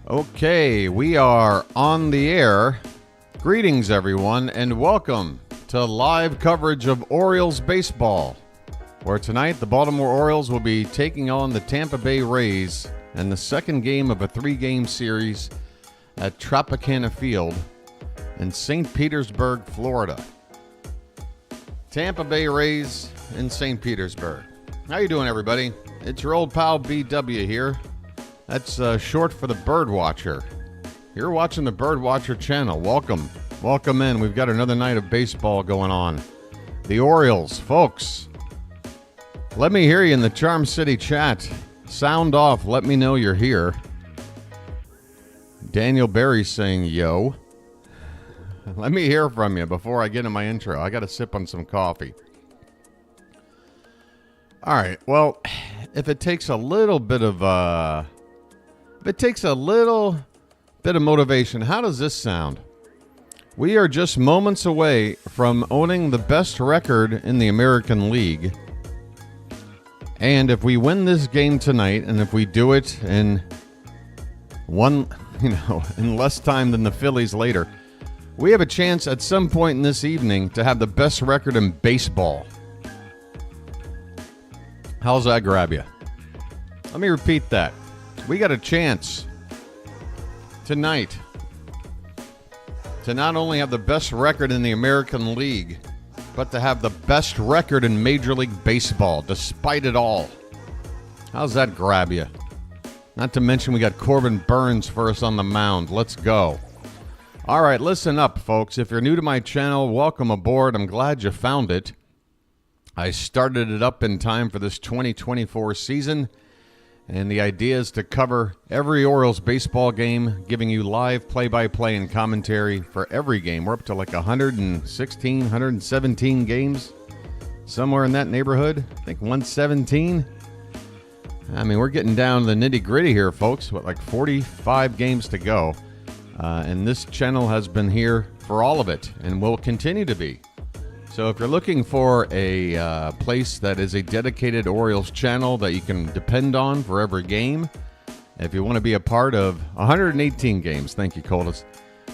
Okay, we are on the air. Greetings, everyone, and welcome to live coverage of Orioles baseball, where tonight the Baltimore Orioles will be taking on the Tampa Bay Rays in the second game of a three-game series at Tropicana Field in St. Petersburg, Florida. Tampa Bay Rays in St. Petersburg. How you doing, everybody? It's your old pal BW here. That's short for the BirdWatcher. You're watching the BirdWatcher channel. Welcome. Welcome in. We've got another night of baseball going on. The Orioles, folks. Let me hear you in the Charm City chat. Sound off. Let me know you're here. Daniel Berry's saying, yo. Let me hear from you before I get in my intro. I got to sip on some coffee. All right. Well, if it takes a little bit of motivation, how does this sound? We are just moments away from owning the best record in the American League. And if we win this game tonight, and if we do it in in less time than the Phillies later, we have a chance at some point in this evening to have the best record in baseball. How's that grab you? Let me repeat that. We got a chance tonight to not only have the best record in the American League, but to have the best record in Major League Baseball, despite it all. How's that grab you? Not to mention we got Corbin Burnes for us on the mound. Let's go. All right, listen up, folks. If you're new to my channel, welcome aboard. I'm glad you found it. I started it up in time for this 2024 season. And the idea is to cover every Orioles baseball game, giving you live play-by-play and commentary for every game. We're up to like 116, 117 games, somewhere in that neighborhood. I think 117. I mean, we're getting down to the nitty-gritty here, folks. What, like 45 games to go. And this channel has been here for all of it and will continue to be. So if you're looking for a place that is a dedicated Orioles channel that you can depend on for every game, if you want to be a part of 118 games, thank you, Coldest.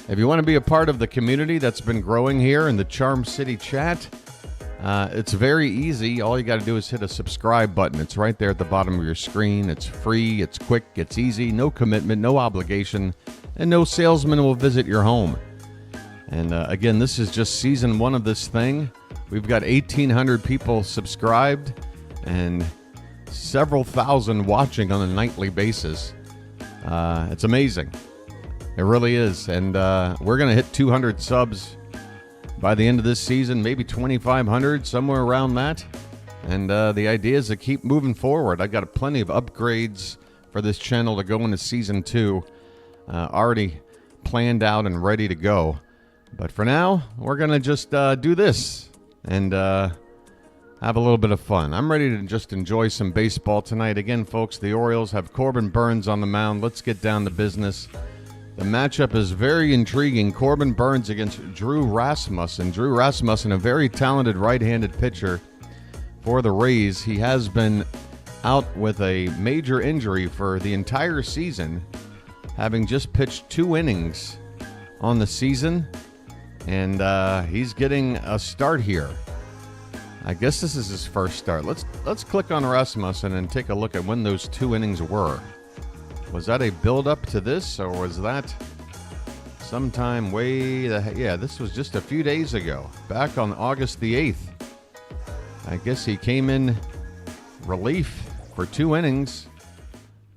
If you want to be a part of the community that's been growing here in the Charm City chat, it's very easy. All you got to do is hit a subscribe button. It's right there at the bottom of your screen. It's free, it's quick, it's easy, no commitment, no obligation, and no salesman will visit your home. And again, this is just season one of this thing. We've got 1,800 people subscribed and several thousand watching on a nightly basis. It's amazing. It really is. And we're going to hit 200 subs by the end of this season, maybe 2,500, somewhere around that. And the idea is to keep moving forward. I got plenty of upgrades for this channel to go into season 2, already planned out and ready to go. But for now, we're going to just do this and have a little bit of fun. I'm ready to just enjoy some baseball tonight. Again, folks, the Orioles have Corbin Burnes on the mound. Let's get down to business. The matchup is very intriguing. Corbin Burnes against Drew Rasmussen. Drew Rasmussen, a very talented right-handed pitcher for the Rays. He has been out with a major injury for the entire season, having just pitched 2 innings on the season. And he's getting a start here. I guess this is his first start. Let's click on Rasmussen and take a look at when those 2 innings were. Was that a build-up to this, or was that sometime yeah, this was just a few days ago, back on August the 8th. I guess he came in relief for 2 innings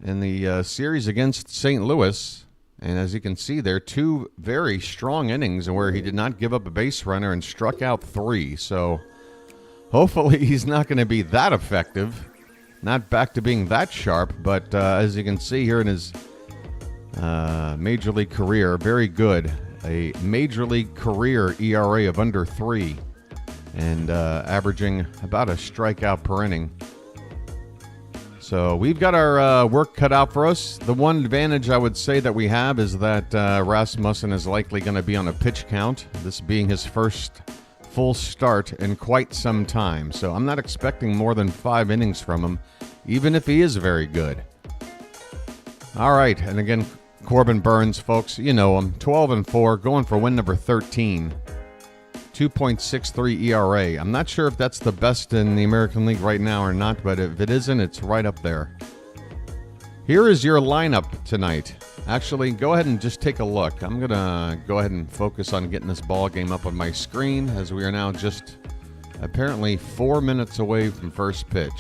in the series against St. Louis. And as you can see there, 2 very strong innings where he did not give up a base runner and struck out 3. So hopefully he's not going to be that effective. Not back to being that sharp, but as you can see here in his Major League career, very good. A Major League career ERA of under 3 and averaging about a strikeout per inning. So we've got our work cut out for us. The one advantage I would say that we have is that Rasmussen is likely going to be on a pitch count, this being his first full start in quite some time. So I'm not expecting more than 5 innings from him, even if he is very good. All right, and again, Corbin Burnes, folks, you know him. 12-4, going for win number 13. 2.63 ERA. I'm not sure if that's the best in the American League right now or not, but if it isn't, it's right up there. Here is your lineup tonight. Actually, go ahead and just take a look. I'm going to go ahead and focus on getting this ball game up on my screen, as we are now just apparently 4 minutes away from first pitch.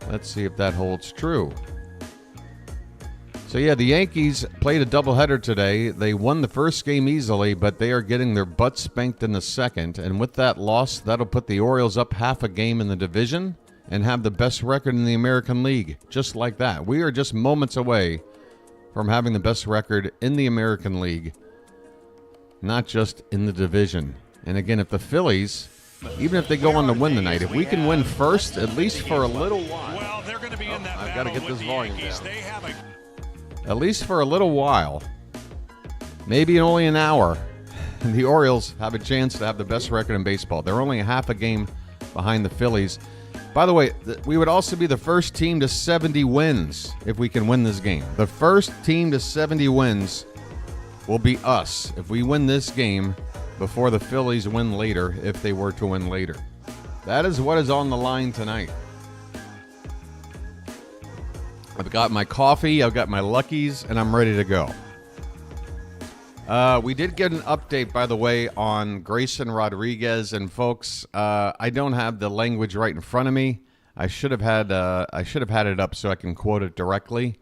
Let's see if that holds true. So, yeah, the Yankees played a doubleheader today. They won the first game easily, but they are getting their butts spanked in the second. And with that loss, that'll put the Orioles up half a game in the division and have the best record in the American League, just like that. We are just moments away from having the best record in the American League, not just in the division. And again, if the Phillies, even if they go on to win tonight, if we can win first, at least for a little while. I've got to get this volume down. At least for a little while, maybe only an hour, the Orioles have a chance to have the best record in baseball. They're only a half a game behind the Phillies. By the way, we would also be the first team to 70 wins if we can win this game. The first team to 70 wins will be us if we win this game before the Phillies win later, if they were to win later. That is what is on the line tonight. I've got my coffee, I've got my Luckies, and I'm ready to go. We did get an update, by the way, on Grayson Rodriguez, and folks, I don't have the language right in front of me. I should have had it up so I can quote it directly.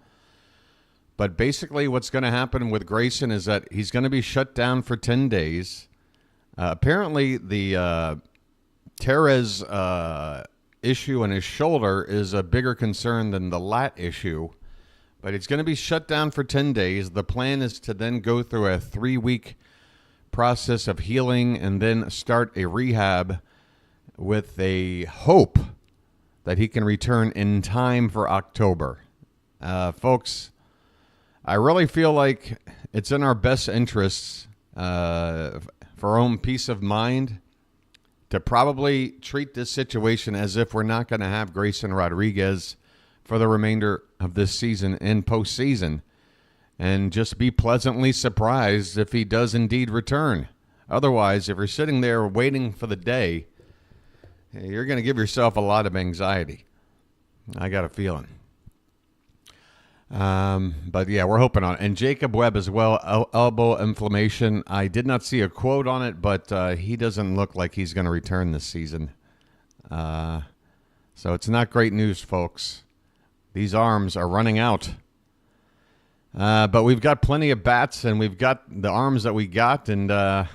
But basically, what's going to happen with Grayson is that he's going to be shut down for 10 days. Apparently, the Teres issue in his shoulder is a bigger concern than the lat issue, but it's going to be shut down for 10 days. The plan is to then go through a 3-week process of healing and then start a rehab with a hope that he can return in time for October. Folks, I really feel like it's in our best interests for our own peace of mind to probably treat this situation as if we're not going to have Grayson Rodriguez for the remainder of this season and postseason, and just be pleasantly surprised if he does indeed return. Otherwise, if you're sitting there waiting for the day, you're going to give yourself a lot of anxiety. I got a feeling. But yeah, we're hoping on it. And Jacob Webb as well, elbow inflammation. I did not see a quote on it, but he doesn't look like he's going to return this season. So it's not great news, folks. These arms are running out. But we've got plenty of bats, and we've got the arms that we got, and I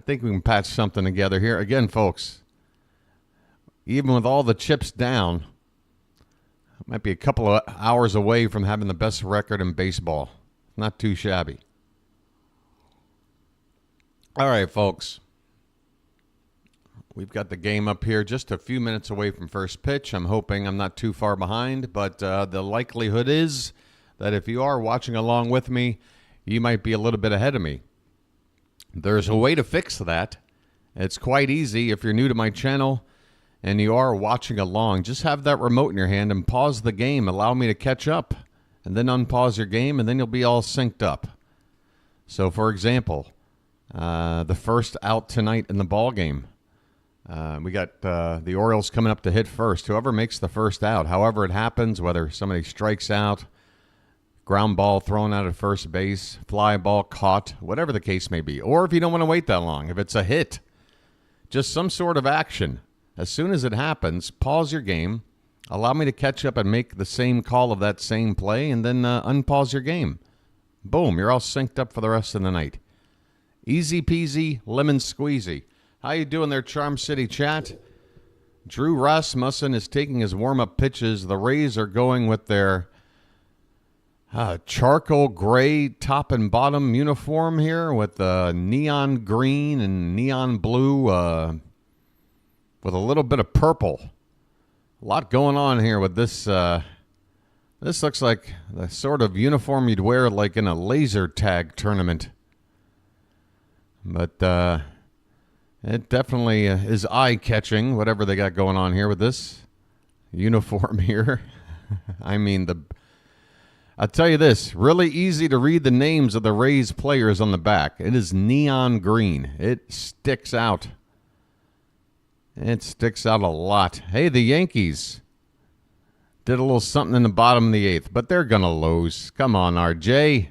think we can patch something together here. Again, folks, even with all the chips down, might be a couple of hours away from having the best record in baseball. Not too shabby. All right, folks. We've got the game up here just a few minutes away from first pitch. I'm hoping I'm not too far behind, but the likelihood is that if you are watching along with me, you might be a little bit ahead of me. There's a way to fix that. It's quite easy if you're new to my channel and you are watching along. Just have that remote in your hand and pause the game. Allow me to catch up, and then unpause your game, and then you'll be all synced up. So, for example, the first out tonight in the ball game, we got the Orioles coming up to hit first. Whoever makes the first out, however it happens, whether somebody strikes out, ground ball thrown out at first base, fly ball caught, whatever the case may be. Or if you don't want to wait that long, if it's a hit, just some sort of action. As soon as it happens, pause your game, allow me to catch up and make the same call of that same play, and then unpause your game. Boom, you're all synced up for the rest of the night. Easy peasy, lemon squeezy. How you doing there, Charm City chat? Drew Rasmussen is taking his warm-up pitches. The Rays are going with their charcoal gray top and bottom uniform here with neon green and neon blue with a little bit of purple. A lot going on here with this. This looks like the sort of uniform you'd wear like in a laser tag tournament. But it definitely is eye-catching, whatever they got going on here with this uniform here. I mean, I'll tell you this, really easy to read the names of the Rays players on the back. It is neon green. It sticks out. It sticks out a lot. Hey, the Yankees did a little something in the bottom of the 8th, but they're going to lose. Come on, RJ.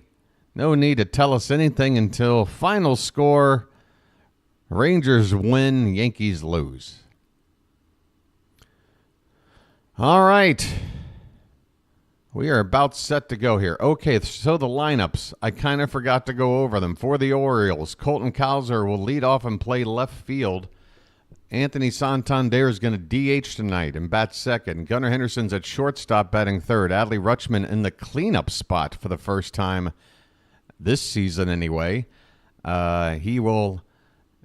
No need to tell us anything until final score. Rangers win, Yankees lose. All right. We are about set to go here. Okay, so the lineups. I kind of forgot to go over them. For the Orioles, Colton Cowser will lead off and play left field. Anthony Santander is going to DH tonight and bat second. Gunnar Henderson's at shortstop batting third. Adley Rutschman in the cleanup spot for the first time this season anyway. He will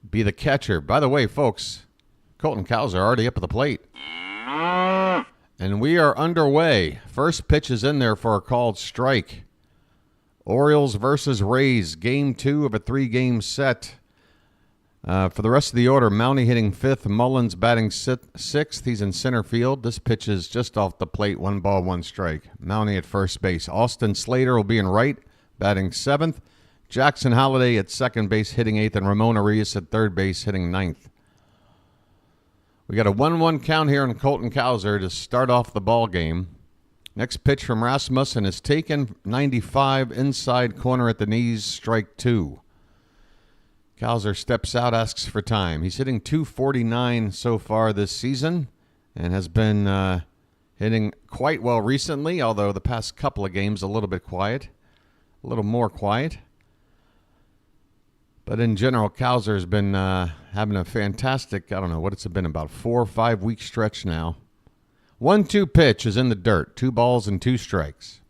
be the catcher. By the way, folks, Colton Cowser already up at the plate. And we are underway. First pitch is in there for a called strike. Orioles versus Rays, game 2 of a 3-game set. For the rest of the order, Mountie hitting 5th, Mullins batting 6th. He's in center field. This pitch is just off the plate, 1 ball, 1 strike. Mountie at first base. Austin Slater will be in right, batting 7th. Jackson Holliday at second base, hitting 8th, and Ramon Arias at third base, hitting 9th. We got a 1-1 count here on Colton Cowser to start off the ball game. Next pitch from Rasmussen is taken, 95, inside corner at the knees, strike 2. Cowser steps out, asks for time. He's hitting .249 so far this season and has been hitting quite well recently, although the past couple of games a little bit quiet, a little more quiet. But in general, Cowser has been having a fantastic, I don't know what it's been, about 4 or 5 week stretch now. 1-2 pitch is in the dirt. 2 balls and 2 strikes.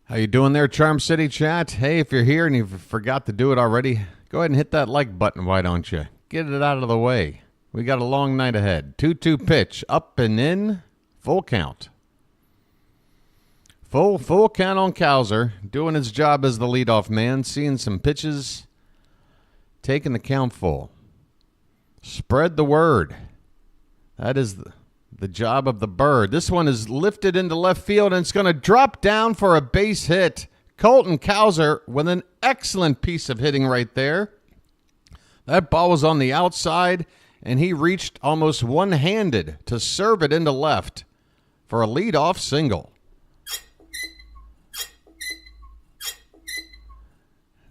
How you doing there, Charm City chat? Hey, if you're here and you forgot to do it already, go ahead and hit that like button, why don't you? Get it out of the way. We got a long night ahead. 2-2 pitch, up and in, full count. Full count on Cowser, doing his job as the leadoff man, seeing some pitches, taking the count full. Spread the word. That is the job of the bird. This one is lifted into left field, and it's going to drop down for a base hit. Colton Cowser with an excellent piece of hitting right there. That ball was on the outside, and he reached almost one-handed to serve it into left for a leadoff single.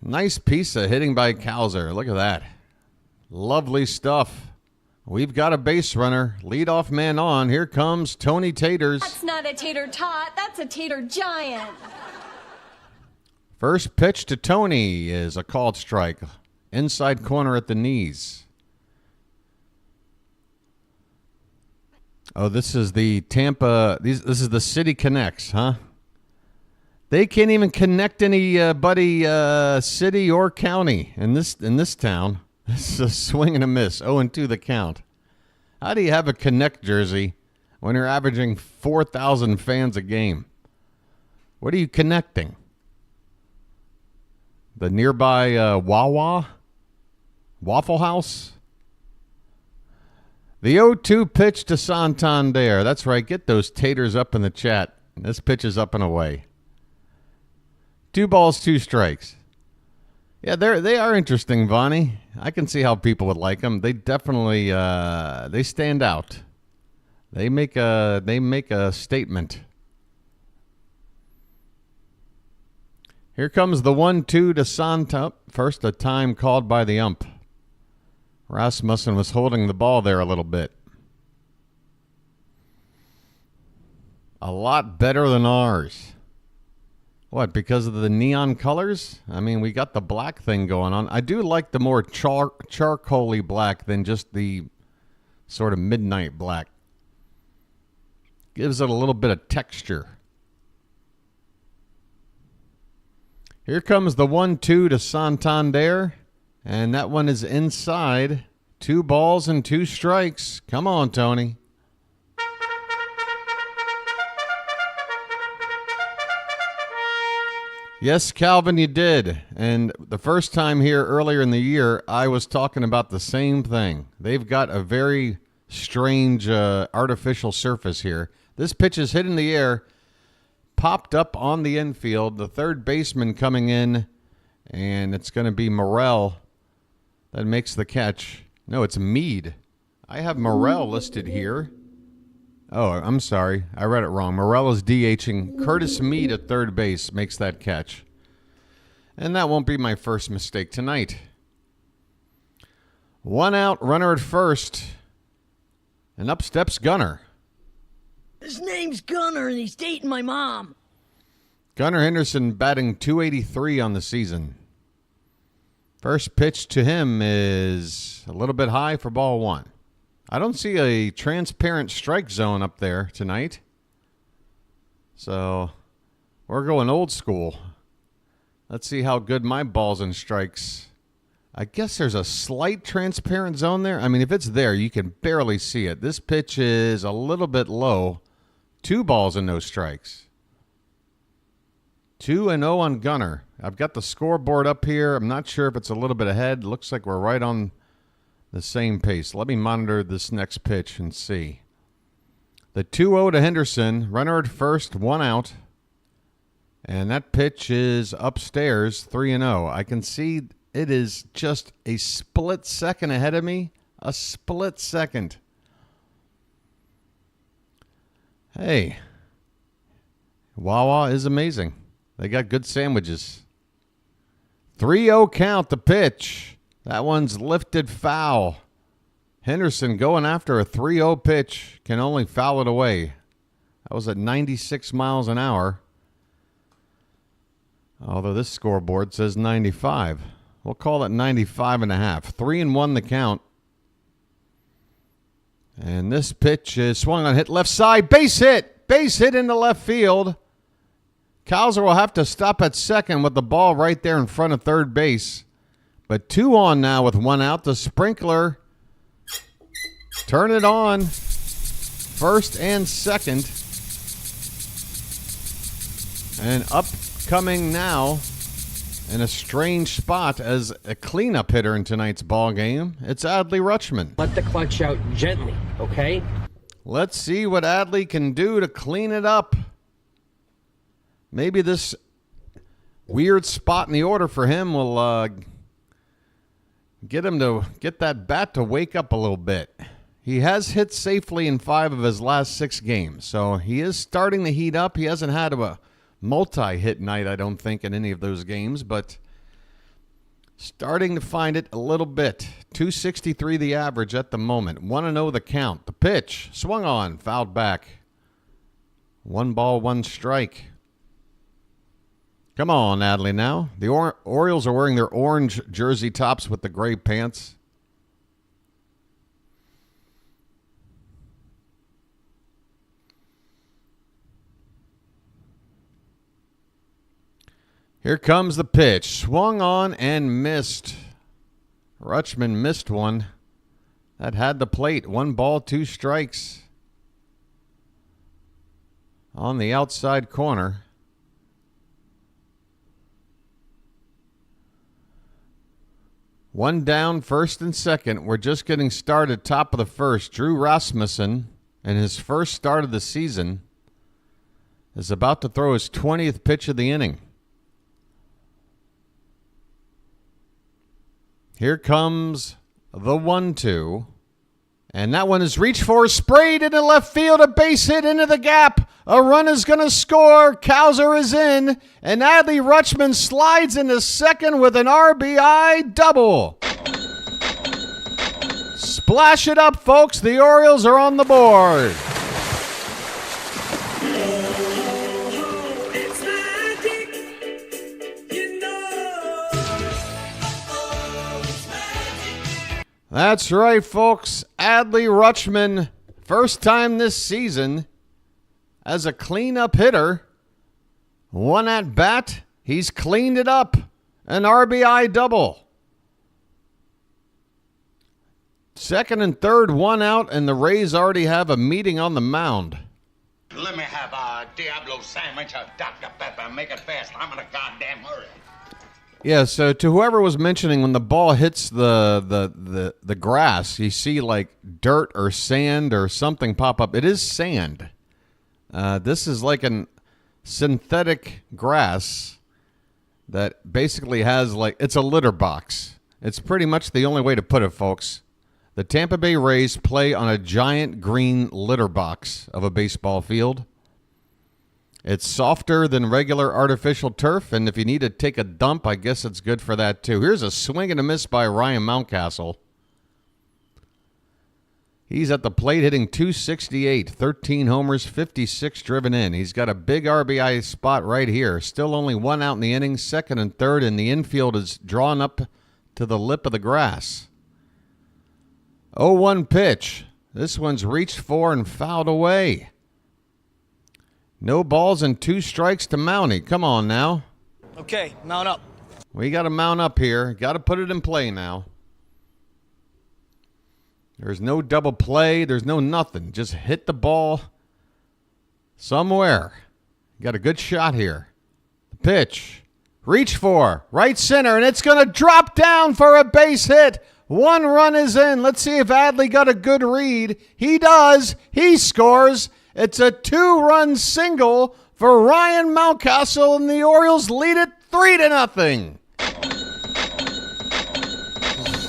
Nice piece of hitting by Cowser. Look at that. Lovely stuff. We've got a base runner. Leadoff man on. Here comes Tony Taters. That's not a tater tot. That's a tater giant. First pitch to Tony is a called strike. Inside corner at the knees. Oh, this is the Tampa. This is the City Connects, huh? They can't even connect anybody, city or county in this town. This is a swing and a miss. 0-2 the count. How do you have a Connect jersey when you're averaging 4,000 fans a game? What are you connecting? The nearby Wawa? Waffle House? The 0-2 pitch to Santander. That's right. Get those taters up in the chat. This pitch is up and away. 2 balls, 2 strikes. Yeah, they are interesting, Vonnie. I can see how people would like them. They definitely they stand out. They make a statement. Here comes the 1-2 to Santa. First, a time called by the ump. Rasmussen was holding the ball there a little bit. A lot better than ours. What, because of the neon colors? I mean, we got the black thing going on. I do like the more charcoaly black than just the sort of midnight black. Gives it a little bit of texture. Here comes the 1-2 to Santander. And that one is inside. 2 balls and 2 strikes. Come on, Tony. Yes, Calvin, you did. And the first time here earlier in the year, I was talking about the same thing. They've got a very strange artificial surface here. This pitch is hit in the air, popped up on the infield. The third baseman coming in, and it's going to be Morel that makes the catch. No, it's Meade. I have Morel listed here. Oh, I'm sorry. I read it wrong. Morel is DHing. Curtis Meade at third base makes that catch. And that won't be my first mistake tonight. 1 out, runner at first. And up steps Gunnar. His name's Gunnar, and he's dating my mom. Gunnar Henderson batting .283 on the season. First pitch to him is a little bit high for ball one. I don't see a transparent strike zone up there tonight. So we're going old school. Let's see how good my balls and strikes. I guess there's a slight transparent zone there. I mean, if it's there, you can barely see it. This pitch is a little bit low. 2 balls and no strikes. 2-0 on Gunnar. I've got the scoreboard up here. I'm not sure if it's a little bit ahead. Looks like we're right on the same pace. Let me monitor this next pitch and see. The 2-0 to Henderson. Runner at first, 1 out. And that pitch is upstairs, 3-0. I can see it is just a split second ahead of me. A split second. Hey, Wawa is amazing. They got good sandwiches. 3-0 count, the pitch. That one's lifted foul. Henderson going after a 3-0 pitch. Can only foul it away. That was at 96 miles an hour. Although this scoreboard says 95. We'll call it 95.5. 3-1 the count. And this pitch is swung on, hit left side. Base hit. Base hit into left field. Cowser will have to stop at second with the ball right there in front of third base. But 2 on now with 1 out. The sprinkler. Turn it on. First and second. And upcoming now in a strange spot as a cleanup hitter in tonight's ball game. It's Adley Rutschman. Let the clutch out gently, okay? Let's see what Adley can do to clean it up. Maybe this weird spot in the order for him will get him to get that bat to wake up a little bit. He has hit safely in 5 of his last 6 games, so he is starting to heat up. He hasn't had a multi-hit night, I don't think, in any of those games, but starting to find it a little bit. 263 the average at the moment. 1-0 the count. The pitch swung on, fouled back. 1 ball, 1 strike. Come on, Adley now. The Orioles are wearing their orange jersey tops with the gray pants. Here comes the pitch. Swung on and missed. Rutschman missed one. That had the plate. 1 ball, 2 strikes. On the outside corner. One down, first and second. We're just getting started, top of the first. Drew Rasmussen, in his first start of the season, is about to throw his 20th pitch of the inning. Here comes the 1-2. And that one is reached for, sprayed into left field, a base hit into the gap. A run is going to score. Cowser is in. And Adley Rutschman slides into second with an RBI double. Splash it up, folks. The Orioles are on the board. That's right, folks. Adley Rutschman, first time this season as a cleanup hitter. 1 at bat, he's cleaned it up. An RBI double. Second and third, 1 out, and the Rays already have a meeting on the mound. Let me have a Diablo sandwich of Dr. Pepper. Make it fast. I'm in a goddamn hurry. Yeah, so to whoever was mentioning when the ball hits the grass, you see like dirt or sand or something pop up. It is sand. This is like an synthetic grass that basically has it's a litter box. It's pretty much the only way to put it, folks. The Tampa Bay Rays play on a giant green litter box of a baseball field. It's softer than regular artificial turf, and if you need to take a dump, I guess it's good for that too. Here's a swing and a miss by Ryan Mountcastle. He's at the plate hitting .268, 13 homers, 56 driven in. He's got a big RBI spot right here. Still only one out in the inning, second and third, and the infield is drawn up to the lip of the grass. 0-1 pitch. This one's reached for and fouled away. No balls and 2 strikes to Mountie. Come on now. Okay, mount up. We got to mount up here. Got to put it in play now. There's no double play. There's no nothing. Just hit the ball somewhere. Got a good shot here. The pitch. Reach for. Right center. And it's going to drop down for a base hit. 1 run is in. Let's see if Adley got a good read. He does. He scores. It's a 2-run single for Ryan Mountcastle, and the Orioles lead it 3-0.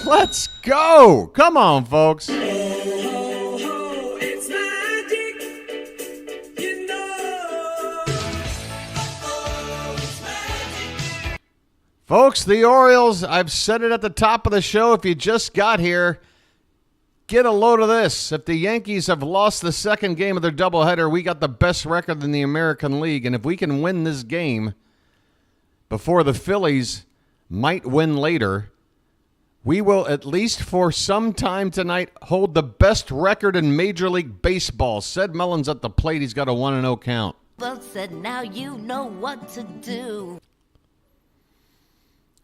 Let's go. Come on, folks. It's magic, you know. It's magic. Folks, the Orioles, I've said it at the top of the show. If you just got here, get a load of this. If the Yankees have lost the second game of their doubleheader, we got the best record in the American League. And if we can win this game before the Phillies might win later, we will, at least for some time tonight, hold the best record in Major League Baseball. Sid Mullins at the plate. He's got a 1-0 count. Folks said, now you know what to do.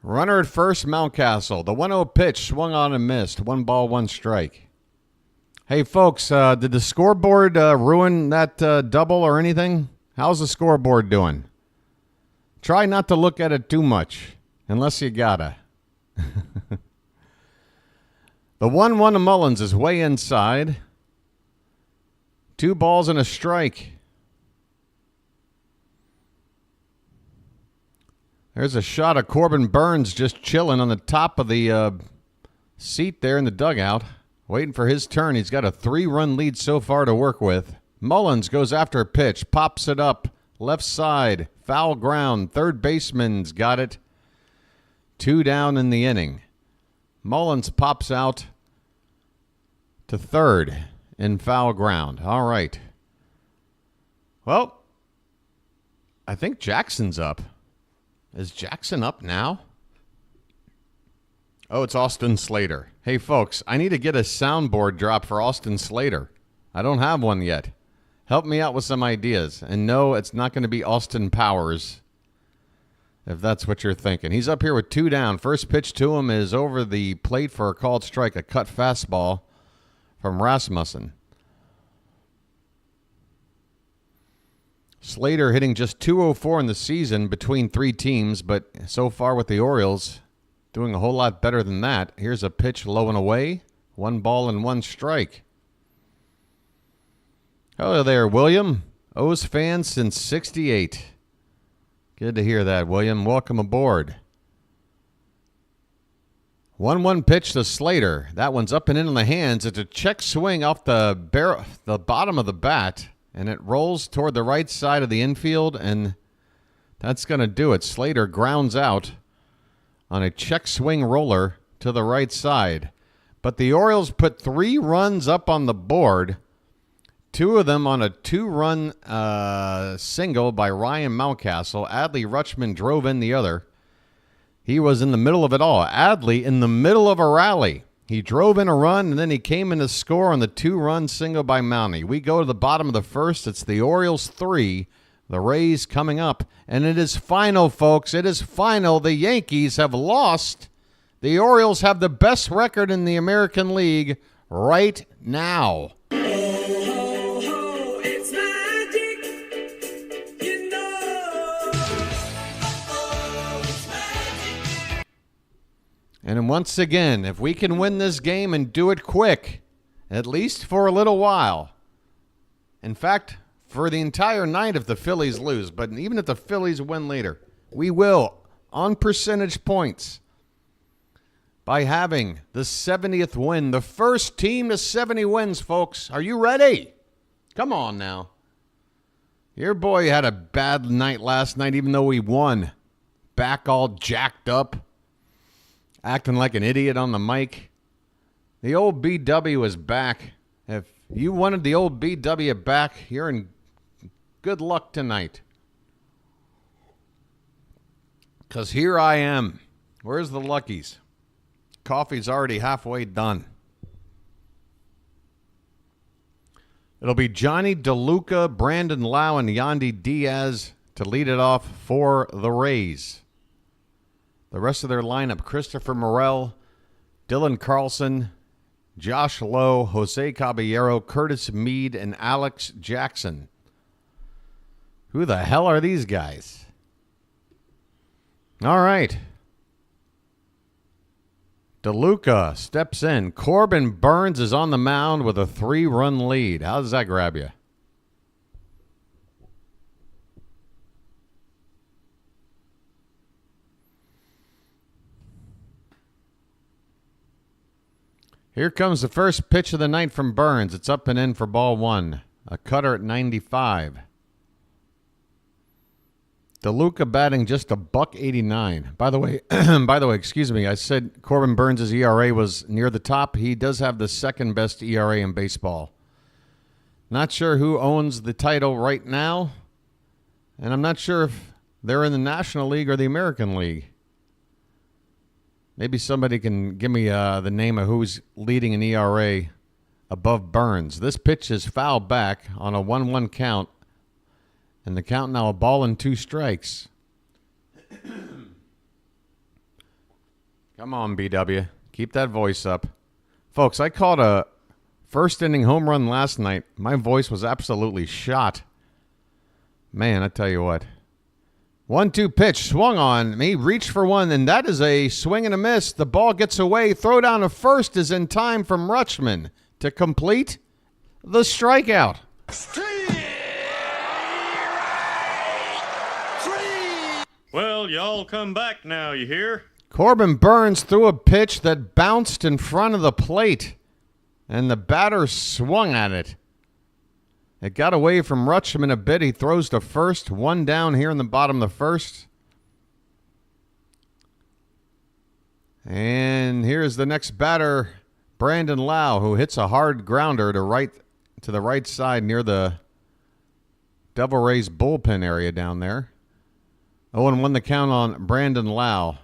Runner at first, Mountcastle. The 1-0 pitch swung on and missed. 1 ball, 1 strike. Hey, folks, did the scoreboard ruin that double or anything? How's the scoreboard doing? Try not to look at it too much, unless you gotta. The 1-1 to Mullins is way inside. 2 balls and a strike. There's a shot of Corbin Burnes just chilling on the top of the seat there in the dugout, waiting for his turn. He's got a 3-run lead so far to work with. Mullins goes after a pitch, pops it up, left side, foul ground. Third baseman's got it. 2 down in the inning. Mullins pops out to third in foul ground. All right. Well, I think Jackson's up. Is Jackson up now? Oh, it's Austin Slater. Hey, folks, I need to get a soundboard drop for Austin Slater. I don't have one yet. Help me out with some ideas. And no, it's not going to be Austin Powers, if that's what you're thinking. He's up here with 2 down. First pitch to him is over the plate for a called strike, a cut fastball from Rasmussen. Slater hitting just .204 in the season between 3 teams, but so far with the Orioles, doing a whole lot better than that. Here's a pitch low and away. 1 ball and 1 strike. Hello there, William. O's fan since '68. Good to hear that, William. Welcome aboard. 1-1 pitch to Slater. That one's up and in on the hands. It's a check swing off the bottom of the bat, and it rolls toward the right side of the infield, and that's going to do it. Slater grounds out on a check swing roller to the right side. But the Orioles put 3 runs up on the board, 2 of them on a 2-run single by Ryan Mountcastle. Adley Rutschman drove in the other. He was in the middle of it all. Adley in the middle of a rally. He drove in a run, and then he came in to score on the 2-run single by Mountie. We go to the bottom of the first. It's the Orioles 3, the Rays coming up. And it is final, folks. It is final. The Yankees have lost. The Orioles have the best record in the American League right now. It's magic, you know. It's magic. And once again, if we can win this game and do it quick, at least for a little while. In fact, for the entire night if the Phillies lose, but even if the Phillies win later, we will, on percentage points, by having the 70th win, the first team to 70 wins, folks. Are you ready? Come on now. Your boy had a bad night last night, even though he won. Back all jacked up, acting like an idiot on the mic. The old BW is back. If you wanted the old BW back, you're in good luck tonight. Because here I am. Where's the luckies? Coffee's already halfway done. It'll be Johnny DeLuca, Brandon Lau, and Yandy Diaz to lead it off for the Rays. The rest of their lineup, Christopher Morel, Dylan Carlson, Josh Lowe, Jose Caballero, Curtis Mead, and Alex Jackson. Who the hell are these guys? All right. DeLuca steps in. Corbin Burnes is on the mound with a 3-run lead. How does that grab you? Here comes the first pitch of the night from Burnes. It's up and in for ball one. A cutter at 95. DeLuca batting just a $1.89. By the way, excuse me. I said Corbin Burnes' ERA was near the top. He does have the second best ERA in baseball. Not sure who owns the title right now, and I'm not sure if they're in the National League or the American League. Maybe somebody can give me the name of who's leading an ERA above Burnes. This pitch is fouled back on a 1-1 count. And the count now a ball and 2 strikes. Come on, BW. Keep that voice up. Folks, I caught a first inning home run last night. My voice was absolutely shot. Man, I tell you what. 1-2 pitch swung on me, reached for one, and that is a swing and a miss. The ball gets away. Throw down to first is in time from Rutschman to complete the strikeout. Well, y'all come back now, you hear? Corbin Burnes threw a pitch that bounced in front of the plate, and the batter swung at it. It got away from Rutschman a bit. He throws to first. 1 down here in the bottom of the first. And here's the next batter, Brandon Lau, who hits a hard grounder to the right side near the Devil Rays bullpen area down there. 0-1 the count on Brandon Lau.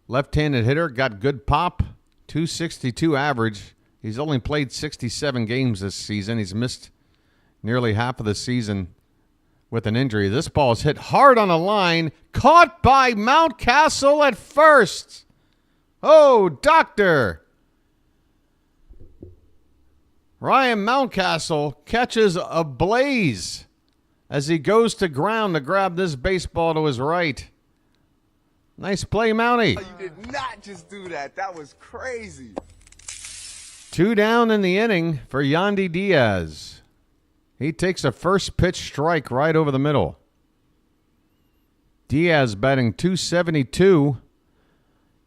Left-handed hitter, got good pop, 262 average. He's only played 67 games this season. He's missed nearly half of the season with an injury. This ball is hit hard on a line, caught by Mountcastle at first. Oh, doctor! Ryan Mountcastle catches a blaze as he goes to ground to grab this baseball to his right. Nice play, Mountie. You did not just do that. That was crazy. 2 down in the inning for Yandy Diaz. He takes a first pitch strike right over the middle. Diaz batting .272.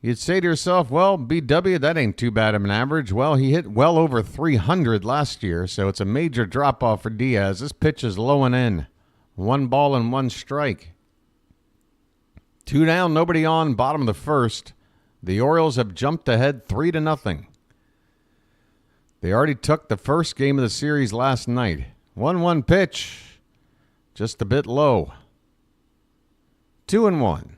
You'd say to yourself, well, BW, that ain't too bad of an average. Well, he hit well over 300 last year, so it's a major drop-off for Diaz. This pitch is low and in. 1 ball and 1 strike. 2 down, nobody on, bottom of the first. The Orioles have jumped ahead 3-0. They already took the first game of the series last night. 1-1 pitch, just a bit low. 2-1.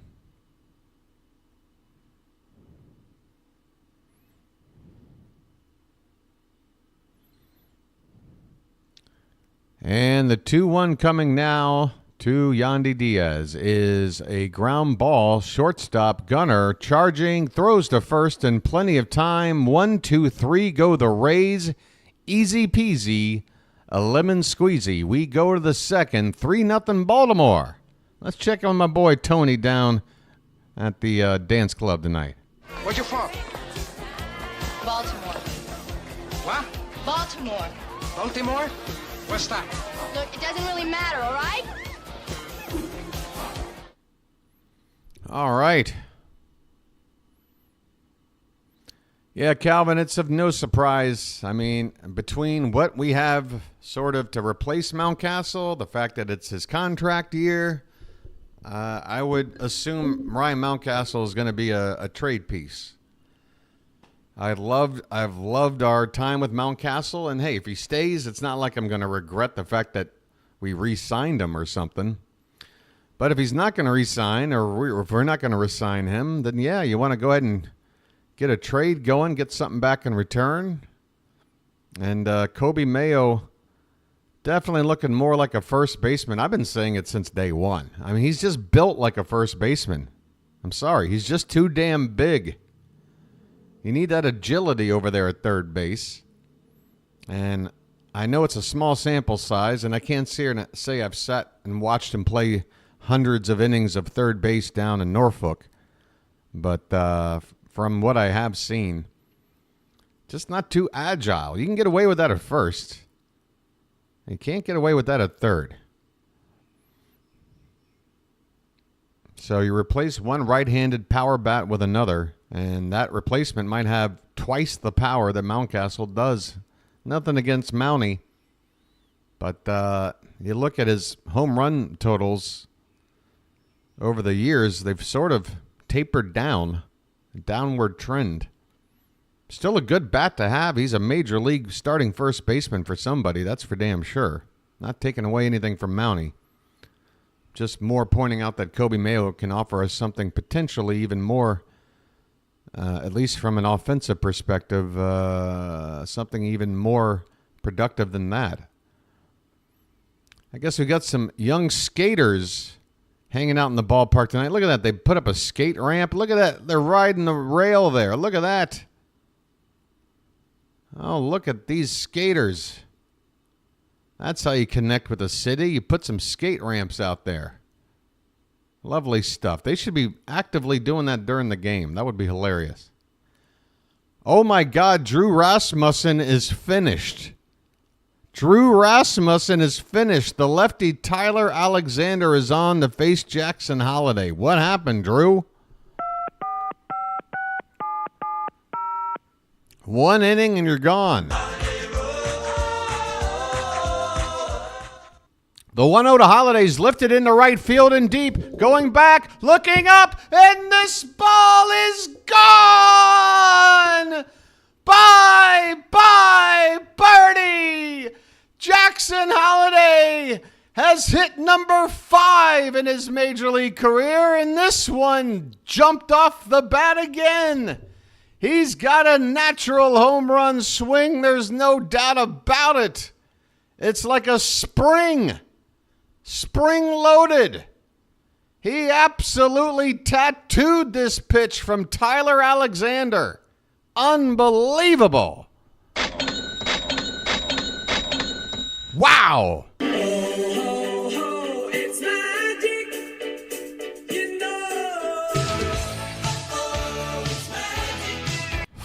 And the 2-1 coming now to Yandy Diaz is a ground ball. Shortstop Gunnar charging, throws to first in plenty of time. 1, 2, 3 go the Rays. Easy peasy, a lemon squeezy. We go to the second, 3-0 Baltimore. Let's check on my boy Tony down at the dance club tonight. Where you from? Baltimore. Baltimore? What's that? Look, it doesn't really matter, all right? All right. Yeah, Calvin, it's of no surprise. I mean, between what we have sort of to replace Mountcastle, the fact that it's his contract year, I would assume Ryan Mountcastle is going to be a trade piece. I've loved our time with Mountcastle, and hey, if he stays, it's not like I'm going to regret the fact that we re-signed him or something. But if he's not going to re-sign, or if we're not going to re-sign him, then yeah, you want to go ahead and get a trade going, get something back in return. And Coby Mayo definitely looking more like a first baseman. I've been saying it since day one. I mean, he's just built like a first baseman. I'm sorry. He's just too damn big. You need that agility over there at third base. And I know it's a small sample size, and I can't say I've sat and watched him play hundreds of innings of third base down in Norfolk. But from what I have seen, just not too agile. You can get away with that at first. You can't get away with that at third. So you replace one right-handed power bat with another, and that replacement might have twice the power that Mountcastle does. Nothing against Mountie, but you look at his home run totals over the years, they've sort of tapered down, a downward trend. Still a good bat to have. He's a major league starting first baseman for somebody, that's for damn sure. Not taking away anything from Mountie. Just more pointing out that Coby Mayo can offer us something potentially even more, at least from an offensive perspective, something even more productive than that. I guess we got some young skaters hanging out in the ballpark tonight. Look at that. They put up a skate ramp. Look at that. They're riding the rail there. Look at that. Oh, look at these skaters. That's how you connect with the city. You put some skate ramps out there. Lovely stuff. They should be actively doing that during the game. That would be hilarious. Oh my God, Drew Rasmussen is finished. Drew Rasmussen is finished. The lefty Tyler Alexander is on to face Jackson Holliday. What happened, Drew? One inning and you're gone. The 1-0 to Holliday's lifted into right field and deep. Going back, looking up, and this ball is gone! Bye, birdie! Jackson Holliday has hit number 5 in his major league career, and this one jumped off the bat again. He's got a natural home run swing. There's no doubt about it. It's like a spring loaded. He absolutely tattooed this pitch from Tyler Alexander. Unbelievable. Wow. Oh, it's magic. You know.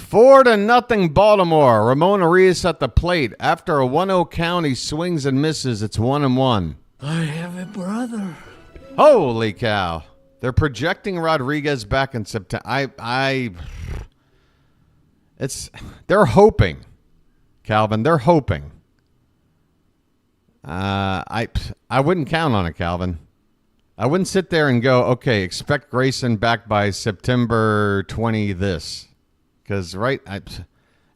4-0 Baltimore. Ramon Arias at the plate. After a 1-0 count, he swings and misses. It's 1-1. I have a brother. Holy cow. They're projecting Rodriguez back in September. They're hoping, Calvin. They're hoping. I wouldn't count on it, Calvin. I wouldn't sit there and go, okay, expect Grayson back by September 20 this. Because,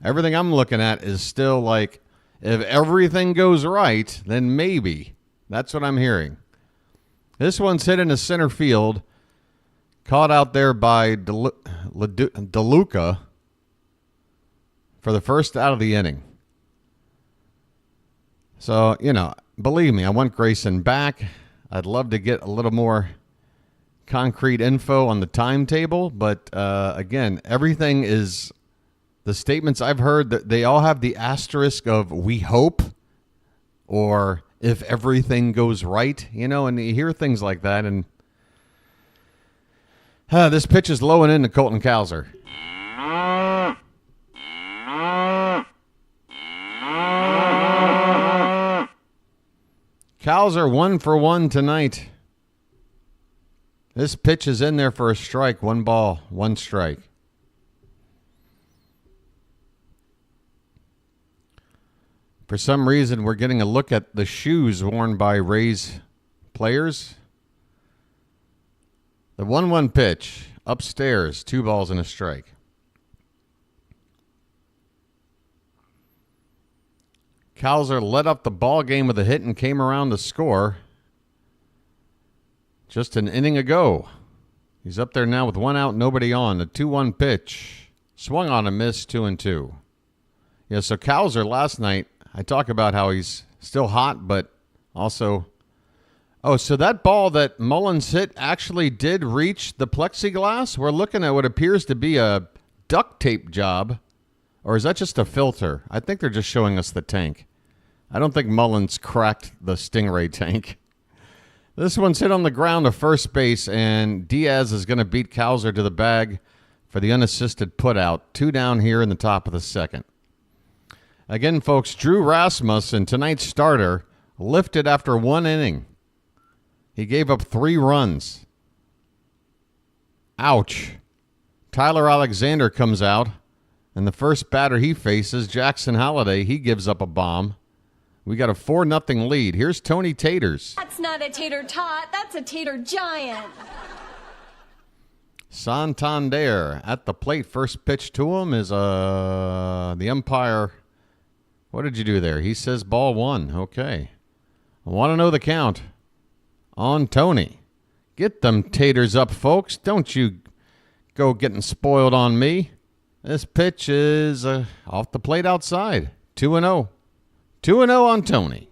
everything I'm looking at is still like, if everything goes right, then maybe. That's what I'm hearing. This one's hit into center field. Caught out there by DeLuca for the first out of the inning. So, believe me, I want Grayson back. I'd love to get a little more concrete info on the timetable. But, again, everything is, the statements I've heard, that they all have the asterisk of we hope or if everything goes right, and you hear things like that. And this pitch is low and into Colton Cowser. Cows are 1 for 1 tonight. This pitch is in there for a strike. 1 ball, 1 strike. For some reason, we're getting a look at the shoes worn by Rays players. The 1-1 pitch, upstairs, 2 balls and a strike. Cowser led up the ball game with a hit and came around to score just an inning ago. He's up there now with 1 out, nobody on. The 2-1 pitch, swung on a miss, 2-2. Yeah, so Cowser last night, I talk about how he's still hot, but also... Oh, so that ball that Mullins hit actually did reach the plexiglass? We're looking at what appears to be a duct tape job. Or is that just a filter? I think they're just showing us the tank. I don't think Mullins cracked the Stingray tank. This one's hit on the ground to first base, and Diaz is going to beat Cowser to the bag for the unassisted putout. 2 down here in the top of the second. Again, folks, Drew Rasmussen, tonight's starter, lifted after 1 inning. He gave up 3 runs. Ouch. Tyler Alexander comes out, and the first batter he faces, Jackson Holliday, he gives up a bomb. We got a 4-0 lead. Here's Tony Taters. That's not a tater tot, that's a tater giant. Santander at the plate. First pitch to him is the umpire. What did you do there? He says ball 1. Okay. I want to know the count on Tony. Get them taters up, folks. Don't you go getting spoiled on me. This pitch is off the plate outside. 2-0. 2-0 on Tony.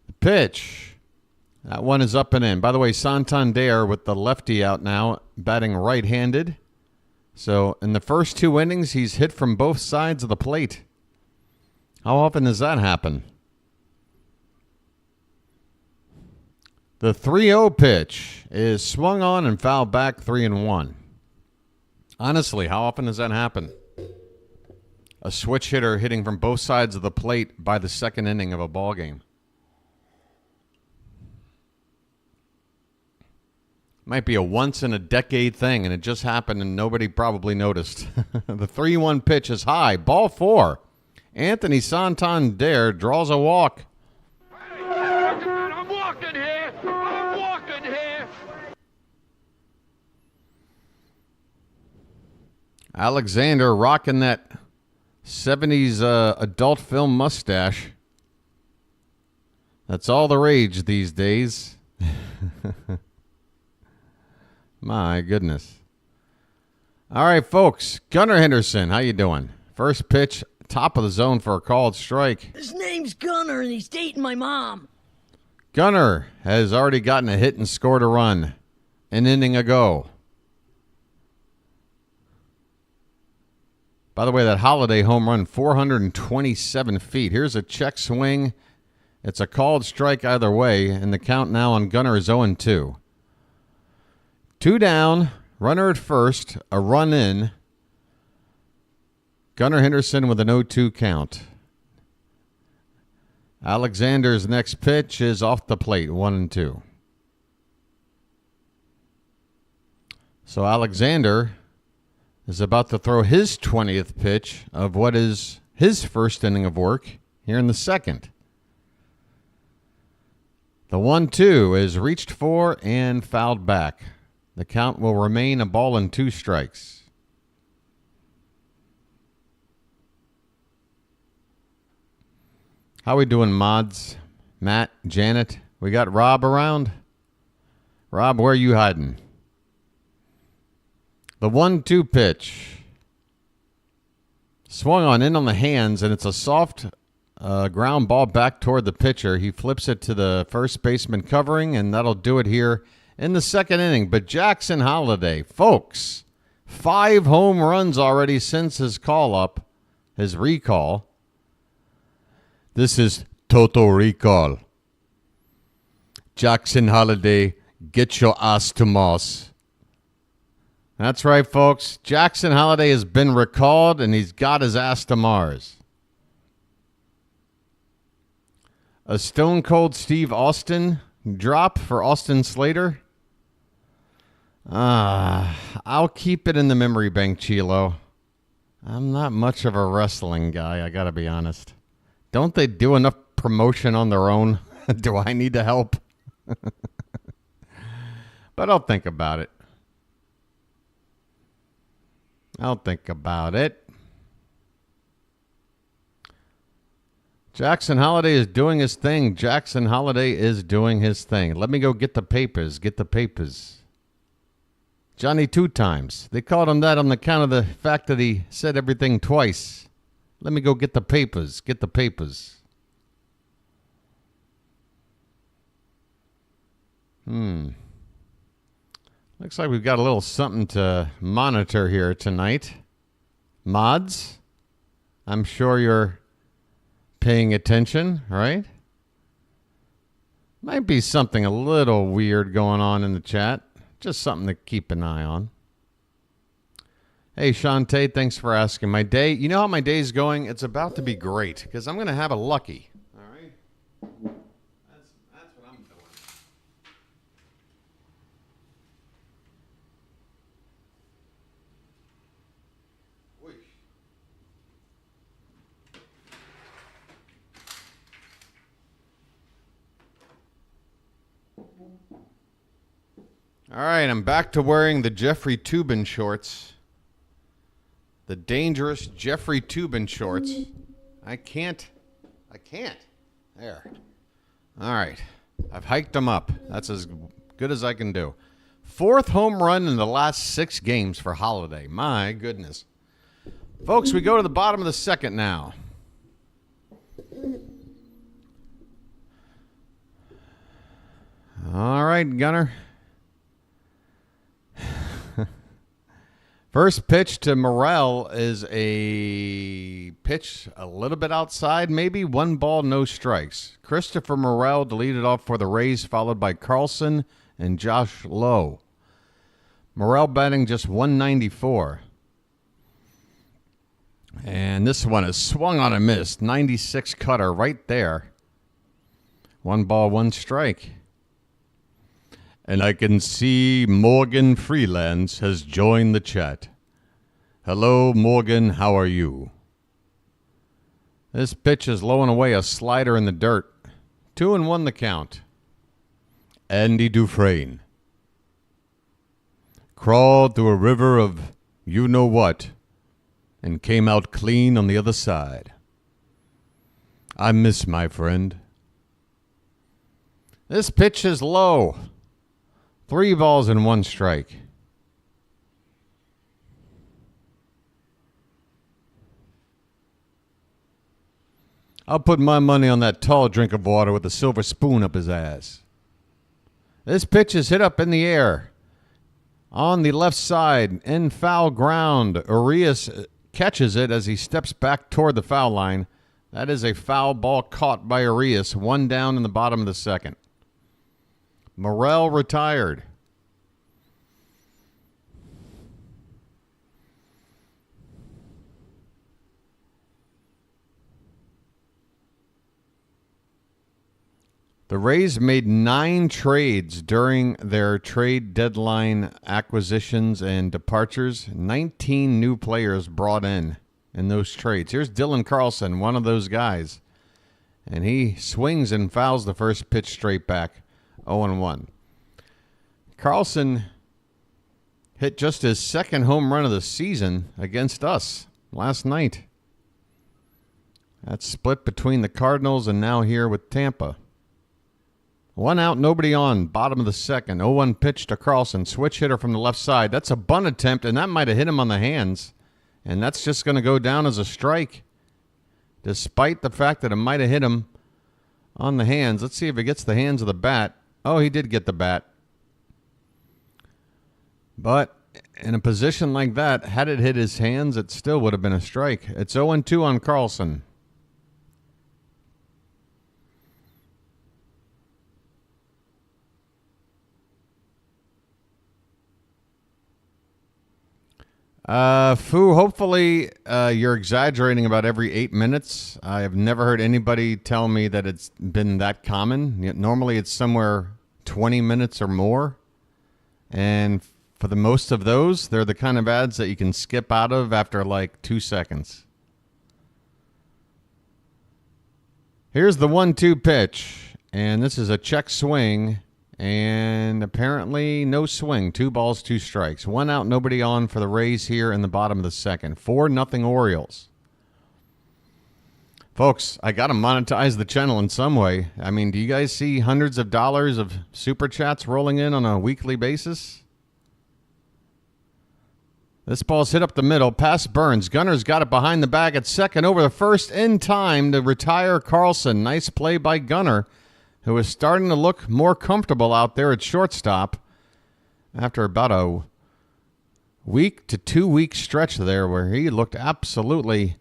The pitch. That one is up and in. By the way, Santander with the lefty out now, batting right-handed. So in the first 2 innings, he's hit from both sides of the plate. How often does that happen? The 3-0 pitch is swung on and fouled back, 3-1. Honestly, how often does that happen? A switch hitter hitting from both sides of the plate by the second inning of a ball game. Might be a once-in-a-decade thing, and it just happened and nobody probably noticed. The 3-1 pitch is high. Ball 4. Anthony Santander draws a walk. I'm walking here. I'm walking here. Alexander rocking that 70s adult film mustache. That's all the rage these days. My goodness. All right, folks. Gunnar Henderson, how you doing? First pitch, top of the zone for a called strike. His name's Gunner, and he's dating my mom. Gunnar has already gotten a hit and scored a run an inning ago. By the way, that Holliday home run, 427 feet. Here's a check swing. It's a called strike either way, and the count now on Gunnar is 0-2. 2 down, runner at first, a run in. Gunnar Henderson with an 0-2 count. Alexander's next pitch is off the plate, 1-2. So Alexander is about to throw his 20th pitch of what is his first inning of work here in the second. The 1-2 is reached for and fouled back. The count will remain a ball and 2 strikes. How we doing, mods? Matt, Janet? We got Rob around? Rob, where are you hiding? The 1-2 pitch. Swung on the hands, and it's a soft ground ball back toward the pitcher. He flips it to the first baseman covering, and that'll do it here in the second inning. But Jackson Holliday, folks, 5 home runs already since his call-up, his recall. This is total recall. Jackson Holliday, get your ass to Moss. That's right, folks. Jackson Holliday has been recalled, and he's got his ass to Mars. A Stone Cold Steve Austin drop for Austin Slater. I'll keep it in the memory bank, Chilo. I'm not much of a wrestling guy, I gotta be honest. Don't they do enough promotion on their own? Do I need to help? But I'll think about it. Jackson Holliday is doing his thing. Let me go get the papers. Johnny 2 times. They called him that on account of the fact that he said everything twice. Let me go get the papers. Looks like we've got a little something to monitor here tonight. Mods, I'm sure you're paying attention, right? Might be something a little weird going on in the chat. Just something to keep an eye on. Hey, Shantae, thanks for asking. My day, you know how my day's going? It's about to be great because I'm going to have a lucky. All right? That's what I'm doing. All right, I'm back to wearing the Jeffrey Toobin shorts. The dangerous Jeffrey Toobin shorts. I can't. There. All right. I've hiked them up. That's as good as I can do. 4th home run in the last 6 games for Holliday. My goodness. Folks, we go to the bottom of the 2nd now. All right, Gunner. First pitch to Morel is a pitch a little bit outside, maybe 1 ball, no strikes. Christopher Morel deleted off for the Rays, followed by Carlson and Josh Lowe. Morel batting just 194. And this one is swung on and missed. 96 cutter right there. 1 ball, 1 strike. And I can see Morgan Freelance has joined the chat. Hello, Morgan. How are you? This pitch is low and away a slider in the dirt. 2-1 the count. Andy Dufresne crawled through a river of you-know-what and came out clean on the other side. I miss my friend. This pitch is low. 3 balls and 1 strike. I'll put my money on that tall drink of water with a silver spoon up his ass. This pitch is hit up in the air. On the left side, in foul ground. Arias catches it as he steps back toward the foul line. That is a foul ball caught by Arias. 1 down in the bottom of the 2nd. Morel retired. The Rays made 9 trades during their trade deadline acquisitions and departures. 19 new players brought in those trades. Here's Dylan Carlson, one of those guys. And he swings and fouls the first pitch straight back. 0-1. Carlson hit just his 2nd home run of the season against us last night. That's split between the Cardinals and now here with Tampa. 1 out, nobody on. Bottom of the 2nd. 0-1 pitch to Carlson. Switch hitter from the left side. That's a bunt attempt, and that might have hit him on the hands. And that's just going to go down as a strike, despite the fact that it might have hit him on the hands. Let's see if he gets the hands of the bat. Oh, he did get the bat. But in a position like that, had it hit his hands, it still would have been a strike. It's 0-2 on Carlson. Fu, hopefully you're exaggerating about every 8 minutes. I have never heard anybody tell me that it's been that common. Normally it's somewhere 20 minutes or more. And for the most of those, they're the kind of ads that you can skip out of after like 2 seconds. Here's the 1-2 pitch. And this is a check swing. And apparently no swing. 2 balls, 2 strikes. 1 out, nobody on for the Rays here in the bottom of the second. 4-0 Orioles. Folks, I got to monetize the channel in some way. I mean, do you guys see hundreds of dollars of super chats rolling in on a weekly basis? This ball's hit up the middle, past Burnes. Gunner's got it behind the bag at second, over the first in time to retire Carlson. Nice play by Gunner, who is starting to look more comfortable out there at shortstop after about a week to 2 week stretch there where he looked absolutely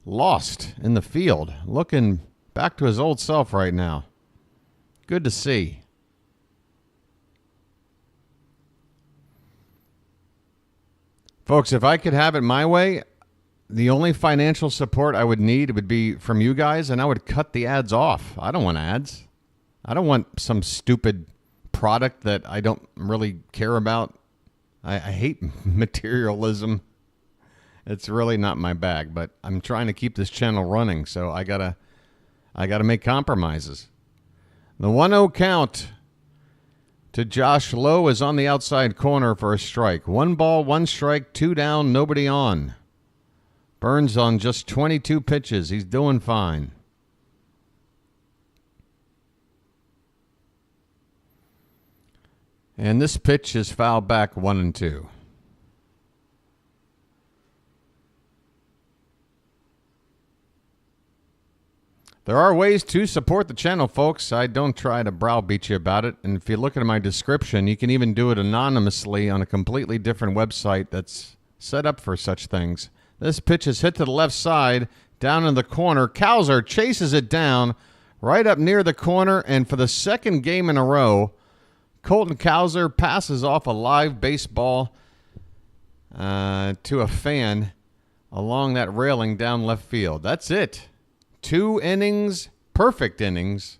lost in the field. Looking back to his old self right now. Good to see. Folks, if I could have it my way, the only financial support I would need would be from you guys, and I would cut the ads off. I don't want ads. I don't want some stupid product that I don't really care about. I hate materialism. It's really not my bag, but I'm trying to keep this channel running, so I gotta make compromises. The 1-0 count to Josh Lowe is on the outside corner for a strike. 1 ball, 1 strike, 2 down, nobody on. Burnes on just 22 pitches. He's doing fine. And this pitch is fouled back 1-2. There are ways to support the channel, folks. I don't try to browbeat you about it. And if you look at my description, you can even do it anonymously on a completely different website that's set up for such things. This pitch is hit to the left side, down in the corner. Cowser chases it down right up near the corner. And for the second game in a row, Colton Cowser passes off a live baseball to a fan along that railing down left field. That's it. 2 innings, perfect innings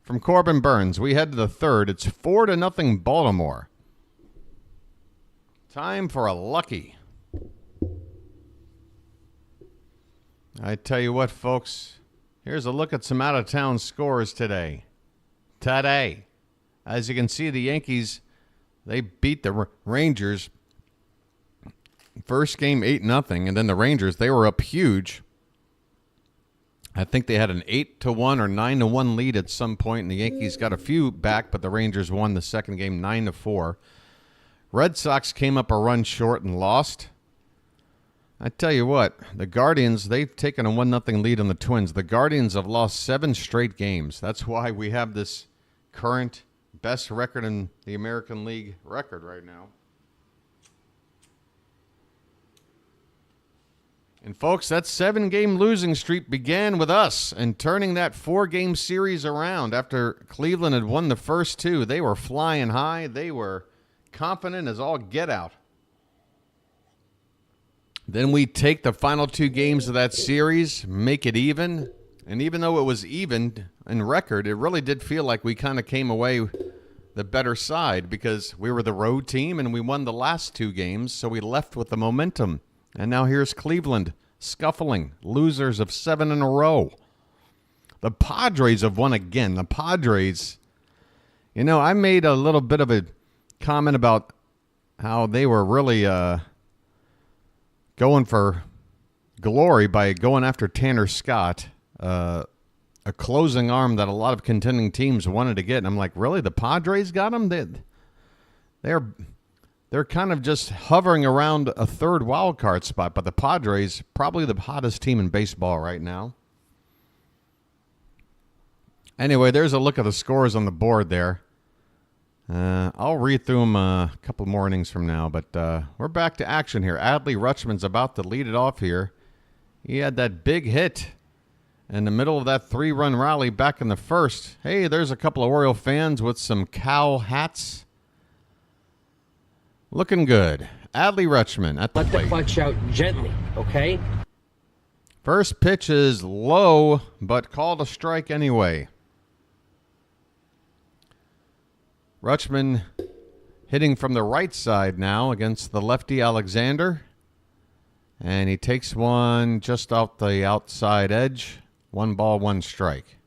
from Corbin Burnes. We head to the third. It's 4-0 Baltimore. Time for a lucky. I tell you what, folks. Here's a look at some out-of-town scores today. As you can see, the Yankees, they beat the Rangers. First game 8-0, and then the Rangers, they were up huge. I think they had an 8-1 or 9-1 lead at some point, and the Yankees got a few back, but the Rangers won the second game 9-4. Red Sox came up a run short and lost. I tell you what, the Guardians, they've taken a 1-0 lead on the Twins. The Guardians have lost 7 straight games. That's why we have this current best record in the American League record right now. And folks, that 7-game losing streak began with us and turning that 4-game series around. After Cleveland had won the first 2, they were flying high. They were confident as all get out. Then we take the final 2 games of that series, make it even. And even though it was even in record, it really did feel like we kind of came away the better side because we were the road team and we won the last 2 games, so we left with the momentum. And now here's Cleveland scuffling, losers of 7 in a row. The Padres have won again. The Padres, you know, I made a little bit of a comment about how they were really going for glory by going after Tanner Scott, a closing arm that a lot of contending teams wanted to get. And I'm like, really? The Padres got him? They're kind of just hovering around a third wild card spot, but the Padres, probably the hottest team in baseball right now. Anyway, there's a look at the scores on the board there. I'll read through them a couple more innings from now, but we're back to action here. Adley Rutschman's about to lead it off here. He had that big hit in the middle of that 3-run rally back in the first. Hey, there's a couple of Oriole fans with some cow hats. Looking good. Adley Rutschman at the Let the plate. clutch out gently, okay? First pitch is low, but called a strike anyway. Rutschman hitting from the right side now against the lefty Alexander. And he takes one just off the outside edge. 1 ball, 1 strike.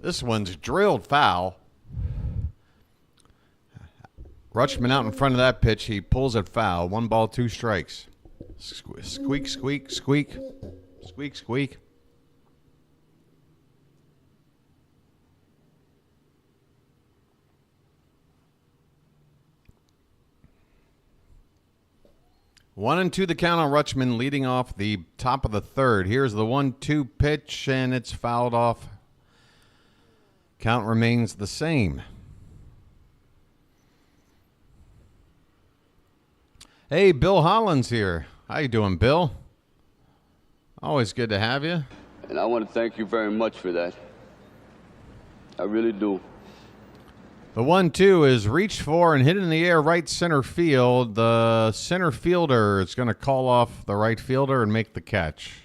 This one's drilled foul. Rutschman out in front of that pitch. He pulls it foul. 1 ball, 2 strikes. Squeak, squeak, squeak. Squeak, squeak. One and 2 the count on Rutschman, leading off the top of the third. Here's the 1-2 pitch, and it's fouled off. Count remains the same. Hey, Bill Hollins here. How you doing, Bill? Always good to have you. And I want to thank you very much for that. I really do. The 1-2 is reached for and hit in the air right center field. The center fielder is going to call off the right fielder and make the catch.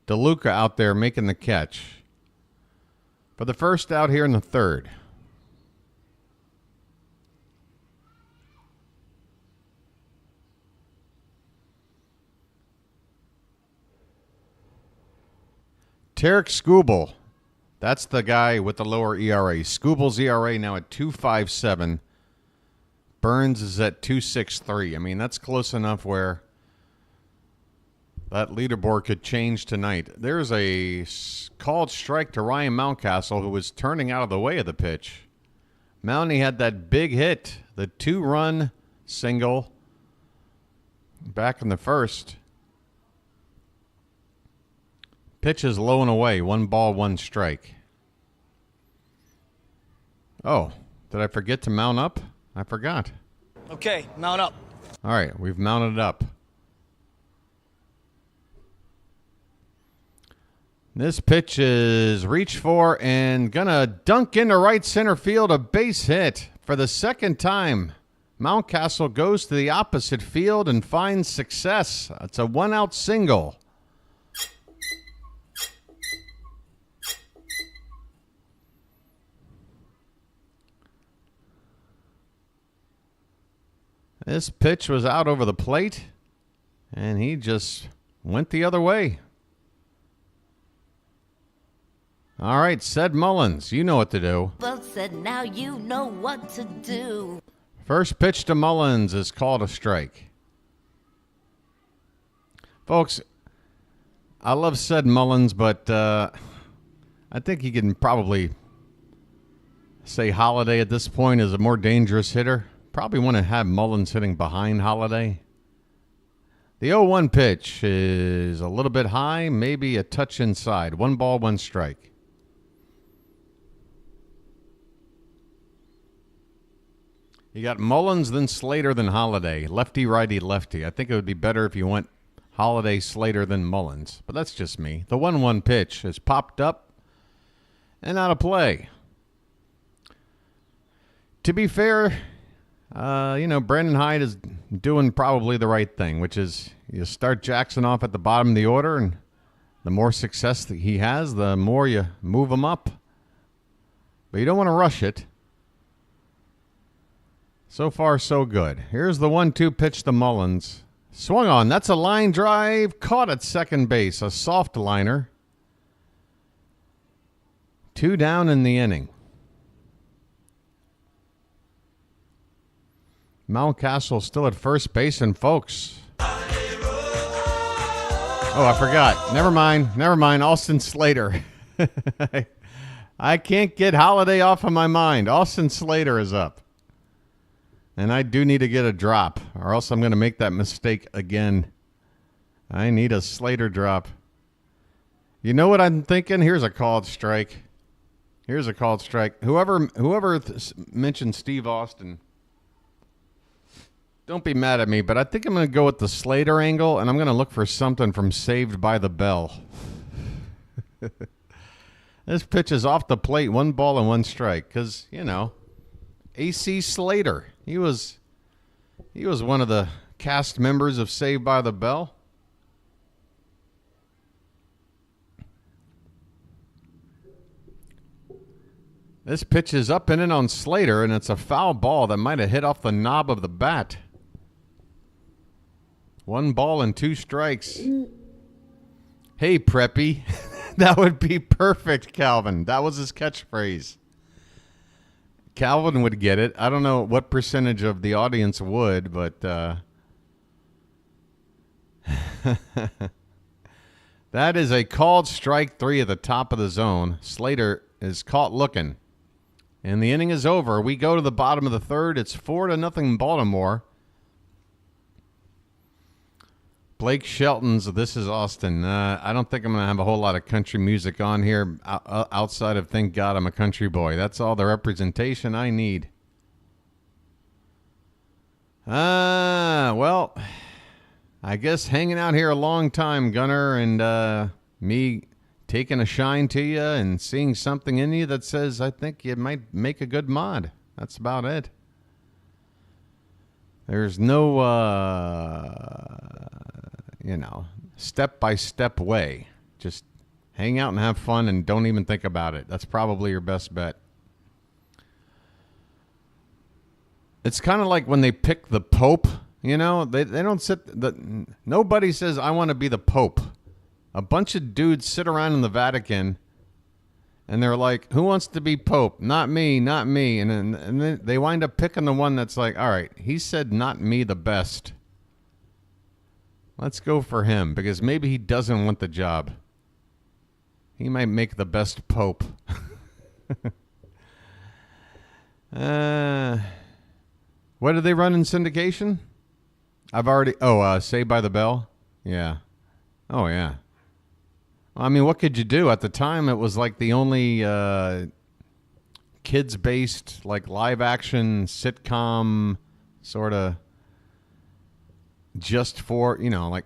DeLuca out there making the catch for the first out here in the third. Tarek Skubal. That's the guy with the lower ERA. Skubal's ERA now at 2.57. Burnes is at 2.63. I mean, that's close enough where that leaderboard could change tonight. There's a called strike to Ryan Mountcastle, who was turning out of the way of the pitch. Mountie had that big hit, the 2-run single back in the first. Pitch is low and away. 1 ball, 1 strike. Oh, did I forget to mount up? I forgot. Okay, mount up. All right, we've mounted up. This pitch is reached for and gonna dunk into right center field, a base hit for the second time. Mountcastle goes to the opposite field and finds success. It's a 1-out single. This pitch was out over the plate, and he just went the other way. All right, Ced Mullins, you know what to do. Well said, now you know what to do. First pitch to Mullins is called a strike. Folks, I love Ced Mullins, but I think he can probably say Holliday at this point is a more dangerous hitter. Probably want to have Mullins hitting behind Holliday. The 0-1 pitch is a little bit high, maybe a touch inside. 1 ball, 1 strike. You got Mullins, then Slater, then Holliday. Lefty, righty, lefty. I think it would be better if you went Holliday, Slater, then Mullins. But that's just me. The 1-1 pitch has popped up and out of play. To be fair, Brandon Hyde is doing probably the right thing, which is you start Jackson off at the bottom of the order, and the more success that he has, the more you move him up. But you don't want to rush it. So far, so good. Here's the 1-2 pitch to Mullins. Swung on. That's a line drive. Caught at second base. A soft liner. 2 down in the inning. Mountcastle still at first base, and folks. Oh, I forgot. Never mind. Austin Slater. I can't get Holliday off of my mind. Austin Slater is up. And I do need to get a drop, or else I'm going to make that mistake again. I need a Slater drop. You know what I'm thinking? Here's a called strike. Whoever mentioned Steve Austin. Don't be mad at me, but I think I'm going to go with the Slater angle, and I'm going to look for something from Saved by the Bell. This pitch is off the plate, 1 ball and 1 strike, because, you know, A.C. Slater, he was one of the cast members of Saved by the Bell. This pitch is up and in on Slater, and it's a foul ball that might have hit off the knob of the bat. 1 ball and 2 strikes. Hey, Preppy. That would be perfect, Calvin. That was his catchphrase. Calvin would get it. I don't know what percentage of the audience would, but that is a called strike 3 at the top of the zone. Slater is caught looking. And the inning is over. We go to the bottom of the 3rd. It's 4-0 Baltimore. Blake Shelton's This Is Austin. I don't think I'm going to have a whole lot of country music on here outside of Thank God I'm a Country Boy. That's all the representation I need. Well, I guess hanging out here a long time, Gunner, and me taking a shine to you and seeing something in you that says I think you might make a good mod. That's about it. There's no, step-by-step way. Just hang out and have fun and don't even think about it. That's probably your best bet. It's kind of like when they pick the Pope, they don't nobody says, I want to be the Pope. A bunch of dudes sit around in the Vatican and they're like, who wants to be Pope? Not me, not me. And then they wind up picking the one that's like, all right, he said not me the best. Let's go for him because maybe he doesn't want the job. He might make the best Pope. What did they run in syndication? Saved by the Bell? Yeah. Oh, yeah. I mean, what could you do? At the time, it was like the only kids-based, like live-action sitcom sort of just for, like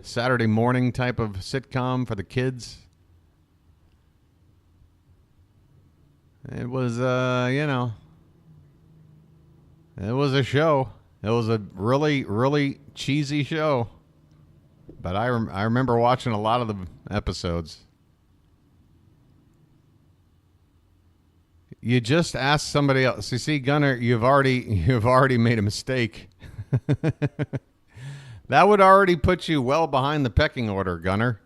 Saturday morning type of sitcom for the kids. It was, it was a show. It was a really, really cheesy show. But I remember watching a lot of the episodes. You just asked somebody else. You see, Gunner, you've already made a mistake. That would already put you well behind the pecking order, Gunner.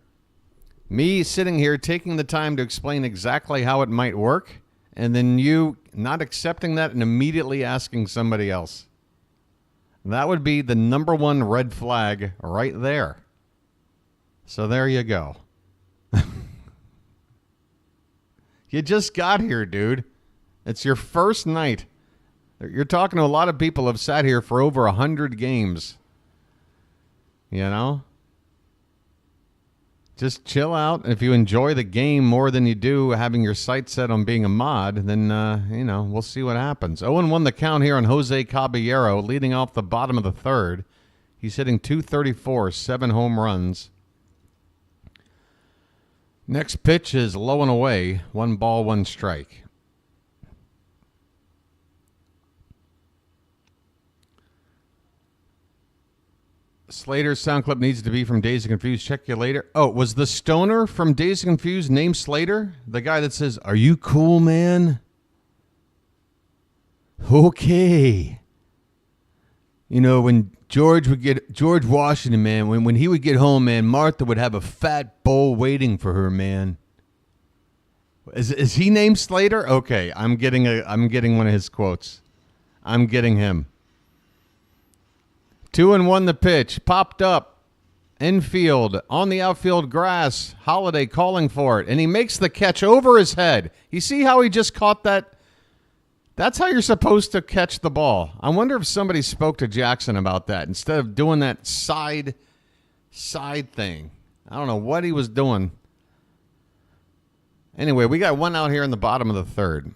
Me sitting here taking the time to explain exactly how it might work, and then you not accepting that and immediately asking somebody else. That would be the number 1 red flag right there. So there you go. You just got here, dude. It's your first night. You're talking to a lot of people who have sat here for over 100 games. Just chill out. If you enjoy the game more than you do having your sights set on being a mod, then, we'll see what happens. 0-1 the count here on Jose Caballero, leading off the bottom of the 3rd. He's hitting .234, 7 home runs. Next pitch is low and away, 1 ball, 1 strike. Slater's sound clip needs to be from Dazed and Confused. Check you later. Oh, was the stoner from Dazed and Confused named Slater? The guy that says, "Are you cool, man?" Okay. When George Washington, man, when he would get home, man, Martha would have a fat bowl waiting for her, man. Is he named Slater? Okay, I'm getting one of his quotes. I'm getting him. 2-1 the pitch. Popped up. Infield. On the outfield grass. Holliday calling for it. And he makes the catch over his head. You see how he just caught that? That's how you're supposed to catch the ball. I wonder if somebody spoke to Jackson about that instead of doing that side thing. I don't know what he was doing. Anyway, we got 1 out here in the bottom of the 3rd.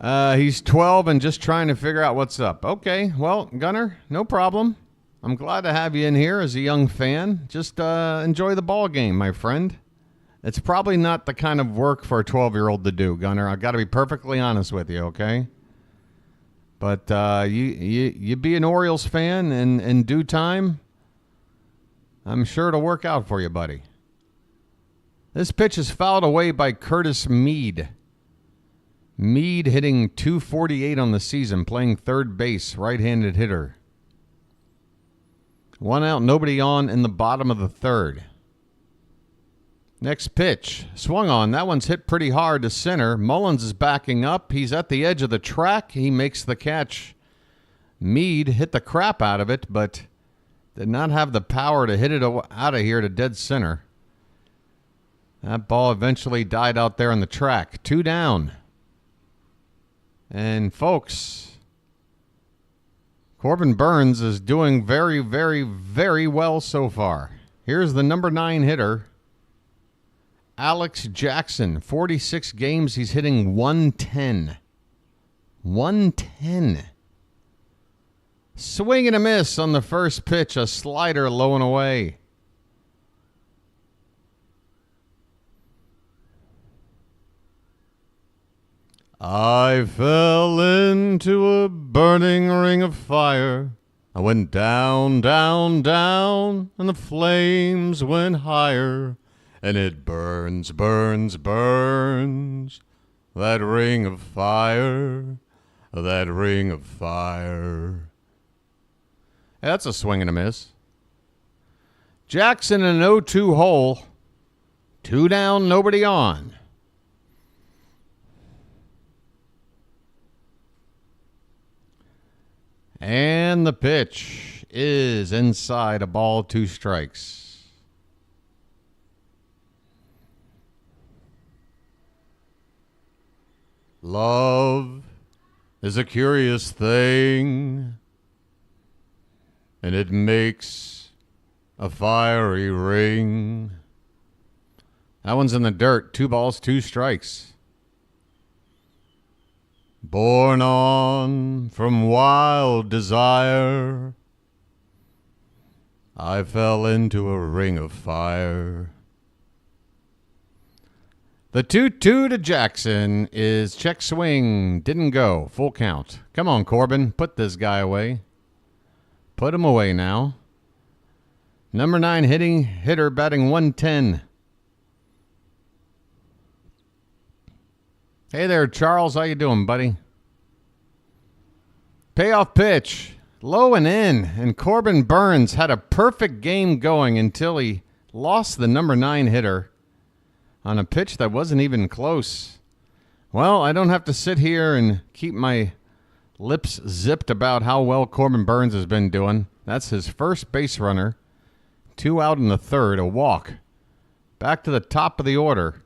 He's 12 and just trying to figure out what's up. Okay, well, Gunner, no problem. I'm glad to have you in here as a young fan. Just enjoy the ball game, my friend. It's probably not the kind of work for a 12-year-old to do, Gunner. I've got to be perfectly honest with you, okay? But you be an Orioles fan in due time. I'm sure it'll work out for you, buddy. This pitch is fouled away by Curtis Mead. Mead hitting .248 on the season, playing third base, right-handed hitter. 1 out, nobody on in the bottom of the third. Next pitch, swung on. That one's hit pretty hard to center. Mullins is backing up. He's at the edge of the track. He makes the catch. Mead hit the crap out of it, but did not have the power to hit it out of here to dead center. That ball eventually died out there on the track. 2 down. And folks, Corbin Burnes is doing very, very, very well so far. Here's the number 9 hitter, Alex Jackson. 46 games, he's hitting 110. 110. Swing and a miss on the first pitch, a slider low and away. I fell into a burning ring of fire. I went down, down, down, and the flames went higher. And it burns, burns, burns, that ring of fire, that ring of fire. That's a swing and a miss. Jackson in an 0-2 hole. 2 down, nobody on. And the pitch is inside, a ball, 2 strikes. Love is a curious thing, and it makes a fiery ring. That one's in the dirt. 2 balls, 2 strikes. Born on from wild desire, I fell into a ring of fire. The 2-2 to Jackson is check swing. Didn't go. Full count. Come on, Corbin. Put this guy away. Put him away now. Number 9 hitter batting 110. Hey there, Charles. How you doing, buddy? Payoff pitch. Low and in. And Corbin Burnes had a perfect game going until he lost the number 9 hitter on a pitch that wasn't even close. Well, I don't have to sit here and keep my lips zipped about how well Corbin Burnes has been doing. That's his first base runner. 2 out in the third, a walk. Back to the top of the order.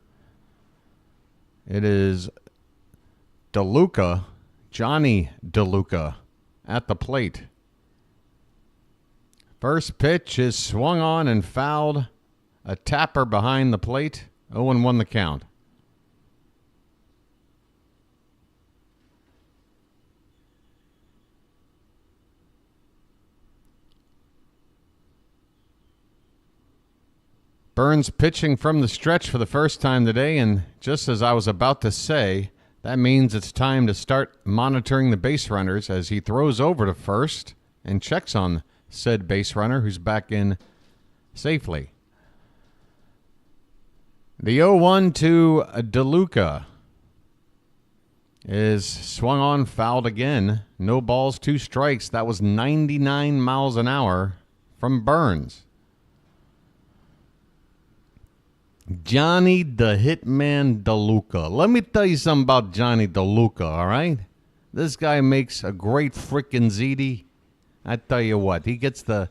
It is DeLuca, Johnny DeLuca, at the plate. First pitch is swung on and fouled. A tapper behind the plate. 0-1 the count. Burnes pitching from the stretch for the first time today, and just as I was about to say, that means it's time to start monitoring the base runners as he throws over to first and checks on said base runner who's back in safely. The 0-1 to DeLuca is swung on, fouled again. No balls, 2 strikes. That was 99 miles an hour from Burnes. Johnny the Hitman DeLuca. Let me tell you something about Johnny DeLuca, all right? This guy makes a great freaking ziti. I tell you what, he gets the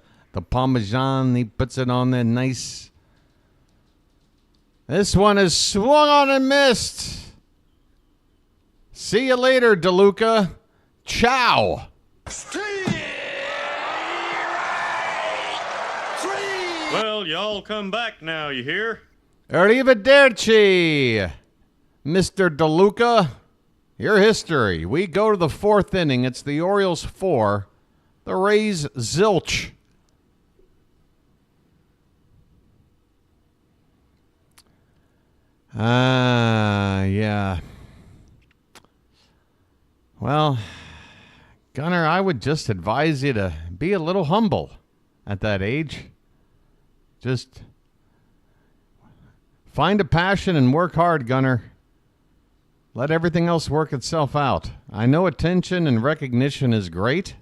Parmesan, he puts it on there nice. This one is swung on and missed. See you later, DeLuca. Ciao. Well, y'all come back now, you hear? Arrivederci, Mr. DeLuca. your history. We go to the fourth inning. It's the Orioles 4, the Rays zilch. Yeah. Well, Gunner, I would just advise you to be a little humble at that age. Just find a passion and work hard, Gunner. Let everything else work itself out. I know attention and recognition is great,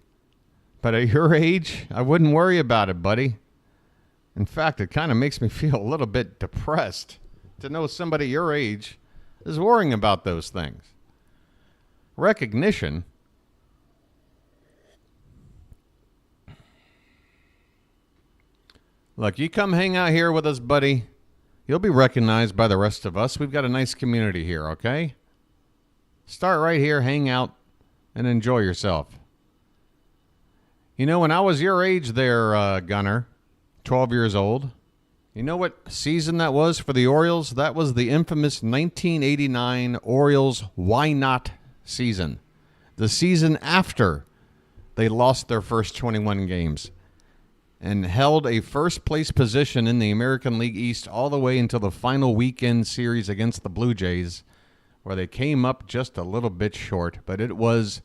but at your age, I wouldn't worry about it, buddy. In fact, it kind of makes me feel a little bit depressed to know somebody your age is worrying about those things. Recognition? Look, you come hang out here with us, buddy. You'll be recognized by the rest of us. We've got a nice community here, okay? Start right here, hang out, and enjoy yourself. You know, when I was your age there, Gunner, 12 years old, you know what season that was for the Orioles? That was the infamous 1989 Orioles Why Not season. The season after they lost their first 21 games and held a first-place position in the American League East all the way until the final weekend series against the Blue Jays, where they came up just a little bit short. But it was,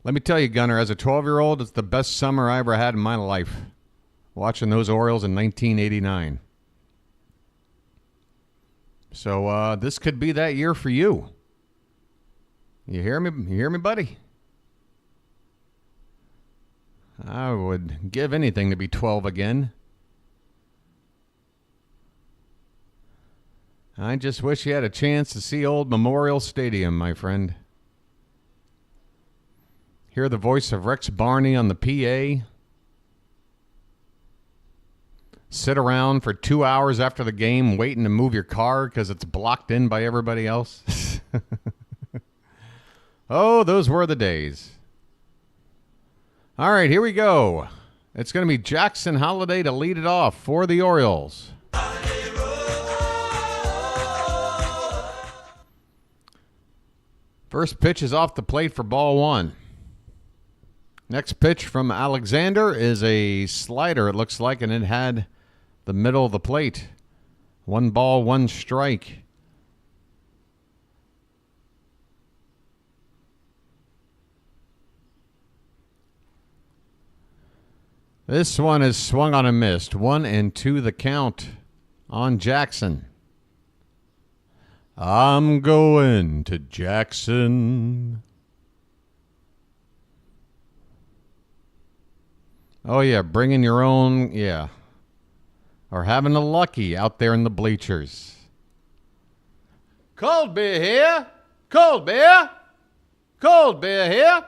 let me tell you, Gunner, as a 12-year-old, it's the best summer I ever had in my life, watching those Orioles in 1989. So this could be that year for you. You hear me? You hear me, buddy? I would give anything to be 12 again. I just wish you had a chance to see old Memorial Stadium, my friend. Hear the voice of Rex Barney on the PA. Sit around for 2 hours after the game waiting to move your car because it's blocked in by everybody else. Oh, those were the days. All right, here we go. It's going to be Jackson Holliday to lead it off for the Orioles. First pitch is off the plate for ball one. Next pitch from Alexander is a slider, it looks like, and it had the middle of the plate. 1 ball, 1 strike. This one is swung on and missed. 1-2 the count on Jackson. I'm going to Jackson. Oh, yeah, bringing your own, yeah. Or having a lucky out there in the bleachers. Cold beer here. Cold beer. Cold beer here.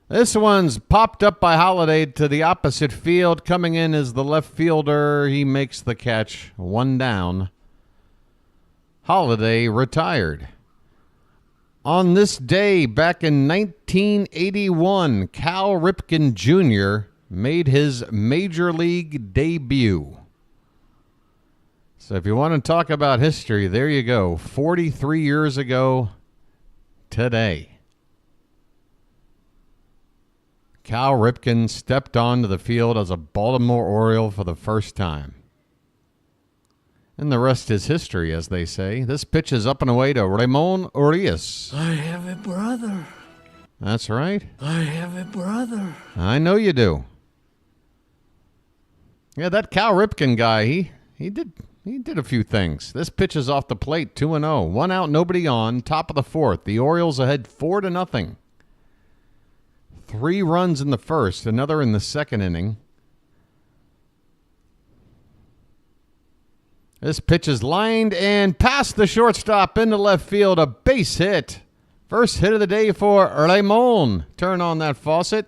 This one's popped up by Holliday to the opposite field. Coming in is the left fielder. He makes the catch. 1 down. Holliday retired. On this day, back in 1981, Cal Ripken Jr. made his Major League debut. So if you want to talk about history, there you go. 43 years ago today. Cal Ripken stepped onto the field as a Baltimore Oriole for the first time. And the rest is history, as they say. This pitch is up and away to Ramon Urias. I have a brother. That's right. I have a brother. I know you do. Yeah, that Cal Ripken guy, he did a few things. This pitch is off the plate, 2-0. 1 out, nobody on, top of the fourth. The Orioles ahead 4-0. 3 runs in the first, another in the second inning. This pitch is lined and past the shortstop into left field. A base hit. First hit of the day for Ramon. Turn on that faucet.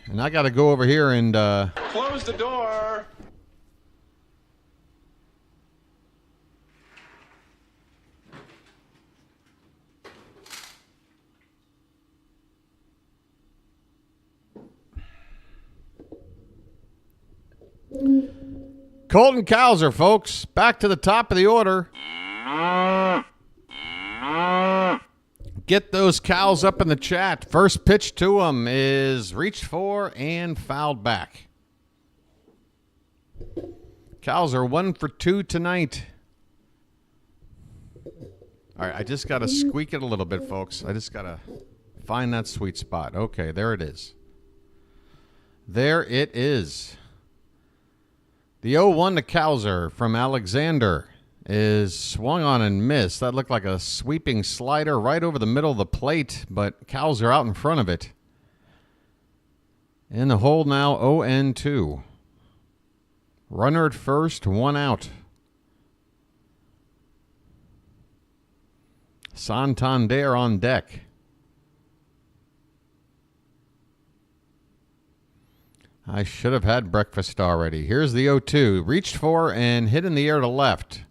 And I got to go over here and... Close the door. Colton Cowser, folks, back to the top of the order. Get those cows up in the chat. First pitch to him is reached for and fouled back. Cows are 1 for 2 tonight. All right, I just got to squeak it a little bit, folks. I just got to find that sweet spot. Okay, there it is. There it is. The 0-1 to Cowser from Alexander is swung on and missed. That looked like a sweeping slider right over the middle of the plate, but Cowser out in front of it. In the hole now, 0-2. Runner at first, 1 out. Santander on deck. I should have had breakfast already. Here's the 0-2. Reached for and hit in the air to left.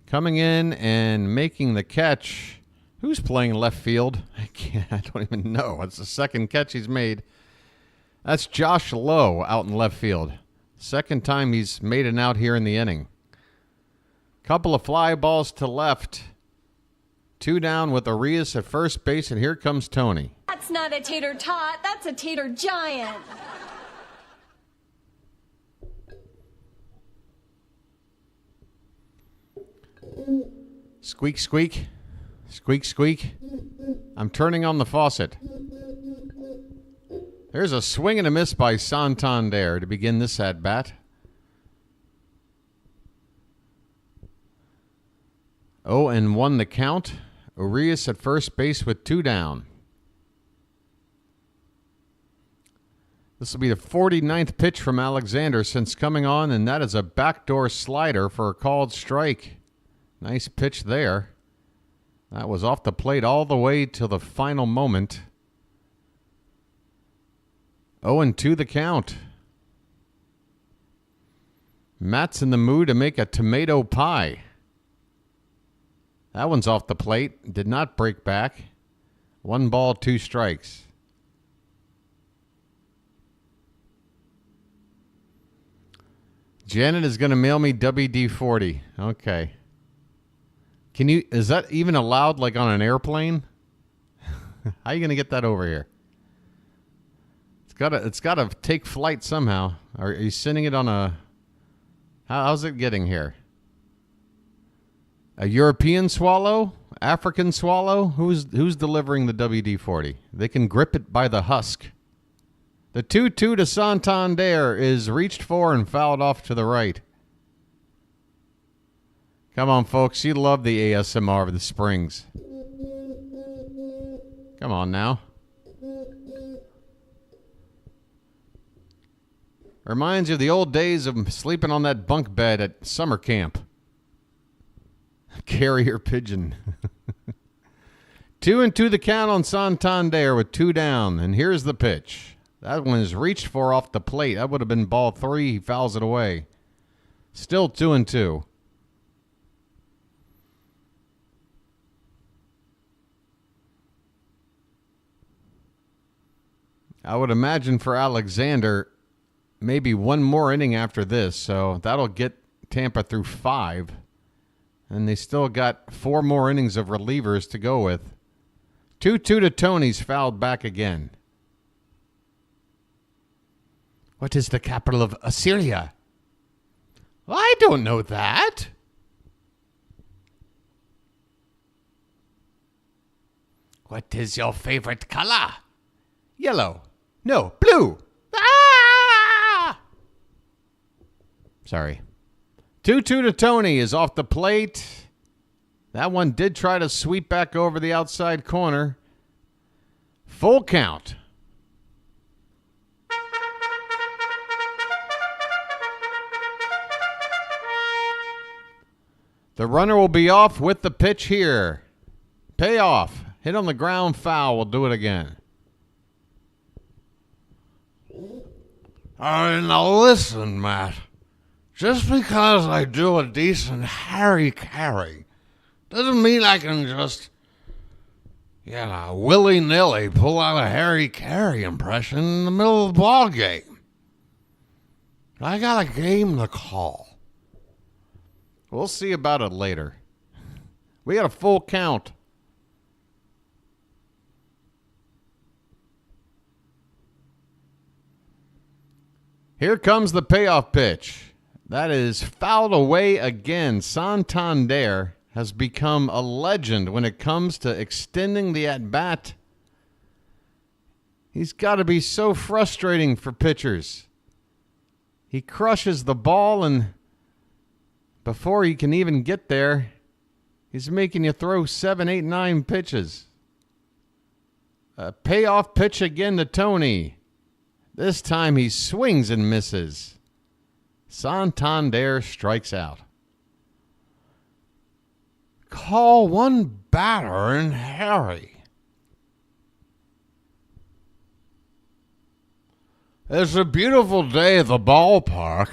Coming in and making the catch. Who's playing left field? I don't even know. It's the second catch he's made. That's Josh Lowe out in left field. Second time he's made an out here in the inning. Couple of fly balls to left. 2 down with Arias at first base, and here comes Tony. That's not a tater tot, that's a tater giant. Squeak, squeak. Squeak, squeak. I'm turning on the faucet. There's a swing and a miss by Santander to begin this at-bat. 0-1 the count. Arias at first base with 2 down. This will be the 49th pitch from Alexander since coming on, and that is a backdoor slider for a called strike. Nice pitch there. That was off the plate all the way till the final moment. 0-2 the count. Matt's in the mood to make a tomato pie. That one's off the plate. Did not break back. 1 ball, 2 strikes. Janet is going to mail me WD-40. Okay. Is that even allowed like on an airplane? How are you going to get that over here? It's got to take flight somehow. Are you sending it on a... How's it getting here? A European swallow? African swallow? Who's delivering the WD-40? They can grip it by the husk. The 2-2 to Santander is reached for and fouled off to the right. Come on, folks. You love the ASMR of the Springs. Come on now. Reminds you of the old days of sleeping on that bunk bed at summer camp. Carrier pigeon. 2-2 the count on Santander with 2 down. And here's the pitch. That one is reached for off the plate. That would have been ball 3. He fouls it away. Still 2-2. I would imagine for Alexander, maybe 1 more inning after this. So that'll get Tampa through 5. And they still got 4 more innings of relievers to go with. 2-2 to Tony's fouled back again. What is the capital of Assyria? I don't know that. What is your favorite color? Yellow. No, blue. Ah! Sorry. 2-2 to Tony is off the plate. That one did try to sweep back over the outside corner. Full count. The runner will be off with the pitch here. Payoff. Hit on the ground, foul. We'll do it again. Now listen, Matt. Just because I do a decent Harry Carey doesn't mean I can just, willy-nilly pull out a Harry Carey impression in the middle of the ball game. I got a game to call. We'll see about it later. We got a full count. Here comes the payoff pitch. That is fouled away again. Santander has become a legend when it comes to extending the at-bat. He's got to be so frustrating for pitchers. He crushes the ball, and before he can even get there, he's making you throw 7, 8, 9 pitches. A payoff pitch again to Tony. This time he swings and misses. Santander strikes out. Call one batter in Harry. It's a beautiful day at the ballpark.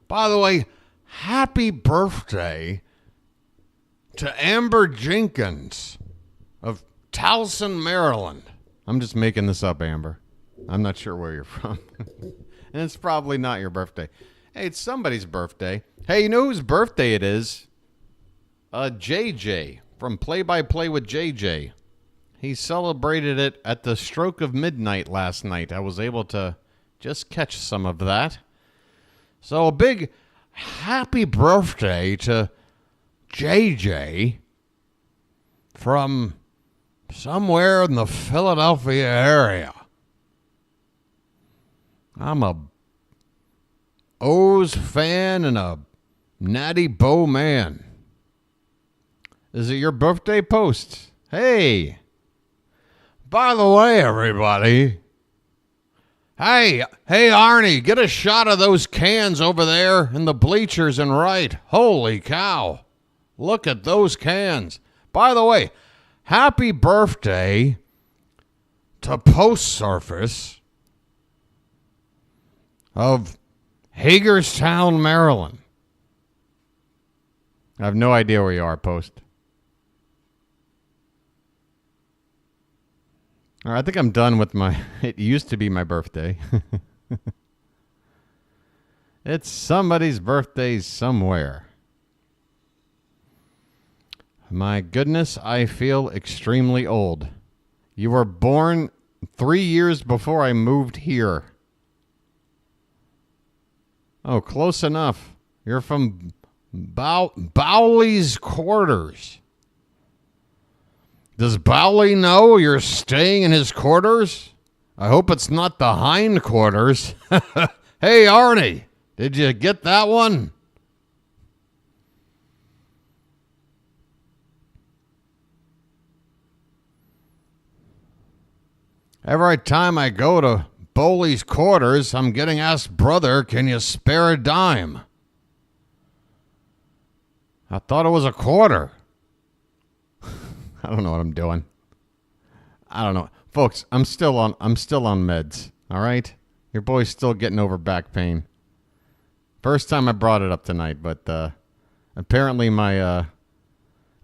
By the way, happy birthday to Amber Jenkins of Towson, Maryland. I'm just making this up, Amber. I'm not sure where you're from. And it's probably not your birthday. Hey, it's somebody's birthday. Hey, you know whose birthday it is? JJ from Play by Play with JJ. He celebrated it at the stroke of midnight last night. I was able to just catch some of that. So a big happy birthday to JJ from somewhere in the Philadelphia area. I'm a O's fan and a Natty Bow man. Is it your birthday post? Hey. By the way, everybody. Hey, Arnie, get a shot of those cans over there in the bleachers and right. Holy cow. Look at those cans. By the way, happy birthday to Post Surface of Hagerstown, Maryland. I have no idea where you are, Post. All right, I think I'm done with my... It used to be my birthday. It's somebody's birthday somewhere. My goodness, I feel extremely old. You were born 3 years before I moved here. Oh, close enough. You're from Bowley's Quarters. Does Bowley know you're staying in his quarters? I hope it's not the hindquarters. Hey, Arnie, did you get that one? Every time I go to Bowley's Quarters, I'm getting asked, brother, can you spare a dime? I thought it was a quarter. I don't know what I'm doing. I don't know. Folks, I'm still on meds, all right? Your boy's still getting over back pain. First time I brought it up tonight, but apparently my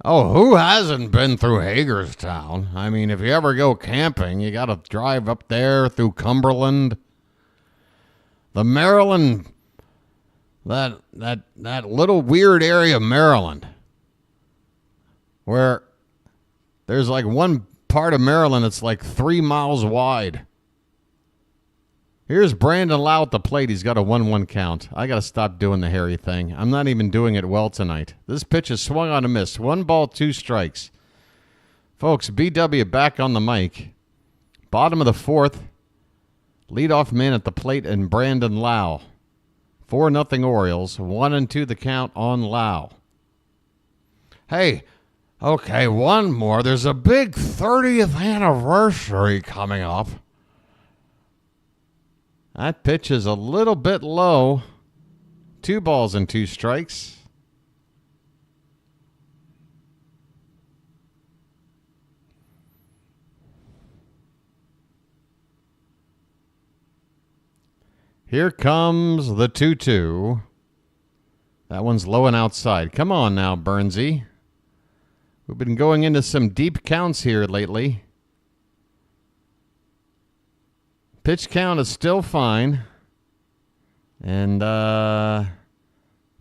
who hasn't been through Hagerstown? I mean, if you ever go camping, you got to drive up there through Cumberland. The Maryland, that little weird area of Maryland where there's like one part of Maryland that's like 3 miles wide. Here's Brandon Lau at the plate. He's got a 1-1 count. I got to stop doing the hairy thing. I'm not even doing it well tonight. This pitch is swung on a miss. 1 ball, 2 strikes. Folks, BW back on the mic. Bottom of the 4th. Leadoff man at the plate and Brandon Lau. 4-0 Orioles. 1-2 the count on Lau. Hey, okay, one more. There's a big 30th anniversary coming up. That pitch is a little bit low. 2 balls and 2 strikes. Here comes the 2-2. That one's low and outside. Come on now, Burnesy. We've been going into some deep counts here lately. Pitch count is still fine. And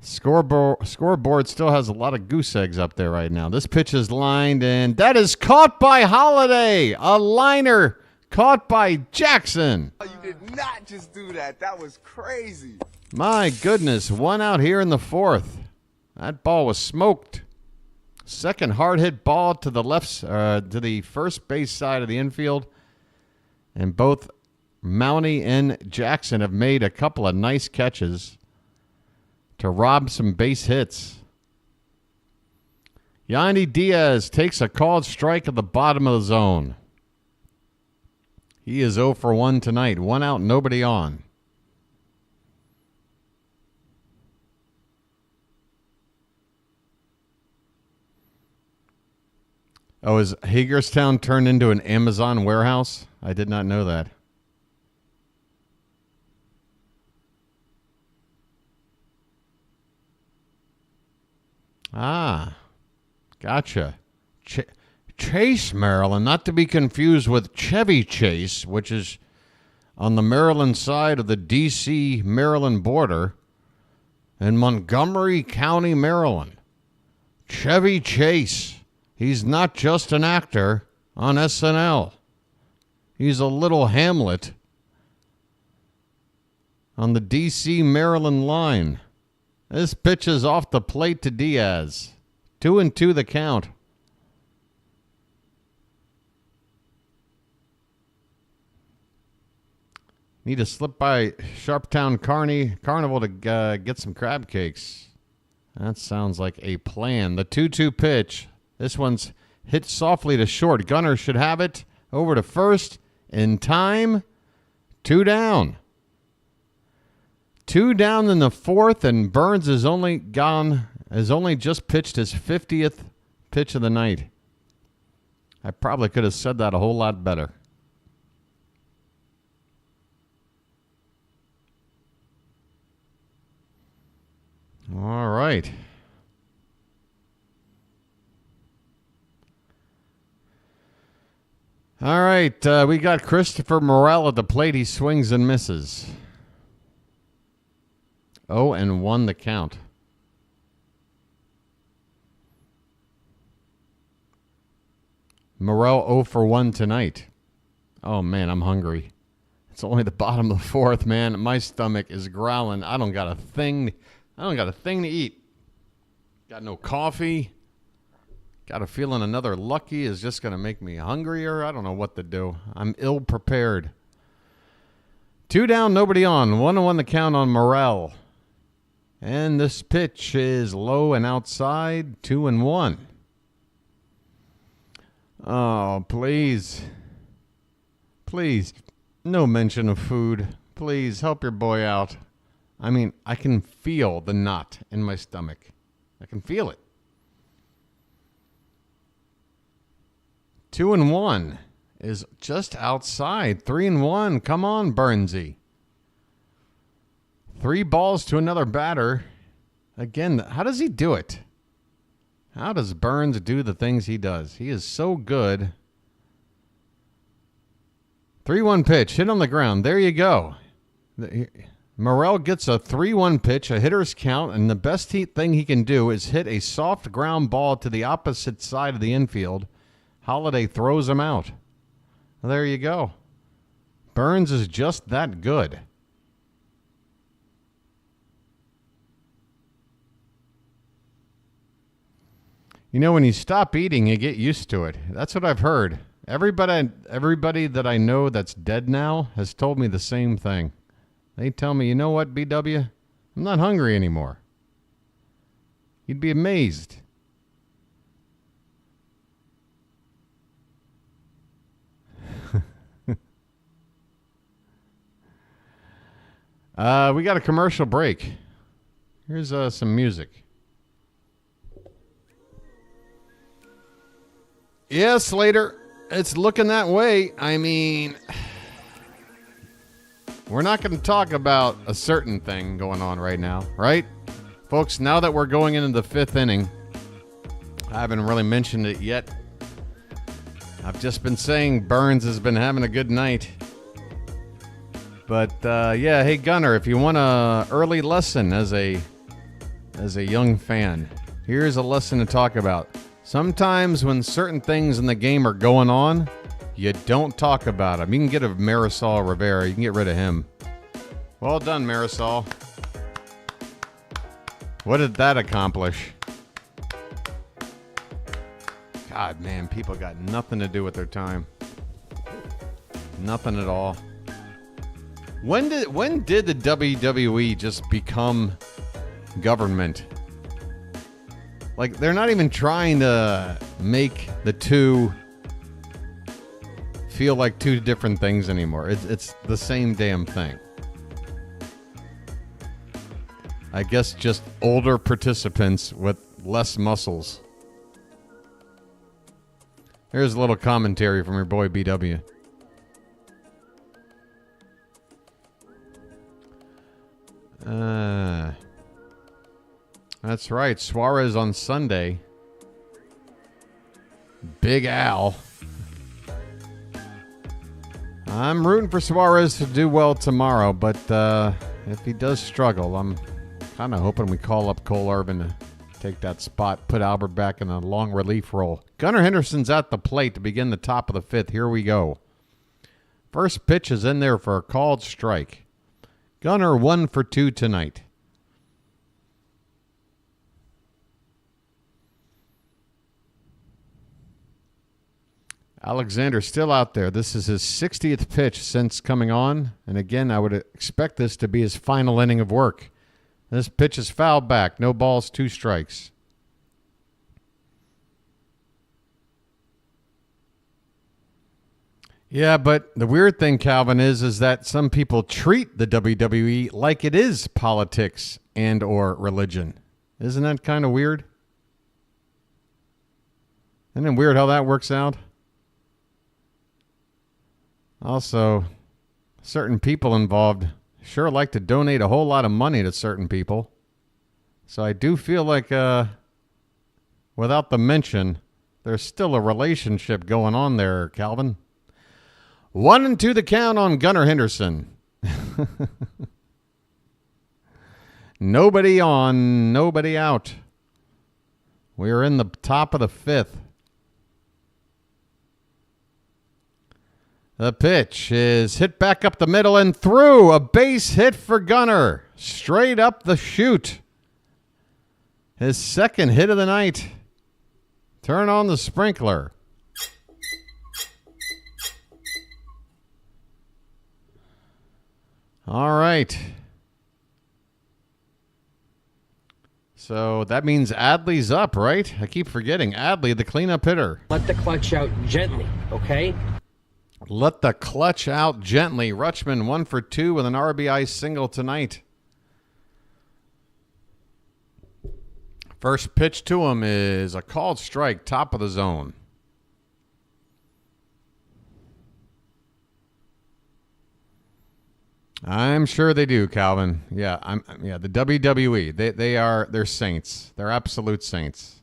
scoreboard still has a lot of goose eggs up there right now. This pitch is lined, and that is caught by Holliday. A liner caught by Jackson. Oh, you did not just do that. That was crazy. My goodness, 1 out here in the 4th. That ball was smoked. Second hard hit ball to the to the first base side of the infield. And both Mountie and Jackson have made a couple of nice catches to rob some base hits. Yandy Diaz takes a called strike at the bottom of the zone. He is 0 for 1 tonight. 1 out, nobody on. Oh, is Hagerstown turned into an Amazon warehouse? I did not know that. Ah, gotcha. Chase, Maryland, not to be confused with Chevy Chase, which is on the Maryland side of the D.C. Maryland border in Montgomery County, Maryland. Chevy Chase. He's not just an actor on SNL. He's a little Hamlet on the D.C. Maryland line. This pitch is off the plate to Diaz. 2-2 the count. Need to slip by Sharptown Carnival to get some crab cakes. That sounds like a plan. The 2-2 pitch. This one's hit softly to short. Gunner should have it. Over to first. In time. 2 down. 2 down in the 4th, and Burnes has only just pitched his 50th pitch of the night. I probably could have said that a whole lot better. All right. All right, we got Christopher Morel at the plate. He swings and misses. 0-1 the count. Morel 0 for 1 tonight. Oh, man, I'm hungry. It's only the bottom of the 4th, man. My stomach is growling. I don't got a thing to eat. Got no coffee. Got a feeling another Lucky is just going to make me hungrier. I don't know what to do. I'm ill prepared. 2 down, nobody on. 1-1 the count on Morel. And this pitch is low and outside. 2-1. Oh, please. Please. No mention of food. Please help your boy out. I mean, I can feel the knot in my stomach. I can feel it. 2-1 is just outside. 3-1. Come on, Burnesy. 3 balls to another batter. Again, how does he do it? How does Burnes do the things he does? He is so good. 3-1 pitch. Hit on the ground. There you go. Morel gets a 3-1 pitch, a hitter's count, and the best thing he can do is hit a soft ground ball to the opposite side of the infield. Holliday throws him out. There you go. Burnes is just that good. You know, when you stop eating, you get used to it. That's what I've heard. Everybody that I know that's dead now has told me the same thing. They tell me, you know what, BW? I'm not hungry anymore. You'd be amazed. We got a commercial break. Here's some music. Yeah, Slater, it's looking that way. I mean, we're not going to talk about a certain thing going on right now, right? Folks, now that we're going into the 5th inning, I haven't really mentioned it yet. I've just been saying Burnes has been having a good night. But yeah, hey Gunner, if you want a early lesson as a young fan, here's a lesson to talk about. Sometimes when certain things in the game are going on, you don't talk about them. You can get a Marisol Rivera. You can get rid of him. Well done, Marisol. What did that accomplish? God, man, people got nothing to do with their time. Nothing at all. When did the WWE just become government? Like, they're not even trying to make the two feel like two different things anymore. It's the same damn thing. I guess just older participants with less muscles. Here's a little commentary from your boy BW. That's right. Suarez on Sunday. Big Al. I'm rooting for Suarez to do well tomorrow, but if he does struggle, I'm kind of hoping we call up Cole Irvin to take that spot, put Albert back in a long relief role. Gunnar Henderson's at the plate to begin the top of the fifth. Here we go. First pitch is in there for a called strike. Gunnar 1 for 2 tonight. Alexander still out there. This is his 60th pitch since coming on. And again, I would expect this to be his final inning of work. This pitch is fouled back. No balls, 2 strikes. Yeah, but the weird thing, Calvin, is that some people treat the WWE like it is politics and or religion. Isn't that kind of weird? Isn't it weird how that works out? Also, certain people involved sure like to donate a whole lot of money to certain people. So I do feel like, without the mention, there's still a relationship going on there, Calvin. 1-2 the count on Gunnar Henderson. Nobody on, nobody out. We are in the top of the fifth. The pitch is hit back up the middle and through. A base hit for Gunnar. Straight up the chute. His second hit of the night. Turn on the sprinkler. All right. So that means Adley's up, right? I keep forgetting. Adley, the cleanup hitter. Let the clutch out gently, okay? Let the clutch out gently. Rutschman 1 for 2 with an RBI single tonight. First pitch to him is a called strike, top of the zone. I'm sure they do, Calvin. Yeah, the WWE. They're saints. They're absolute saints.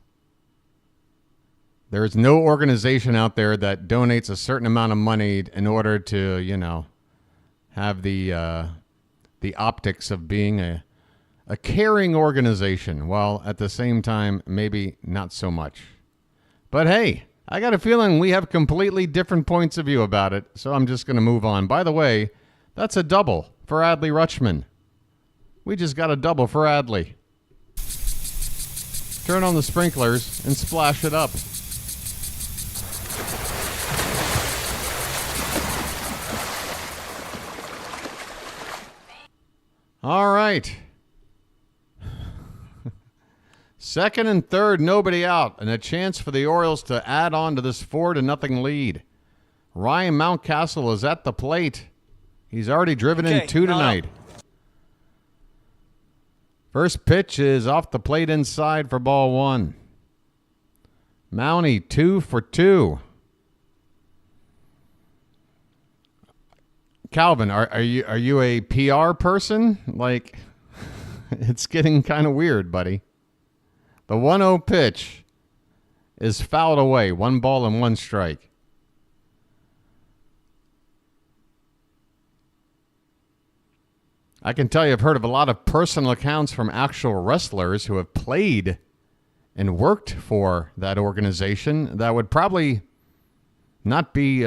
There is no organization out there that donates a certain amount of money in order to, have the optics of being a caring organization, while at the same time, maybe not so much. But hey, I got a feeling we have completely different points of view about it, so I'm just going to move on. By the way, that's a double for Adley Rutschman. We just got a double for Adley. Turn on the sprinklers and splash it up. All right. Second and third, nobody out, and a chance for the Orioles to add on to this 4-0 lead. Ryan Mountcastle is at the plate. He's already driven in 2 tonight. First pitch is off the plate inside for ball 1. Mountie 2 for 2. Calvin, are you a PR person? Like, it's getting kind of weird, buddy. The 1-0 pitch is fouled away. 1 ball and 1 strike. I can tell you I've heard of a lot of personal accounts from actual wrestlers who have played and worked for that organization that would probably not be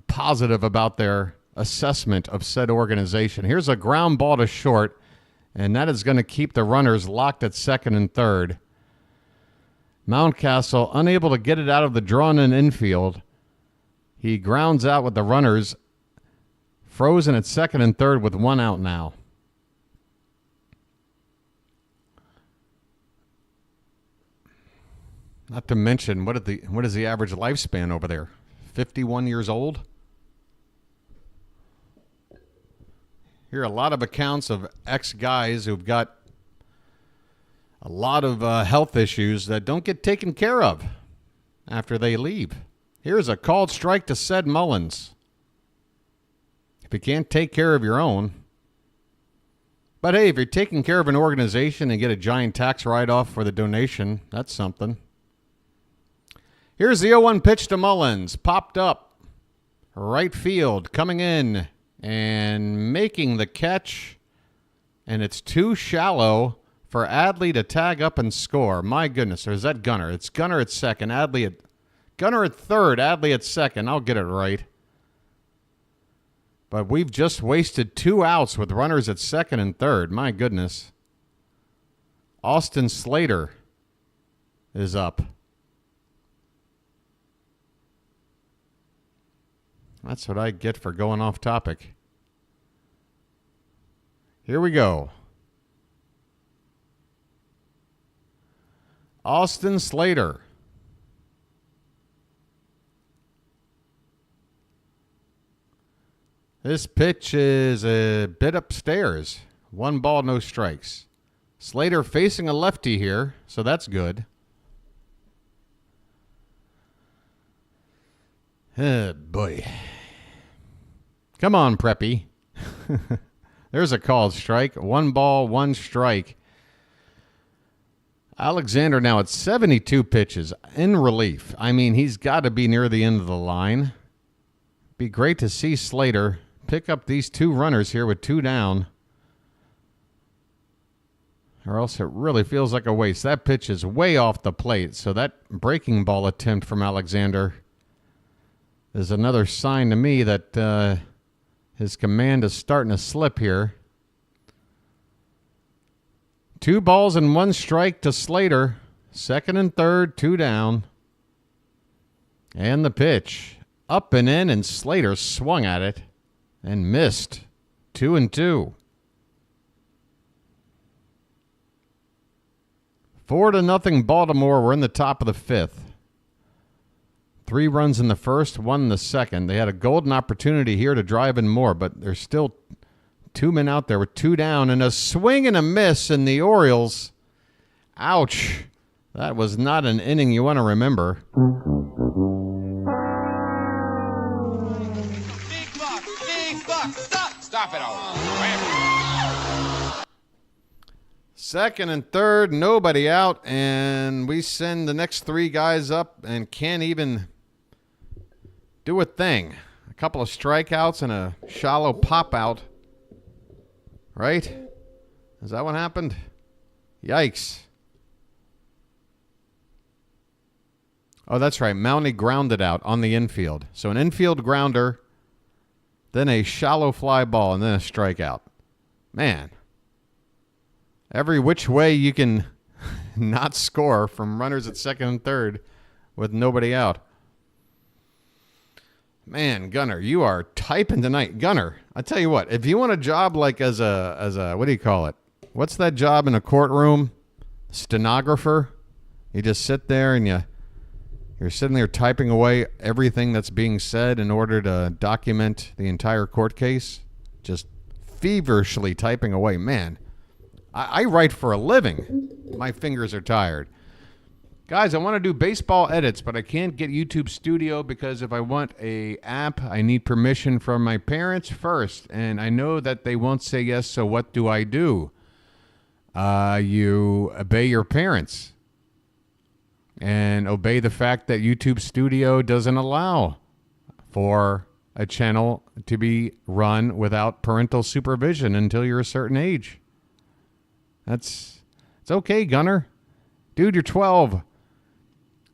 positive about their assessment of said organization. Here's a ground ball to short, and that is going to keep the runners locked at second and third. Mountcastle unable to get it out of the drawn-in infield. He grounds out with the runners frozen at second and third with one out now. Not to mention, what is the average lifespan over there? 51 years old? Here are a lot of accounts of ex-guys who've got a lot of health issues that don't get taken care of after they leave. Here's a called strike to said Mullins. If you can't take care of your own. But hey, if you're taking care of an organization and get a giant tax write-off for the donation, that's something. Here's the 0-1 pitch to Mullins. Popped up. Right field. Coming in and making the catch. And it's too shallow for Adley to tag up and score. My goodness. Or is that Gunner? It's Gunner at second. Gunner at third. Adley at second. I'll get it right. But we've just wasted 2 outs with runners at second and third. My goodness. Austin Slater is up. That's what I get for going off topic. Here we go. Austin Slater. This pitch is a bit upstairs. 1 ball, no strikes. Slater facing a lefty here, so that's good. Oh, boy. Come on, Preppy. There's a called strike. 1 ball, 1 strike. Alexander now at 72 pitches in relief. I mean, he's got to be near the end of the line. Be great to see Slater pick up these 2 runners here with 2 down. Or else it really feels like a waste. That pitch is way off the plate, so that breaking ball attempt from Alexander is another sign to me that his command is starting to slip here. 2 balls and 1 strike to Slater. Second and third, 2 down. And the pitch. Up and in, and Slater swung at it and missed. 2-2. 4-0 Baltimore. We're in the top of the 5th. 3 runs in the first, 1 in the second. They had a golden opportunity here to drive in more, but there's still 2 men out there with 2 down, and a swing and a miss, and the Orioles. Ouch. That was not an inning you want to remember. Big buck, stop it all. Second and third, nobody out, and we send the next 3 guys up and can't even do a thing. A couple of strikeouts and a shallow pop out. Right? Is that what happened? Yikes. Oh, that's right. Mounty grounded out on the infield. So an infield grounder, then a shallow fly ball, and then a strikeout. Man. Every which way you can not score from runners at second and third with nobody out. Man, Gunner, you are typing tonight. Gunner, I tell you what, if you want a job like as a what do you call it? What's that job in a courtroom? Stenographer? You just sit there and you're sitting there typing away everything that's being said in order to document the entire court case. Just feverishly typing away. Man, I write for a living. My fingers are tired. Guys, I want to do baseball edits, but I can't get YouTube Studio because if I want a app, I need permission from my parents first. And I know that they won't say yes, so what do? You obey your parents. And obey the fact that YouTube Studio doesn't allow for a channel to be run without parental supervision until you're a certain age. It's okay, Gunner. Dude, you're 12.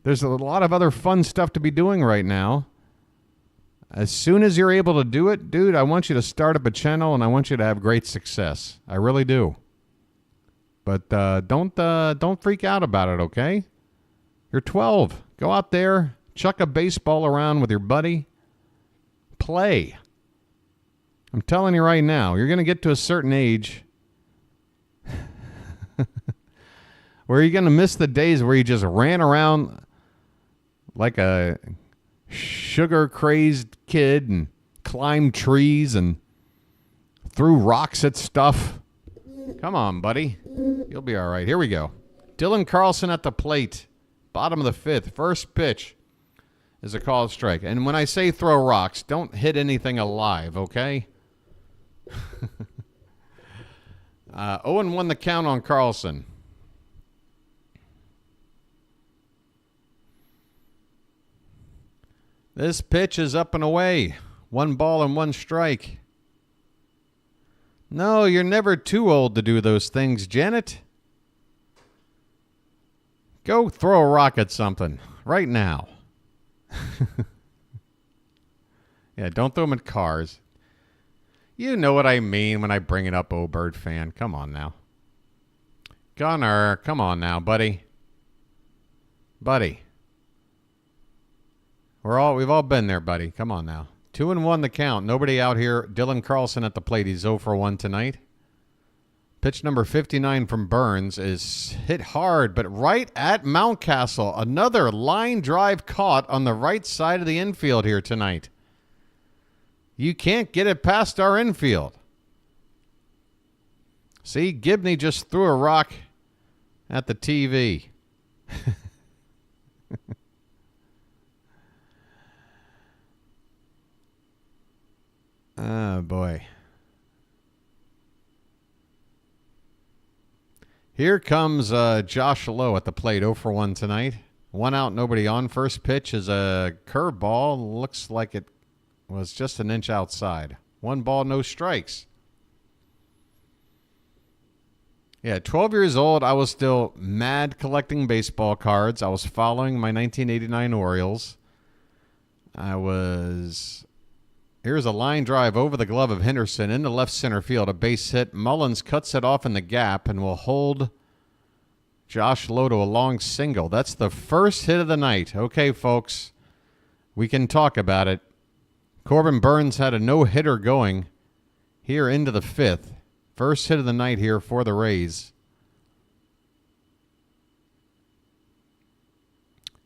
There's a lot of other fun stuff to be doing right now. As soon as you're able to do it, dude, I want you to start up a channel and I want you to have great success. I really do. But don't freak out about it, okay? You're 12. Go out there, chuck a baseball around with your buddy. Play. I'm telling you right now, you're going to get to a certain age where you're going to miss the days where you just ran around like a sugar-crazed kid and climbed trees and threw rocks at stuff. Come on, buddy. You'll be all right. Here we go. Dylan Carlson at the plate. Bottom of the fifth. First pitch is a called strike. And when I say throw rocks, don't hit anything alive, okay? 0-1 the count on Carlson. This pitch is up and away. 1 ball and 1 strike. No, you're never too old to do those things, Janet. Go throw a rock at something right now. Yeah, don't throw them at cars. You know what I mean when I bring it up, oh Bird fan. Come on now. Gunner, come on now, buddy. Buddy. We've all been there, buddy. Come on now. 2-1 the count. Nobody out here. Dylan Carlson at the plate. He's 0 for 1 tonight. Pitch number 59 from Burnes is hit hard, but right at Mountcastle. Another line drive caught on the right side of the infield here tonight. You can't get it past our infield. See, Gibney just threw a rock at the TV. Oh, boy. Here comes Josh Lowe at the plate, 0 for 1 tonight. 1 out, nobody on. First pitch is a curveball. Looks like it was just an inch outside. 1 ball, no strikes. Yeah, 12 years old, I was still mad collecting baseball cards. I was following my 1989 Orioles. Here's a line drive over the glove of Henderson into left center field. A base hit. Mullins cuts it off in the gap and will hold Josh Lowe to a long single. That's the first hit of the night. Okay, folks, we can talk about it. Corbin Burnes had a no-hitter going here into the 5th. First hit of the night here for the Rays.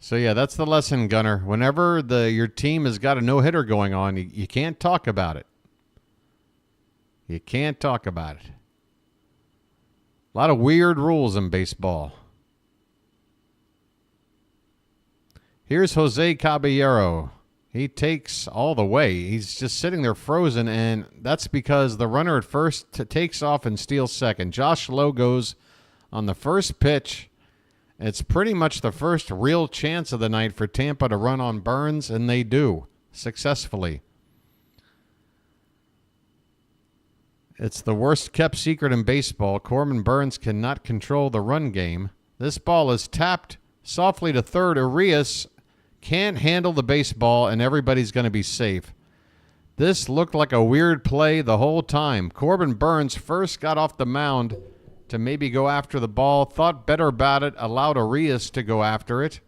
So, yeah, that's the lesson, Gunner. Whenever your team has got a no-hitter going on, you can't talk about it. You can't talk about it. A lot of weird rules in baseball. Here's Jose Caballero. He takes all the way. He's just sitting there frozen, and that's because the runner at first takes off and steals second. Josh Lowe goes on the first pitch. It's pretty much the first real chance of the night for Tampa to run on Burnes, and they do successfully. It's the worst kept secret in baseball. Corbin Burnes cannot control the run game. This ball is tapped softly to third. Arias can't handle the baseball, and everybody's going to be safe. This looked like a weird play the whole time. Corbin Burnes first got off the mound to maybe go after the ball, thought better about it, allowed Arias to go after it.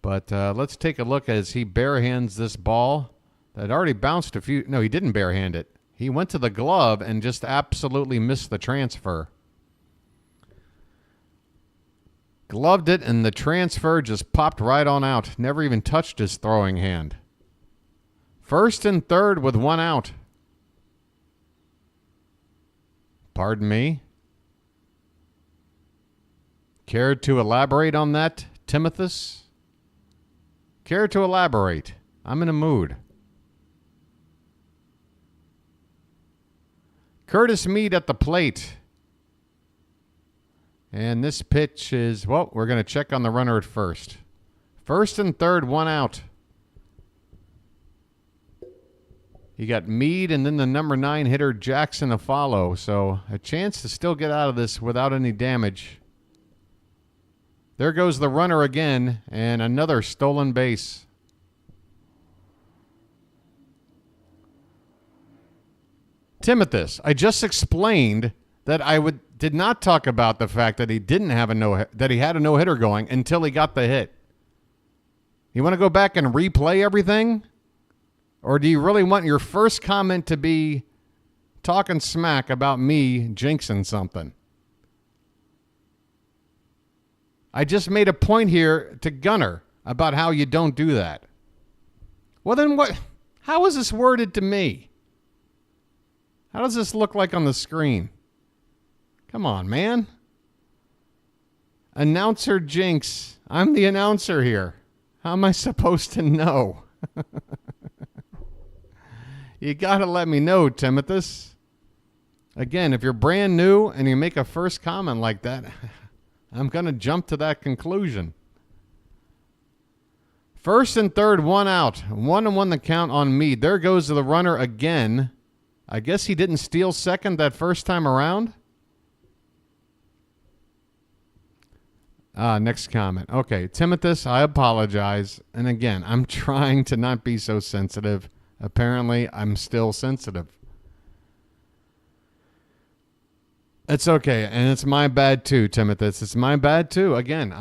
But let's take a look as he barehands this ball that already bounced a few. No, he didn't barehand it. He went to the glove and just absolutely missed the transfer. Gloved it, and the transfer just popped right on out. Never even touched his throwing hand. First and third with 1 out. Pardon me? Care to elaborate on that, Timothus? Care to elaborate? I'm in a mood. Curtis Mead at the plate. And this pitch is, well, we're going to check on the runner at first. First and third, 1 out. You got Meade and then the number 9 hitter Jackson to follow. So a chance to still get out of this without any damage. There goes the runner again, and another stolen base. Timothus, I just explained that did not talk about the fact that he didn't have that he had a no-hitter going until he got the hit. You want to go back and replay everything? Or do you really want your first comment to be talking smack about me jinxing something? I just made a point here to Gunner about how you don't do that. Well, then what? How is this worded to me? How does this look like on the screen? Come on, man. Announcer jinx. I'm the announcer here. How am I supposed to know? You got to let me know, Timothus. Again, if you're brand new and you make a first comment like that, I'm going to jump to that conclusion. First and third, 1 out. 1-1 the count on Meade. There goes the runner again. I guess he didn't steal second that first time around. Next comment. Okay, Timothus, I apologize. And again, I'm trying to not be so sensitive. Apparently, I'm still sensitive. It's okay, and it's my bad too, Timothus. It's my bad too. Again,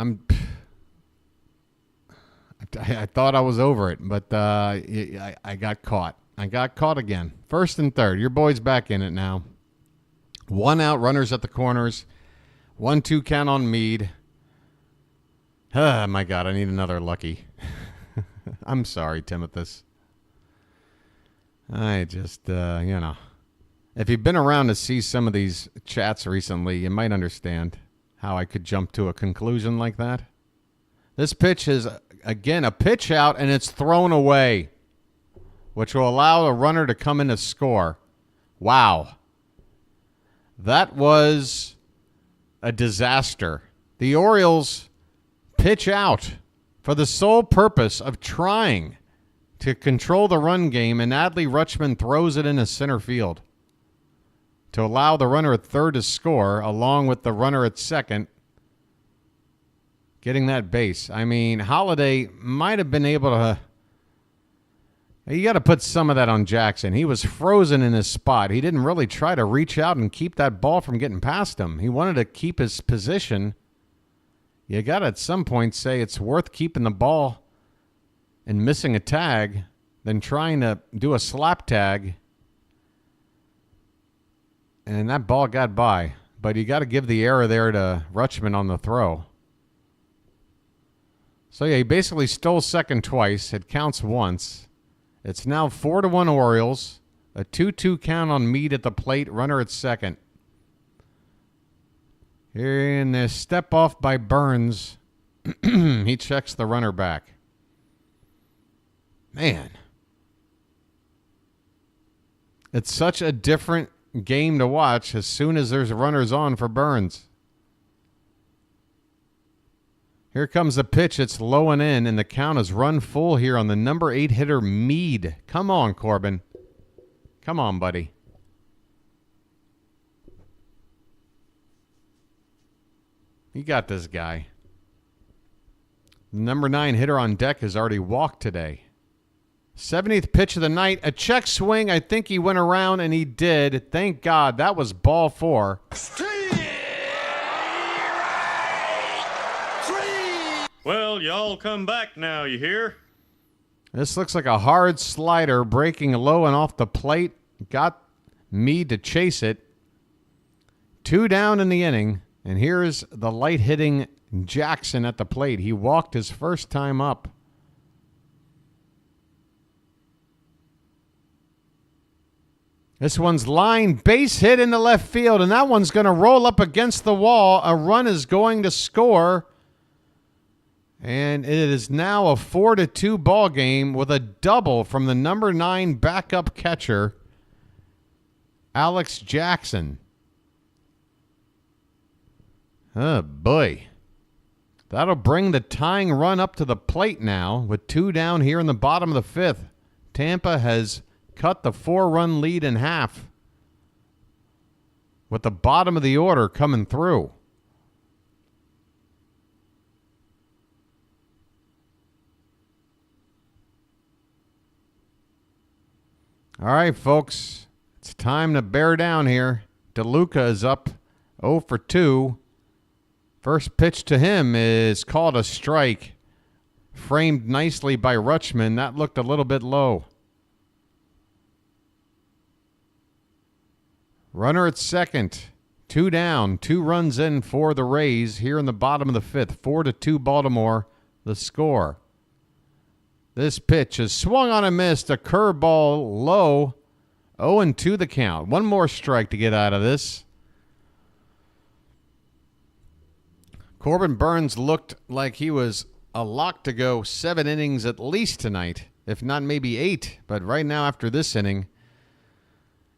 I thought I was over it, but I got caught. I got caught again. First and third. Your boy's back in it now. 1 out, runners at the corners. 1-2 count on Meade. Oh, my God, I need another lucky. I'm sorry, Timothus. I just, if you've been around to see some of these chats recently, you might understand how I could jump to a conclusion like that. This pitch is, again, a pitch out, and it's thrown away, which will allow a runner to come in to score. Wow. That was a disaster. The Orioles pitch out for the sole purpose of trying to control the run game, and Adley Rutschman throws it into center field to allow the runner at third to score, along with the runner at second getting that base. I mean, Holliday might have been able to... You got to put some of that on Jackson. He was frozen in his spot. He didn't really try to reach out and keep that ball from getting past him. He wanted to keep his position. You got to at some point say it's worth keeping the ball and missing a tag than trying to do a slap tag. And that ball got by. But you got to give the error there to Rutschman on the throw. So, yeah, he basically stole second twice. It counts once. It's now 4-1 Orioles. A 2-2 count on Meade at the plate. Runner at second. Here in the step off by Burnes. He checks the runner back. Man. It's such a different game to watch as soon as there's runners on for Burnes. Here comes the pitch. It's low and in, and the count is run full here on the number 8 hitter, Meade. Come on, Corbin. Come on, buddy. You got this guy. The number 9 hitter on deck has already walked today. 70th pitch of the night. A check swing. I think he went around, and he did. Thank God. That was ball 4. Well, y'all come back now, you hear? This looks like a hard slider breaking low and off the plate. Got Meade to chase it. 2 down in the inning. And here's the light-hitting Jackson at the plate. He walked his first time up. This one's line, base hit into left field, and that one's going to roll up against the wall. A run is going to score. And it is now a 4-2 ball game with a double from the number 9 backup catcher, Alex Jackson. Oh, boy. That'll bring the tying run up to the plate now with 2 down here in the bottom of the 5th. Tampa has cut the 4-run lead in half with the bottom of the order coming through. All right, folks, it's time to bear down here. DeLuca is up 0 for 2. First pitch to him is called a strike, framed nicely by Rutschman. That looked a little bit low. Runner at second, 2 down, 2 runs in for the Rays here in the bottom of the 5th. 4-2 Baltimore, the score. This pitch is swung on and missed. A curveball low. 0-2 the count. One more strike to get out of this. Corbin Burnes looked like he was a lock to go 7 innings at least tonight, if not maybe 8. But right now after this inning,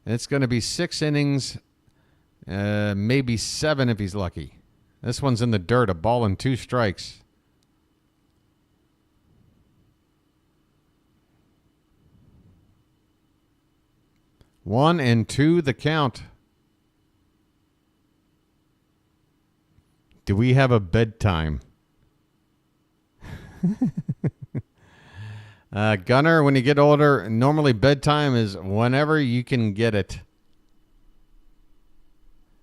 it's going to be 6 innings, maybe 7 if he's lucky. This one's in the dirt, a ball and 2 strikes. One and 2 the count. Do we have a bedtime? Gunner, when you get older, normally bedtime is whenever you can get it.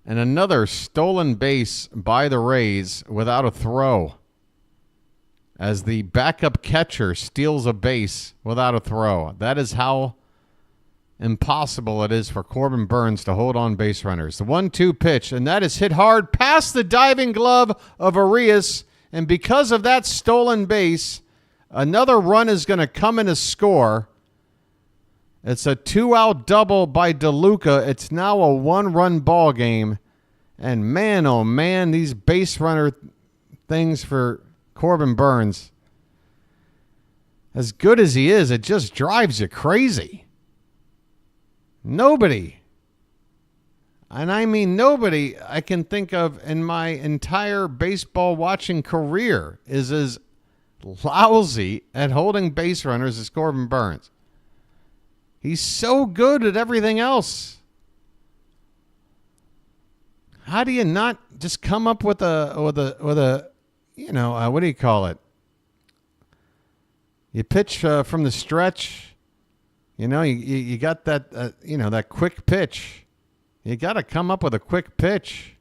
And another stolen base by the Rays without a throw, as the backup catcher steals a base without a throw. That is how impossible it is for Corbin Burnes to hold on base runners. The 1-2 pitch, and that is hit hard past the diving glove of Arias. And because of that stolen base, another run is going to come in to score. It's a 2-out double by DeLuca. It's now a 1-run ball game. And man, oh man, these base runner things for Corbin Burnes, as good as he is, it just drives you crazy. Nobody, and I mean nobody, I can think of in my entire baseball watching career is as lousy at holding base runners as Corbin Burnes. He's so good at everything else. How do you not just come up with a you know, what do you call it? You pitch from the stretch. You know, you got that, you know, that quick pitch. You got to come up with a quick pitch.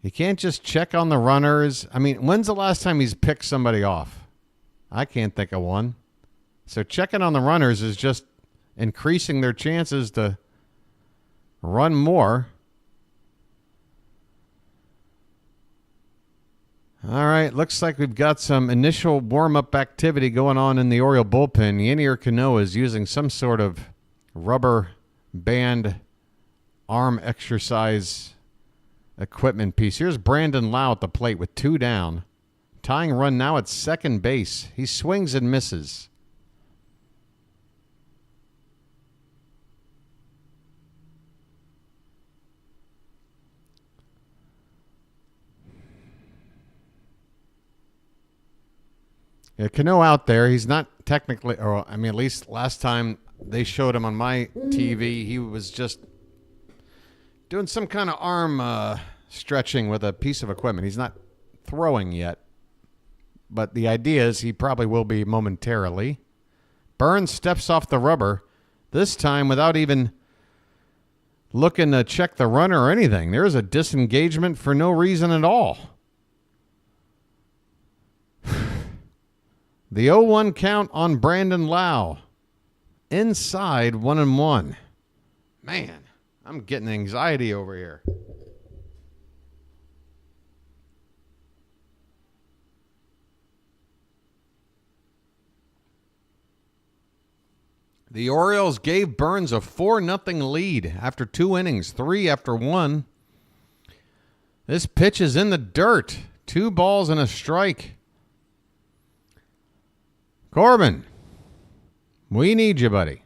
You can't just check on the runners. I mean, when's the last time he's picked somebody off? I can't think of one. So checking on the runners is just increasing their chances to run more. All right, looks like we've got some initial warm-up activity going on in the Oriole bullpen. Yenier Cano is using some sort of rubber band arm exercise equipment piece. Here's Brandon Lau at the plate with 2 down. Tying run now at second base. He swings and misses. Yeah, Cano out there. He's not technically, or I mean, at least last time they showed him on my TV, he was just doing some kind of arm stretching with a piece of equipment. He's not throwing yet, but the idea is he probably will be momentarily. Burnes steps off the rubber, this time without even looking to check the runner or anything. There's a disengagement for no reason at all. The 0-1 count on Brandon Lau. Inside 1-1. Man, I'm getting anxiety over here. The Orioles gave Burnes a 4-0 lead after 2 innings, 3 after 1. This pitch is in the dirt. 2 balls and a strike. Corbin, we need you, buddy.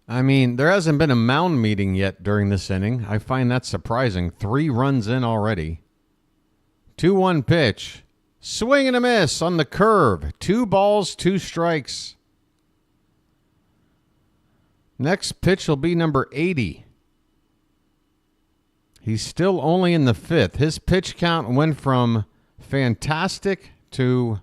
I mean, there hasn't been a mound meeting yet during this inning. I find that surprising. 3 runs in already. 2-1 pitch. Swing and a miss on the curve. 2 balls, 2 strikes. Next pitch will be number 80. He's still only in the 5th. His pitch count went from fantastic to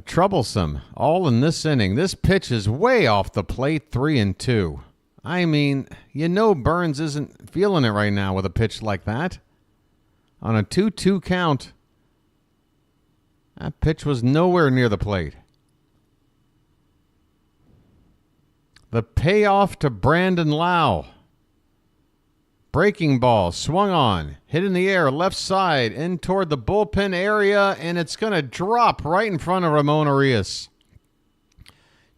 troublesome, all in this inning. This pitch is way off the plate, 3-2. I mean, Burnes isn't feeling it right now with a pitch like that. On a 2-2 count, that pitch was nowhere near the plate. The payoff to Brandon Lau. Breaking ball, swung on, hit in the air, left side, in toward the bullpen area, and it's going to drop right in front of Ramon Arias.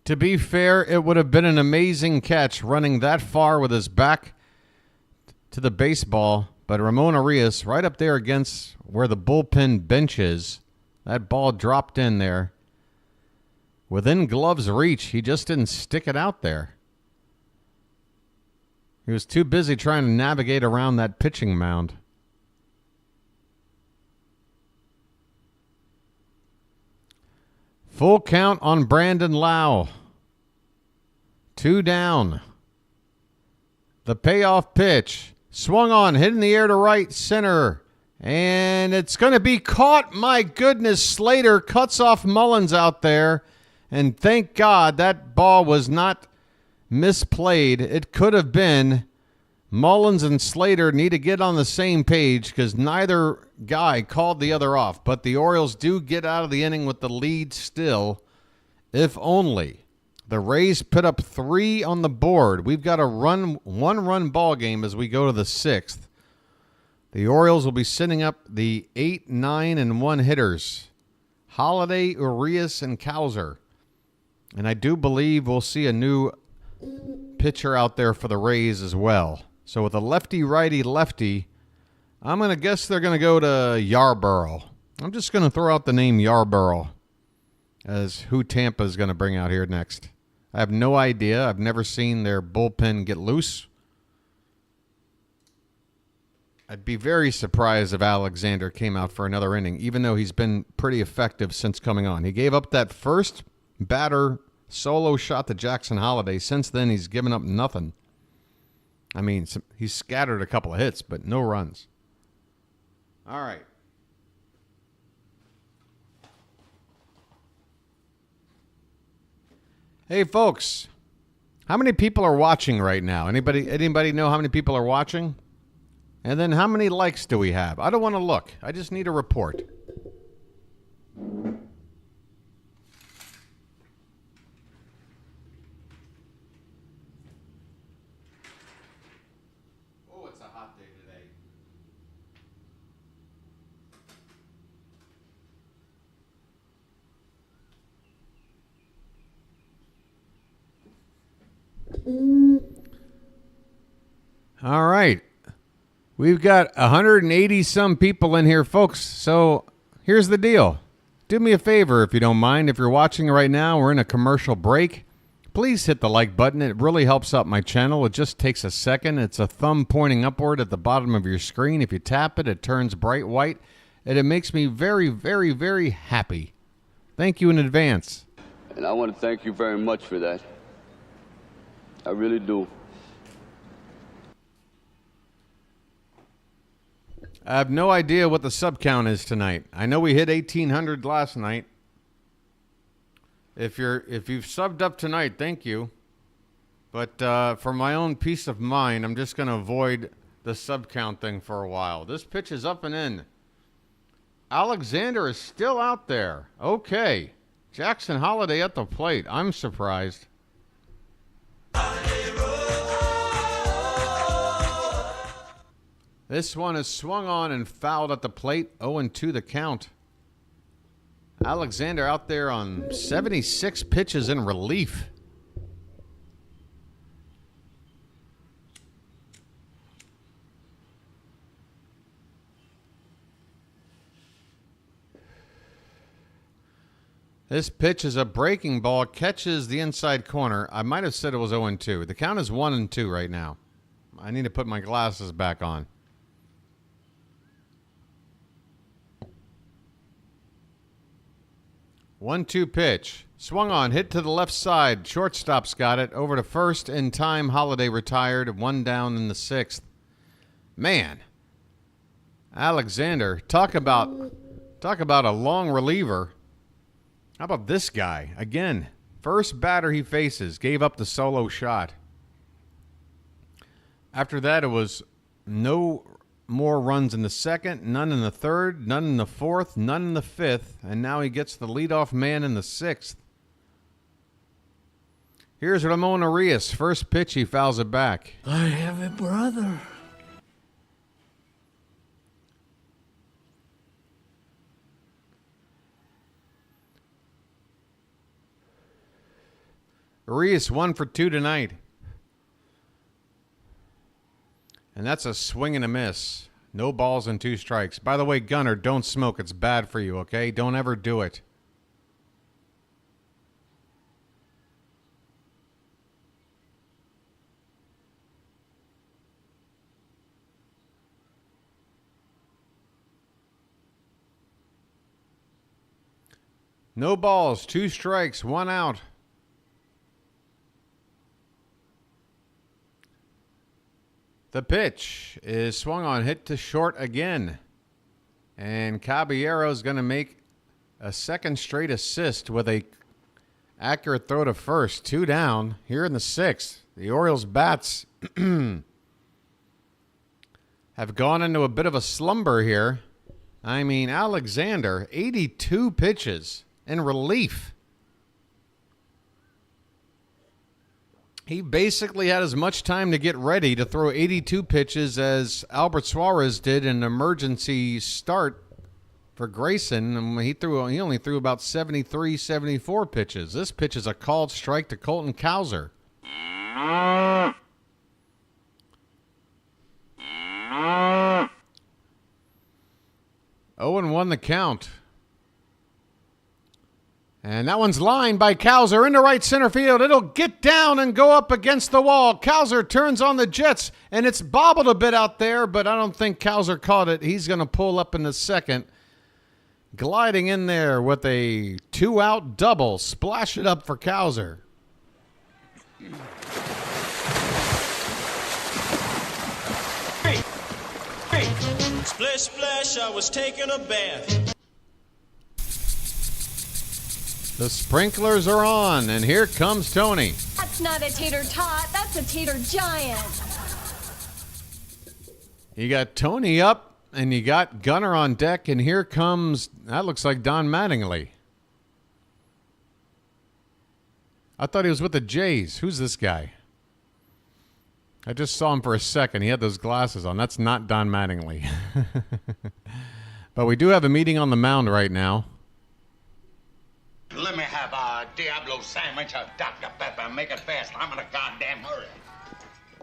To be fair, it would have been an amazing catch running that far with his back to the baseball, but Ramon Arias, right up there against where the bullpen bench is, that ball dropped in there. Within glove's reach, he just didn't stick it out there. He was too busy trying to navigate around that pitching mound. Full count on Brandon Lau. 2 down. The payoff pitch. Swung on, hit in the air to right center. And it's going to be caught. My goodness, Slater cuts off Mullins out there. And thank God that ball was not misplayed. It could have been. Mullins and Slater need to get on the same page because neither guy called the other off. But the Orioles do get out of the inning with the lead still, if only. The Rays put up 3 on the board. We've got a 1-run ball game as we go to the 6th. The Orioles will be sending up the 8, 9, and 1 hitters. Holliday, Urias, and Cowser. And I do believe we'll see a new pitcher out there for the Rays as well. So with a lefty-righty-lefty, I'm going to guess they're going to go to Yarborough. I'm just going to throw out the name Yarborough as who Tampa is going to bring out here next. I have no idea. I've never seen their bullpen get loose. I'd be very surprised if Alexander came out for another inning, even though he's been pretty effective since coming on. He gave up that first batter solo shot to Jackson Holliday. Since then, he's given up nothing. I mean, he's scattered a couple of hits, but no runs. All right. Hey, folks. How many people are watching right now? Anybody know how many people are watching? And then how many likes do we have? I don't want to look. I just need a report. All right. We've got 180 some people in here, folks. So here's the deal. Do me a favor if you don't mind. If you're watching right now, we're in a commercial break. Please hit the like button. It really helps out my channel. It just takes a second. It's a thumb pointing upward at the bottom of your screen. If you tap it, it turns bright white. And it makes me very, very, very happy. Thank you in advance. And I want to thank you very much for that. I really do. I have no idea what the sub count is tonight. I know we hit 1,800 last night. If you've subbed up tonight, thank you. But for my own peace of mind, I'm just going to avoid the sub count thing for a while. This pitch is up and in. Alexander is still out there. Okay. Jackson Holliday at the plate. I'm surprised. This one is swung on and fouled at the plate. 0-2 the count. Alexander out there on 76 pitches in relief. This pitch is a breaking ball, catches the inside corner. I might have said it was 0-2. The count is 1-2 right now. I need to put my glasses back on. 1-2 pitch. Swung on, hit to the left side. Shortstop's got it. Over to first in time. Holliday retired. 1 down in the 6th. Man. Alexander, talk about a long reliever. How about this guy? Again, first batter he faces, gave up the solo shot. After that, it was no more runs in the 2nd, none in the 3rd, none in the 4th, none in the 5th, and now he gets the leadoff man in the 6th. Here's Ramon Arias. First pitch, he fouls it back. I have a brother. Arias 1 for 2 tonight. And that's a swing and a miss. No balls and 2 strikes. By the way, Gunner, don't smoke. It's bad for you, okay? Don't ever do it. No balls, 2 strikes, 1 out. The pitch is swung on, hit to short again. And Caballero's going to make a 2nd straight assist with a accurate throw to first. 2 down here in the 6th. The Orioles bats have gone into a bit of a slumber here. I mean, Alexander, 82 pitches in relief. He basically had as much time to get ready to throw 82 pitches as Albert Suarez did in an emergency start for Grayson. And he only threw about 73, 74 pitches. This pitch is a called strike to Colton Cowser. 0-1 the count. And that one's lined by Cowser into right center field. It'll get down and go up against the wall. Cowser turns on the Jets, and it's bobbled a bit out there, but I don't think Cowser caught it. He's going to pull up in the 2nd. Gliding in there with a 2-out double. Splash it up for Cowser. Splish, splash, I was taking a bath. The sprinklers are on, and here comes Tony. That's not a tater tot, that's a tater giant. You got Tony up, and you got Gunner on deck, and here comes, that looks like Don Mattingly. I thought he was with the Jays. Who's this guy? I just saw him for a second. He had those glasses on. That's not Don Mattingly. But we do have a meeting on the mound right now. Let me have a Diablo sandwich of Dr. Pepper. Make it fast. I'm in a goddamn hurry.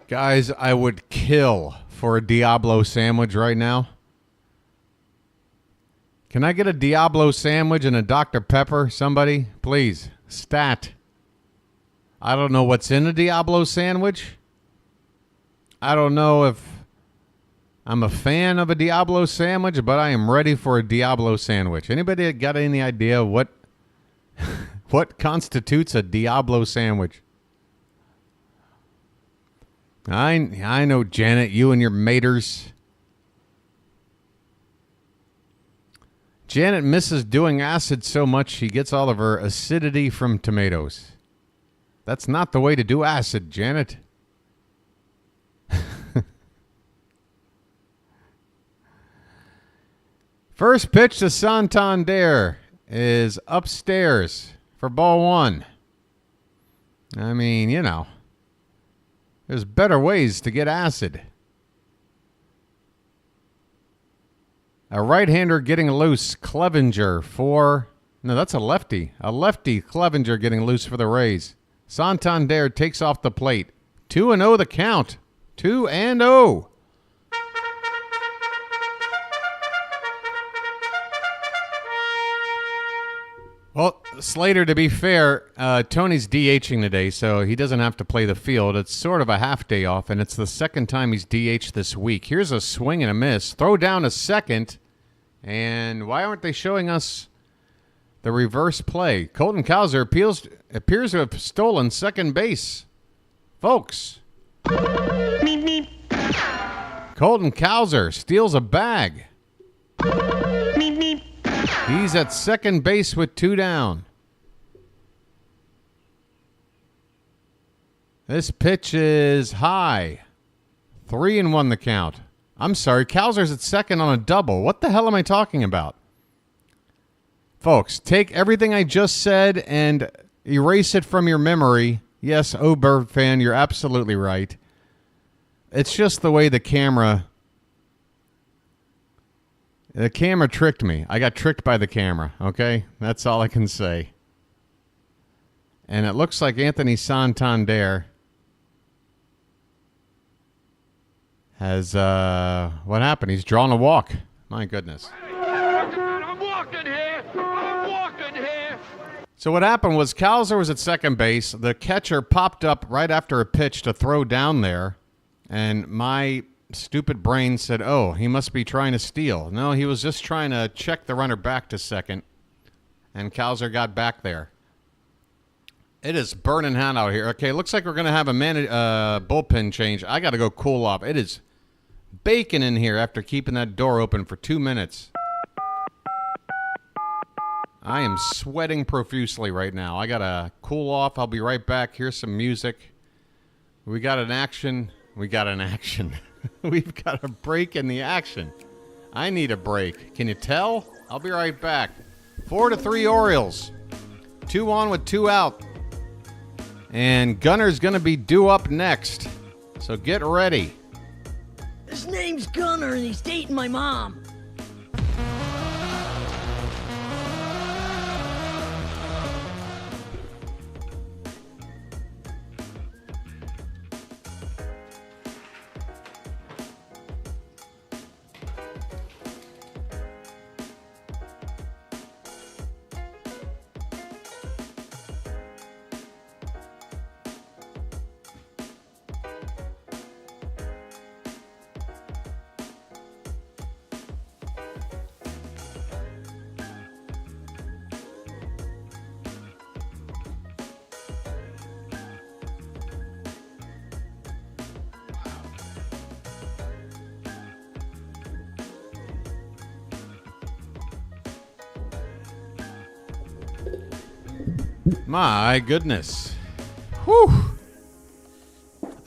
Guys, I would kill for a Diablo sandwich right now. Can I get a Diablo sandwich and a Dr. Pepper? Somebody, please. Stat. I don't know what's in a Diablo sandwich. I don't know if I'm a fan of a Diablo sandwich, but I am ready for a Diablo sandwich. Anybody got any idea what constitutes a Diablo sandwich? I know, Janet, you and your maters. Janet misses doing acid so much she gets all of her acidity from tomatoes. That's not the way to do acid, Janet. First pitch to Santander is upstairs for ball 1. I mean, you know, there's better ways to get acid. A right-hander getting loose. Clevenger for... No, that's a lefty. A lefty Clevenger getting loose for the Rays. Santander takes off the plate. 2-0 the count. 2-0. Well, Slater, to be fair, Tony's DHing today, so he doesn't have to play the field. It's sort of a half day off, and it's the second time he's DH'd this week. Here's a swing and a miss. Throw down a second, and why aren't they showing us the reverse play. Colton Cowser appears to have stolen second base. Folks. Meep, meep. Colton Cowser steals a bag. Meep, meep. He's at second base with 2 down. This pitch is high. 3-1 the count. I'm sorry, Cowser's at second on a double. What the hell am I talking about? Folks, take everything I just said and erase it from your memory. Yes, Bird fan, you're absolutely right. It's just the way the camera tricked me. I got tricked by the camera, okay? That's all I can say. And it looks like Anthony Santander has, what happened? He's drawn a walk. My goodness. I'm walking here. I'm walking here. So what happened was Cowser was at second base. The catcher popped up right after a pitch to throw down there. And my stupid brain said, oh, he must be trying to steal. No, he was just trying to check the runner back to second. And Cowser got back there. It is burning hot out here. Okay, looks like we're going to have a bullpen change. I got to go cool off. It is baking in here after keeping that door open for 2 minutes. I am sweating profusely right now. I got to cool off. I'll be right back. Here's some music. We got an action. We've got a break in the action. I need a break. Can you tell? I'll be right back. 4-3 Orioles. 2 on with 2 out. And Gunner's going to be due up next. So get ready. His name's Gunner, and he's dating my mom. My goodness. Whew.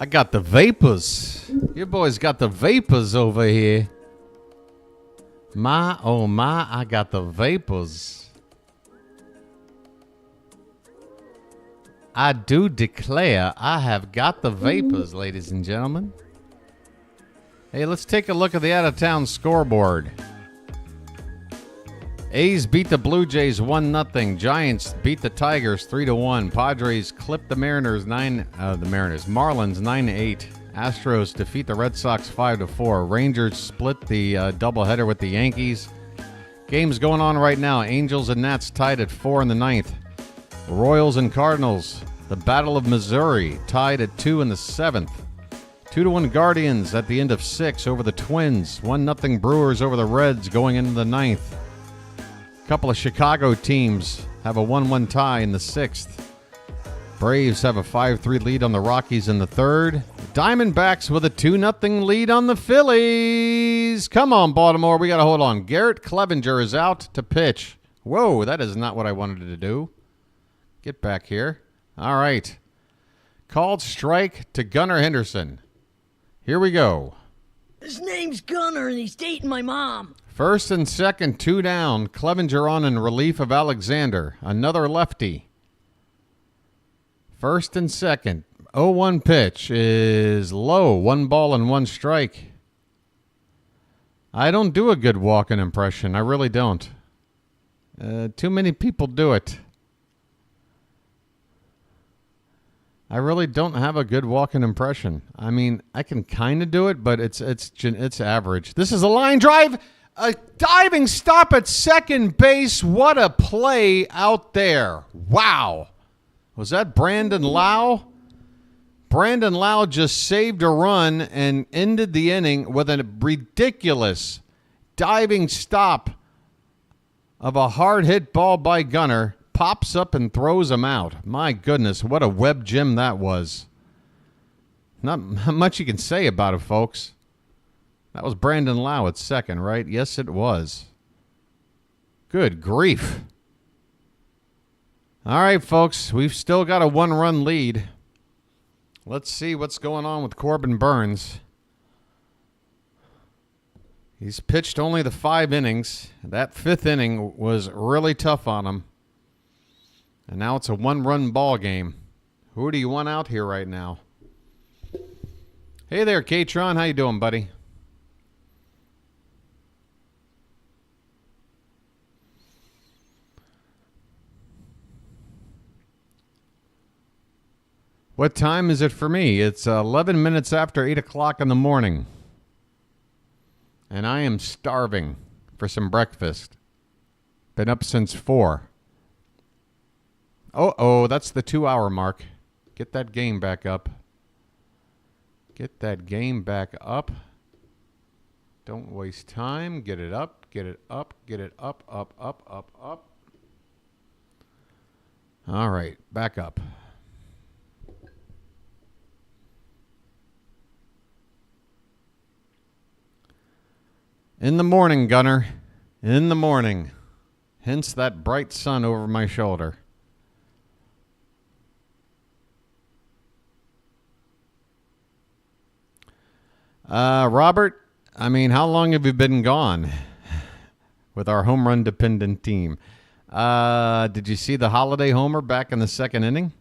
I got the vapors. You boys got the vapors over here. My, oh my, I got the vapors. I do declare I have got the vapors, ladies and gentlemen. Hey, let's take a look at the out-of-town scoreboard. A's beat the Blue Jays 1-0. Giants beat the Tigers 3-1. Padres clipped the Marlins 9-8. Astros defeat the Red Sox 5-4. Rangers split the doubleheader with the Yankees. Games going on right now. Angels and Nats tied at 4 in the 9th. Royals and Cardinals. The Battle of Missouri tied at 2 in the 7th. 2-1 Guardians at the end of 6 over the Twins. 1-0 Brewers over the Reds going into the 9th. Couple of Chicago teams have a 1-1 tie in the 6th. Braves have a 5-3 lead on the Rockies in the 3rd. Diamondbacks with a 2-0 lead on the Phillies. Come on, Baltimore. We got to hold on. Garrett Clevenger is out to pitch. Whoa, that is not what I wanted to do. Get back here. All right. Called strike to Gunnar Henderson. Here we go. His name's Gunner, and he's dating my mom. First and second, 2 down. Clevenger on in relief of Alexander. Another lefty. First and second. 0-1 pitch is low. 1 ball and 1 strike. I don't do a good walking impression. I really don't. Too many people do it. I really don't have a good walking impression. I mean, I can kind of do it, but it's average. This is a line drive. A diving stop at second base. What a play out there. Wow. Was that Brandon Lau? Brandon Lau just saved a run and ended the inning with a ridiculous diving stop of a hard hit ball by Gunnar. Pops up and throws him out. My goodness, what a web gem that was. Not much you can say about it, folks. That was Brandon Lau at second, right? Yes, it was. Good grief. All right, folks, we've still got a 1-run lead. Let's see what's going on with Corbin Burnes. He's pitched only the 5 innings. That 5th inning was really tough on him. And now it's a 1-run ball game. Who do you want out here right now? Hey there, Katron. How you doing, buddy? What time is it for me? It's 11 minutes after 8 o'clock in the morning. And I am starving for some breakfast. Been up since 4. Oh, that's the 2-hour mark. Get that game back up. Get that game back up. Don't waste time. Get it up. Get it up. Get it up, up, up, up, up. All right, back up. In the morning, Gunner. In the morning. Hence that bright sun over my shoulder. Robert, I mean, how long have you been gone with our home run dependent team? Did you see the Holliday homer back in the 2nd inning?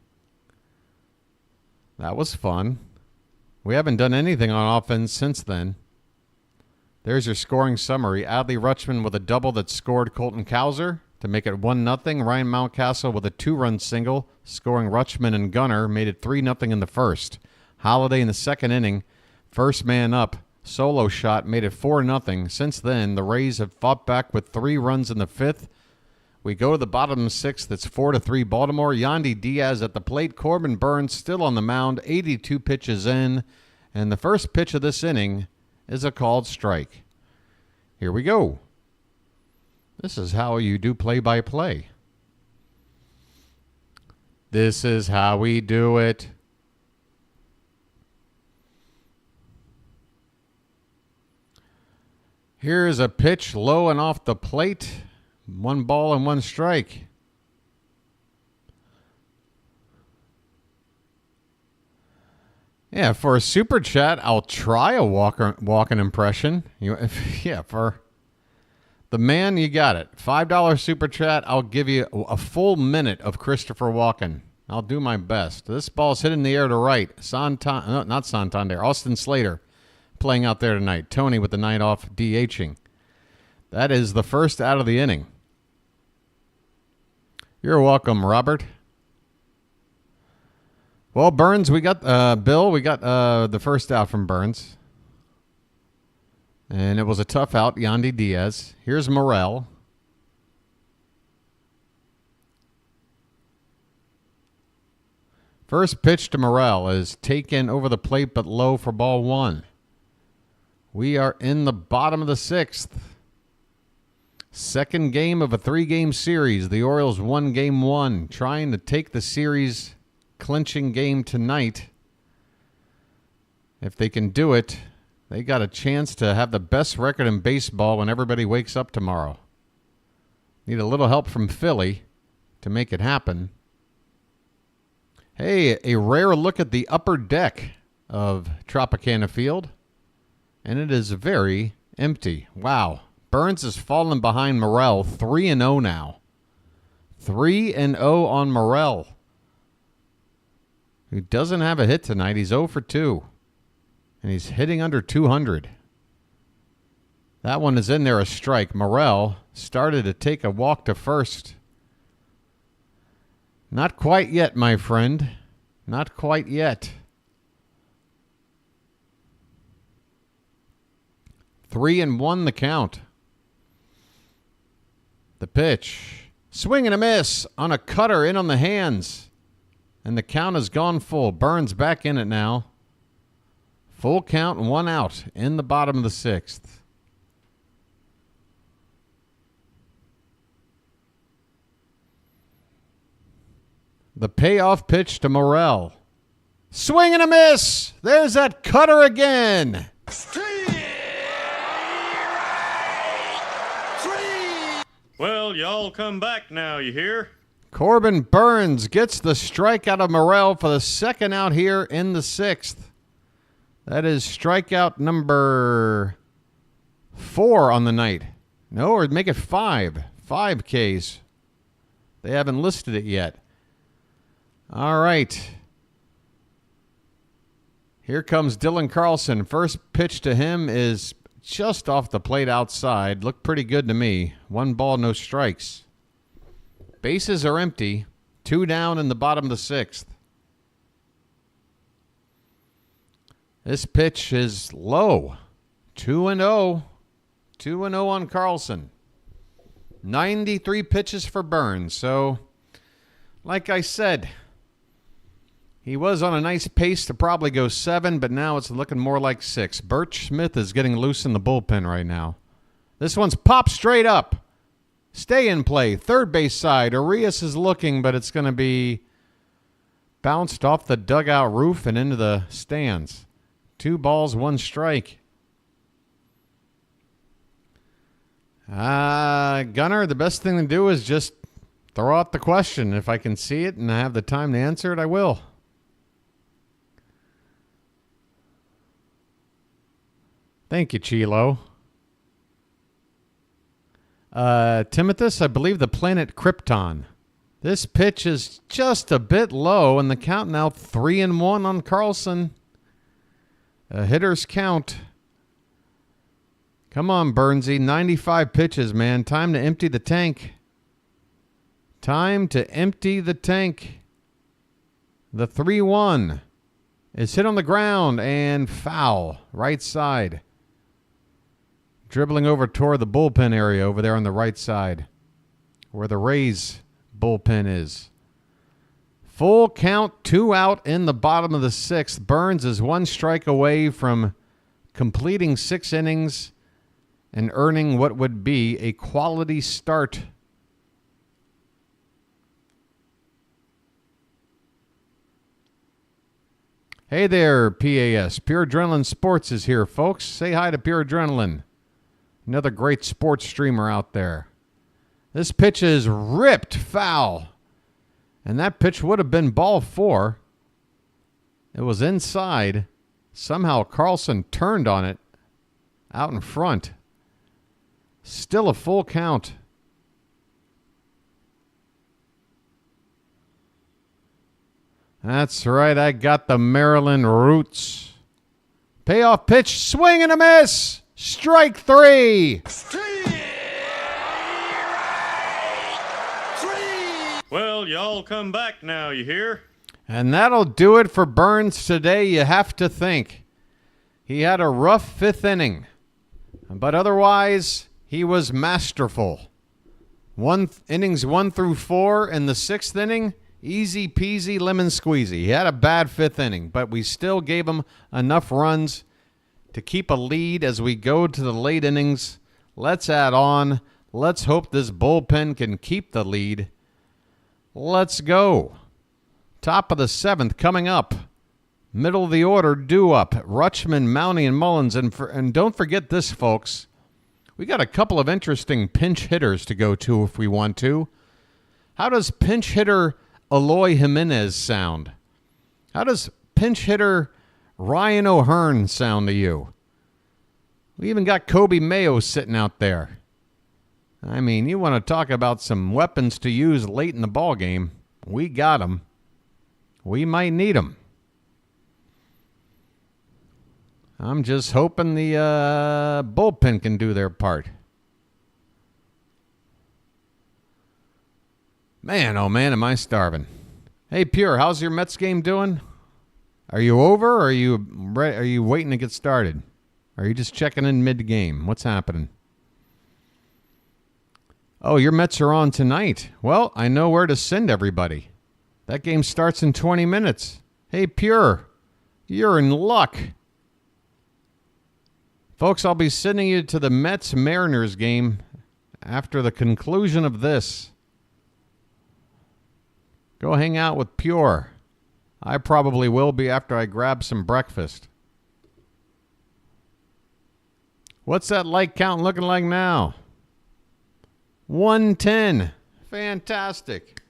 That was fun. We haven't done anything on offense since then. There's your scoring summary. Adley Rutschman with a double that scored Colton Cowser to make it 1-0. Ryan Mountcastle with a 2-run single, scoring Rutschman and Gunnar, made it 3-0 in the 1st. Holliday in the 2nd inning, first man up, solo shot, made it 4-0. Since then, the Rays have fought back with 3 runs in the 5th. We go to the bottom of the 6th. It's 4-3 Baltimore. Yandy Diaz at the plate. Corbin Burnes still on the mound, 82 pitches in. And the first pitch of this inning is a called strike. Here we go. This is how you do play-by-play. This is how we do it. Here's a pitch low and off the plate. 1 ball and 1 strike. Yeah, for a super chat, I'll try a walking impression. For the man, you got it. $5 super chat, I'll give you a full minute of Christopher Walken. I'll do my best. This ball's hit in the air to right. Not Santander. Austin Slater playing out there tonight. Tony with the night off DHing. That is the first out of the inning. You're welcome, Robert. Well, Burnes, we got, Bill, we got the first out from Burnes. And it was a tough out, Yandy Diaz. Here's Morel. First pitch to Morel is taken over the plate but low for ball 1. We are in the bottom of the 6th. Second game of a 3-game series. The Orioles won game 1, trying to take the series clinching game tonight. If they can do it, they got a chance to have the best record in baseball when everybody wakes up tomorrow. Need a little help from Philly to make it happen. Hey, a rare look at the upper deck of Tropicana Field, and it is very empty. Wow. Burnes has fallen behind Morel, 3-0 now. 3-0 on Morel, who doesn't have a hit tonight. He's 0 for 2, and he's hitting under 200. That one is in there, a strike. Morel started to take a walk to first. Not quite yet, my friend. Not quite yet. 3-1 the count. The pitch. Swing and a miss on a cutter in on the hands. And the count has gone full. Burnes back in it now. Full count and 1 out in the bottom of the 6th. The payoff pitch to Morel. Swing and a miss. There's that cutter again. Well, y'all come back now, you hear? Corbin Burnes gets the strikeout of Morel for the second out here in the sixth. That is strikeout number 4 on the night. No, or make it 5. 5 Ks. They haven't listed it yet. All right. Here comes Dylan Carlson. First pitch to him is just off the plate outside. Looked pretty good to me. 1 ball, no strikes. Bases are empty. 2 down in the bottom of the 6th. This pitch is low. 2-0. 2-0 on Carlson. 93 pitches for Burnes. So, like I said, he was on a nice pace to probably go 7, but now it's looking more like 6. Birch Smith is getting loose in the bullpen right now. This one's popped straight up. Stay in play. Third base side. Arias is looking, but it's going to be bounced off the dugout roof and into the stands. 2 balls, 1 strike. Gunnar, the best thing to do is just throw out the question. If I can see it and I have the time to answer it, I will. Thank you, Chilo. Timothus, I believe the planet Krypton. This pitch is just a bit low, and the count now 3-1 on Carlson. A hitter's count. Come on, Burnsy. 95 pitches, man. Time to empty the tank. Time to empty the tank. The 3-1 is hit on the ground and foul. Right side. Dribbling over toward the bullpen area over there on the right side, where the Rays bullpen is. Full count, 2 out in the bottom of the 6th. Burnes is 1 strike away from completing 6 innings and earning what would be a quality start. Hey there, PAS. Pure Adrenaline Sports is here, folks. Say hi to Pure Adrenaline. Another great sports streamer out there. This pitch is ripped foul. And that pitch would have been ball 4. It was inside. Somehow Carlson turned on it out in front. Still a full count. That's right. I got the Maryland roots. Payoff pitch. Swing and a miss. Strike 3. Well, y'all come back now, you hear? And that'll do it for Burnes today, you have to think. He had a rough 5th inning, but otherwise, he was masterful. Innings 1 through 4, and the 6th inning, easy peasy lemon squeezy. He had a bad 5th inning, but we still gave him enough runs to keep a lead as we go to the late innings. Let's add on. Let's hope this bullpen can keep the lead. Let's go. Top of the 7th coming up. Middle of the order due up. Rutschman, Mounty, and Mullins. And don't forget this, folks. We got a couple of interesting pinch hitters to go to if we want to. How does pinch hitter Eloy Jimenez sound? How does pinch hitter Ryan O'Hearn sound to you? We even got Kobe Mayo sitting out there. I mean, you want to talk about some weapons to use late in the ball game? We got them. We might need them. I'm just hoping the bullpen can do their part. Man, oh man, am I starving. Hey, Pure, how's your Mets game doing? Are you over, or are you waiting to get started? Are you just checking in mid-game? What's happening? Oh, your Mets are on tonight. Well, I know where to send everybody. That game starts in 20 minutes. Hey, Pure, you're in luck. Folks, I'll be sending you to the Mets-Mariners game after the conclusion of this. Go hang out with Pure. I probably will be after I grab some breakfast. What's that like count looking like now? 110. Fantastic.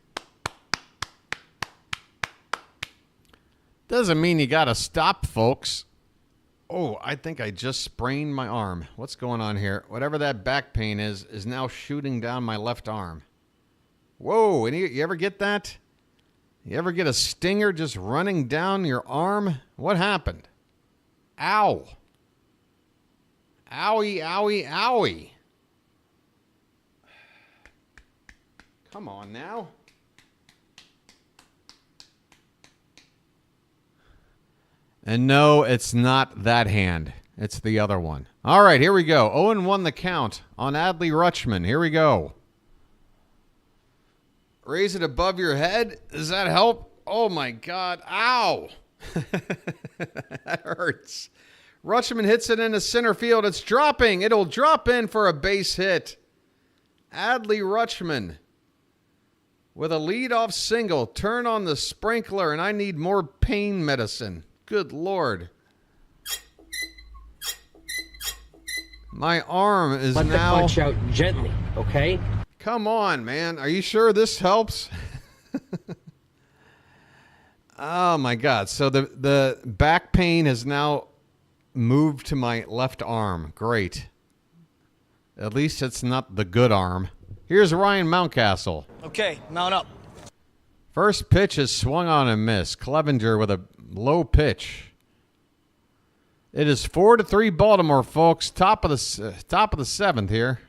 Doesn't mean you got to stop, folks. Oh, I think I just sprained my arm. What's going on here? Whatever that back pain is now shooting down my left arm. Whoa, you ever get that? You ever get a stinger just running down your arm? What happened? Ow. Owie, owie, owie. Come on now. And no, it's not that hand. It's the other one. All right, here we go. 0-1 the count on Adley Rutschman. Here we go. Raise it above your head. Does that help? Oh, my God. Ow. That hurts. Rutschman hits it into center field. It's dropping. It'll drop in for a base hit. Adley Rutschman with a leadoff single. Turn on the sprinkler, and I need more pain medicine. Good Lord. My arm is Let now... the clutch out gently, okay? Come on, man. Are you sure this helps? Oh, my God. So the back pain has now moved to my left arm. Great. At least it's not the good arm. Here's Ryan Mountcastle. Okay, mount up. First pitch is swung on and missed. Clevenger with a low pitch. It is 4-3 Baltimore, folks. Top of the seventh here.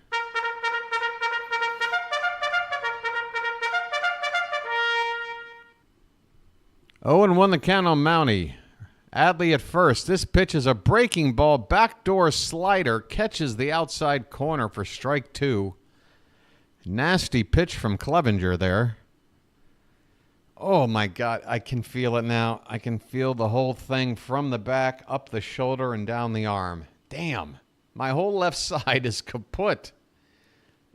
Oh, and 1 the count on Mountie. Adley at first. This pitch is a breaking ball. Backdoor slider. Catches the outside corner for strike 2. Nasty pitch from Clevenger there. Oh, my God. I can feel it now. I can feel the whole thing from the back, up the shoulder, and down the arm. Damn. My whole left side is kaput.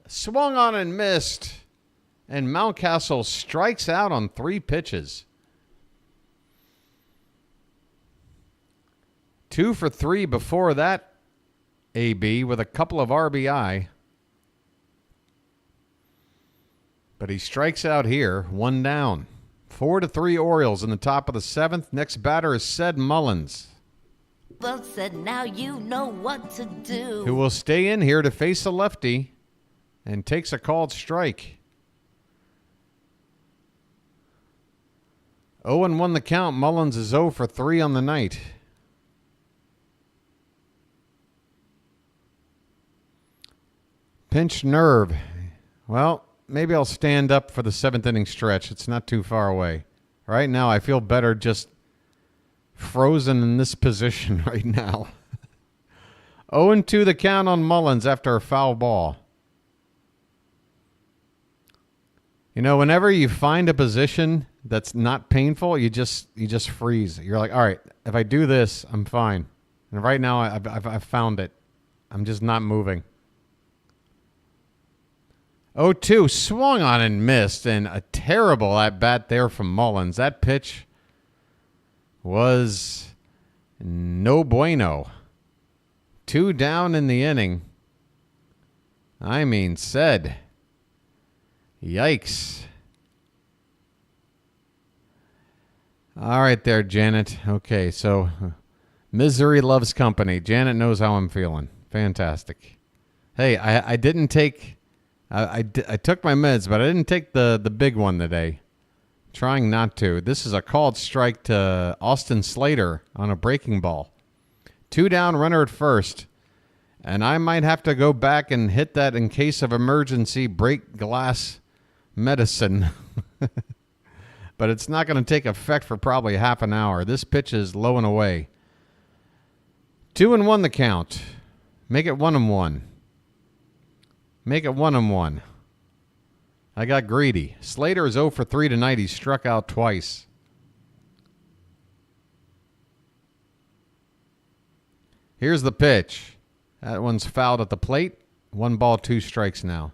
Swung on and missed. And Mountcastle strikes out on 3 pitches. 2 for 3 before that, AB, with a couple of RBI. But he strikes out here, 1 down. 4-3 Orioles in the top of the 7th. Next batter is Ced Mullins, Well said, now you know what to do. who will stay in here to face a lefty and takes a called strike. 0-1 the count. Mullins is 0 for 3 on the night. Pinched nerve. Well, maybe I'll stand up for the 7th inning stretch. It's not too far away. Right now, I feel better just frozen in this position right now. 0-2 the count on Mullins after a foul ball. You know, whenever you find a position that's not painful, you just freeze. You're like, all right, if I do this, I'm fine. And right now, I've found it. I'm just not moving. 0-2, swung on and missed, and a terrible at-bat there from Mullins. That pitch was no bueno. 2 down in the inning. I mean, Ced. Yikes. All right there, Janet. Okay, so misery loves company. Janet knows how I'm feeling. Fantastic. Hey, I didn't take... I took my meds, but I didn't take the big one today. Trying not to. This is a called strike to Austin Slater on a breaking ball. 2 down, runner at first. And I might have to go back and hit that in case of emergency break glass medicine. But it's not going to take effect for probably half an hour. This pitch is low and away. 2-1 the count. Make it 1-1. Make it 1-1. I got greedy. Slater is 0 for 3 tonight. He struck out twice. Here's the pitch. That one's fouled at the plate. 1 ball, 2 strikes now.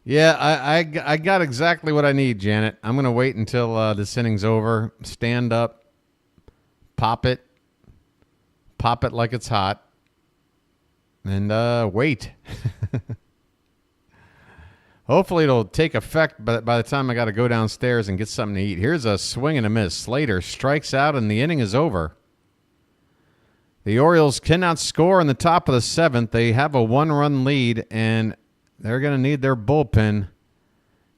Yeah, I got exactly what I need, Janet. I'm going to wait until this inning's over. Stand up. Pop it like it's hot. And wait. Hopefully it'll take effect by the time I got to go downstairs and get something to eat. Here's a swing and a miss. Slater strikes out and the inning is over. The Orioles cannot score in the top of the 7th. They have a 1-run lead, and they're going to need their bullpen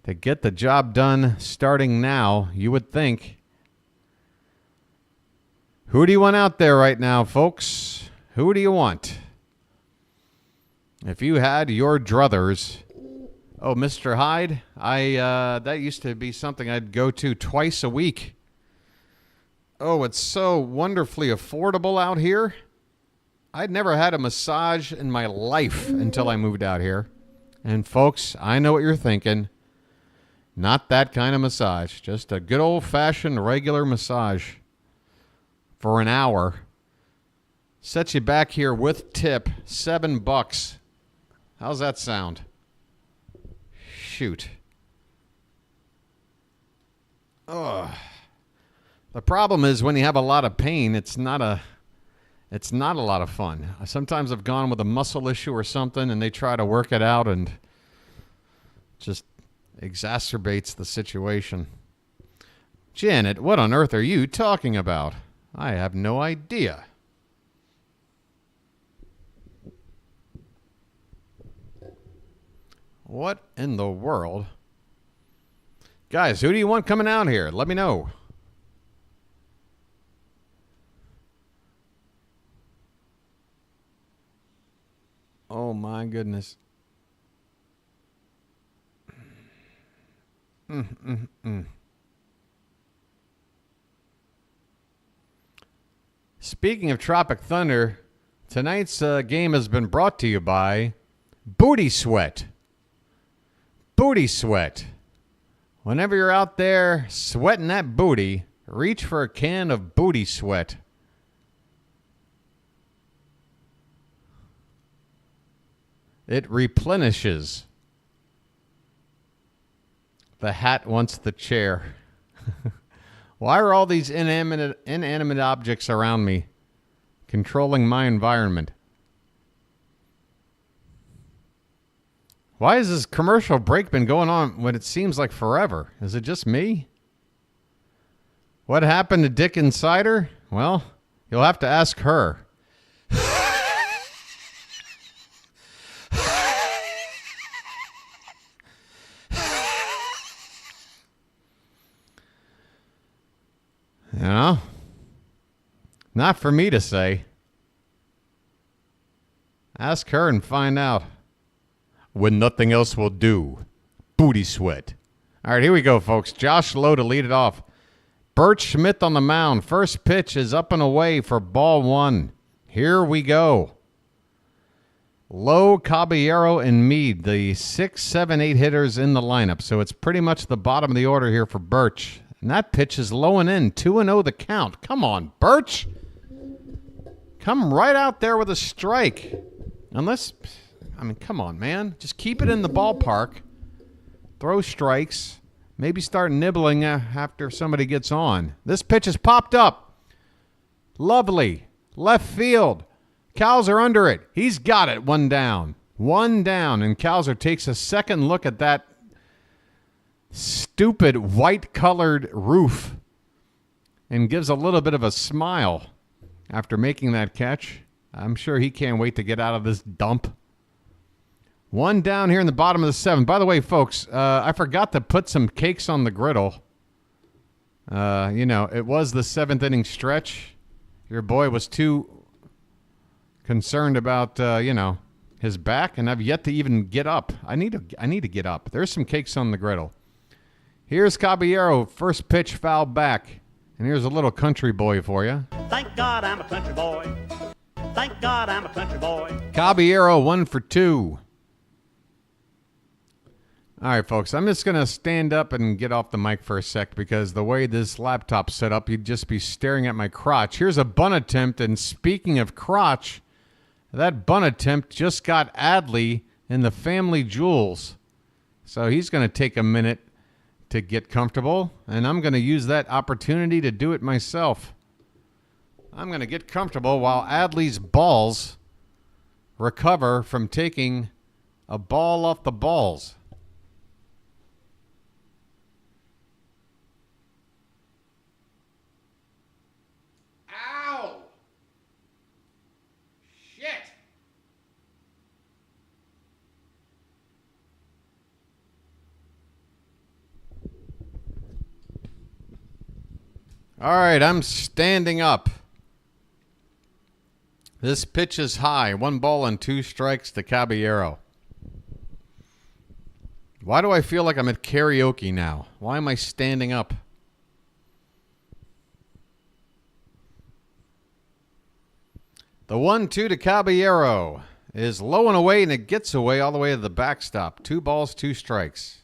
to get the job done starting now, you would think. Who do you want out there right now, folks? Who do you want? If you had your druthers... Oh, Mr. Hyde, that used to be something I'd go to twice a week. Oh, it's so wonderfully affordable out here. I'd never had a massage in my life until I moved out here. And folks, I know what you're thinking. Not that kind of massage. Just a good old-fashioned regular massage for an hour. Set you back here with tip, $7. How's that sound? Shoot. Ugh. The problem is when you have a lot of pain, it's not a lot of fun. Sometimes I've gone with a muscle issue or something and they try to work it out and just exacerbates the situation. Janet, what on earth are you talking about? I have no idea. What in the world? Guys, who do you want coming out here? Let me know. Oh, my goodness. Speaking of Tropic Thunder, tonight's game has been brought to you by Booty Sweat. Booty Sweat. Whenever you're out there sweating that booty, reach for a can of Booty Sweat. It replenishes. The hat wants the chair. Why are all these inanimate objects around me controlling my environment? Why has this commercial break been going on when it seems like forever? Is it just me? What happened to Dick Insider? Well, you'll have to ask her. You know? Not for me to say. Ask her and find out. When nothing else will do. Booty Sweat. All right, here we go, folks. Josh Lowe to lead it off. Bert Schmidt on the mound. First pitch is up and away for ball 1. Here we go. Lowe, Caballero, and Meade, the 6, 7, 8 hitters in the lineup. So it's pretty much the bottom of the order here for Birch. And that pitch is low and in. 2-0 the count. Come on, Birch. Come right out there with a strike. Unless... I mean, come on, man. Just keep it in the ballpark. Throw strikes. Maybe start nibbling after somebody gets on. This pitch has popped up. Lovely. Left field. Cowser under it. He's got it. 1 down. 1 down. And Cowser takes a second look at that stupid white-colored roof and gives a little bit of a smile after making that catch. I'm sure he can't wait to get out of this dump. 1 down here in the bottom of the 7th. By the way, folks, I forgot to put some cakes on the griddle. You know, it was the 7th inning stretch. Your boy was too concerned about, you know, his back, and I've yet to even get up. I need to get up. There's some cakes on the griddle. Here's Caballero. First pitch foul back. And here's a little country boy for you. Thank God I'm a country boy. Thank God I'm a country boy. Caballero 1 for 2. All right, folks, I'm just going to stand up and get off the mic for a sec because the way this laptop's set up, you'd just be staring at my crotch. Here's a bunt attempt, and speaking of crotch, that bunt attempt just got Adley in the family jewels. So he's going to take a minute to get comfortable, and I'm going to use that opportunity to do it myself. I'm going to get comfortable while Adley's balls recover from taking a ball off the balls. Ow! Shit! All right, I'm standing up. This pitch is high. 1 ball and 2 strikes to Caballero. Why do I feel like I'm at karaoke now? Why am I standing up? The 1-2 to Caballero is low and away, and it gets away all the way to the backstop. 2 balls, 2 strikes.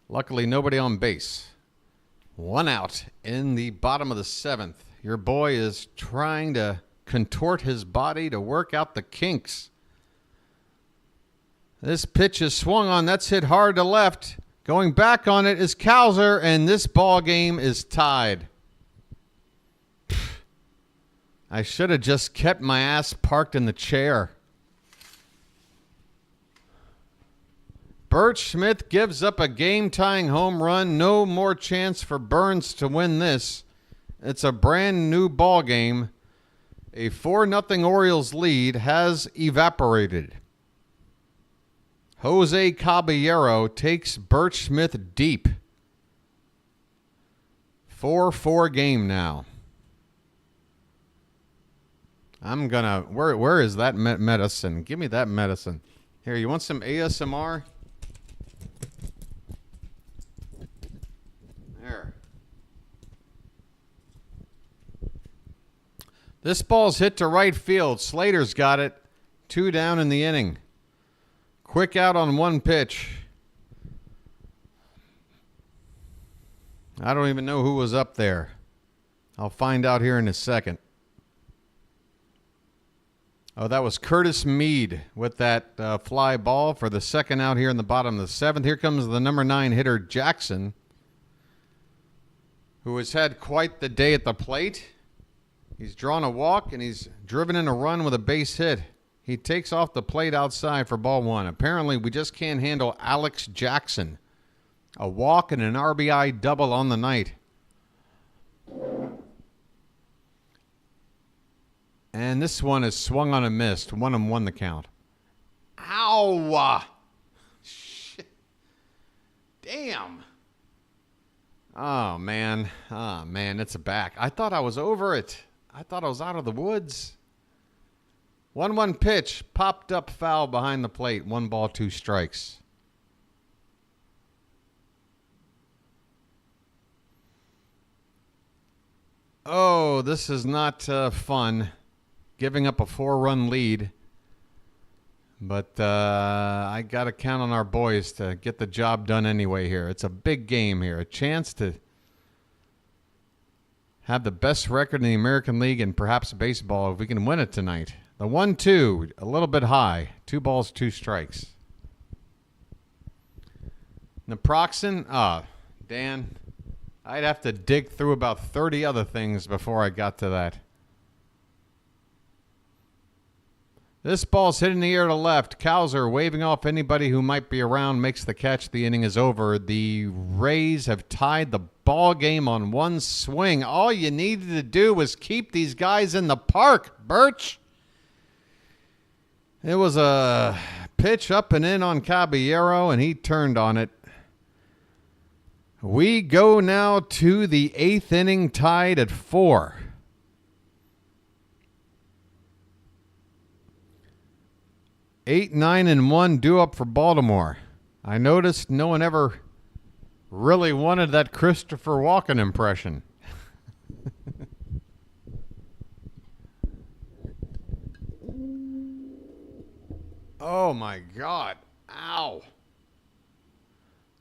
Luckily, nobody on base. 1 out in the bottom of the 7th. Your boy is trying to contort his body to work out the kinks. This pitch is swung on. That's hit hard to left. Going back on it is Cowser, and this ball game is tied. I should have just kept my ass parked in the chair. Bert Smith gives up a game-tying home run. No more chance for Burnes to win this. It's a brand new ball game. A 4-0 Orioles lead has evaporated. Jose Caballero takes Bert Smith deep. 4-4 game now. I'm gonna... Where is that medicine? Give me that medicine. Here, you want some ASMR? There. This ball's hit to right field. Slater's got it. 2 down in the inning. Quick out on 1 pitch. I don't even know who was up there. I'll find out here in a second. Oh, that was Curtis Mead with that fly ball for the 2nd out here in the bottom of the 7th. Here comes the number 9 hitter, Jackson, who has had quite the day at the plate. He's drawn a walk, and he's driven in a run with a base hit. He takes off the plate outside for ball 1. Apparently, we just can't handle Alex Jackson. A walk and an RBI double on the night. And this one is swung on and missed. 1-1 the count. Ow! Shit. Damn. Oh, man. Oh, man, it's a back. I thought I was over it. I thought I was out of the woods. 1-1 pitch. Popped up foul behind the plate. 1 ball, 2 strikes. Oh, this is not fun. Giving up a 4-run lead. But I got to count on our boys to get the job done anyway here. It's a big game here. A chance to have the best record in the American League and perhaps baseball if we can win it tonight. The 1-2, a little bit high. 2 balls, 2 strikes. Naproxen, Dan, I'd have to dig through about 30 other things before I got to that. This ball's hit in the air to left. Cowser waving off anybody who might be around, makes the catch. The inning is over. The Rays have tied the ball game on 1 swing. All you needed to do was keep these guys in the park, Birch. It was a pitch up and in on Caballero, and he turned on it. We go now to the 8th inning, tied at 4. Eight, 9, and 1 due up for Baltimore. I noticed no one ever really wanted that Christopher Walken impression. Oh, my God. Ow.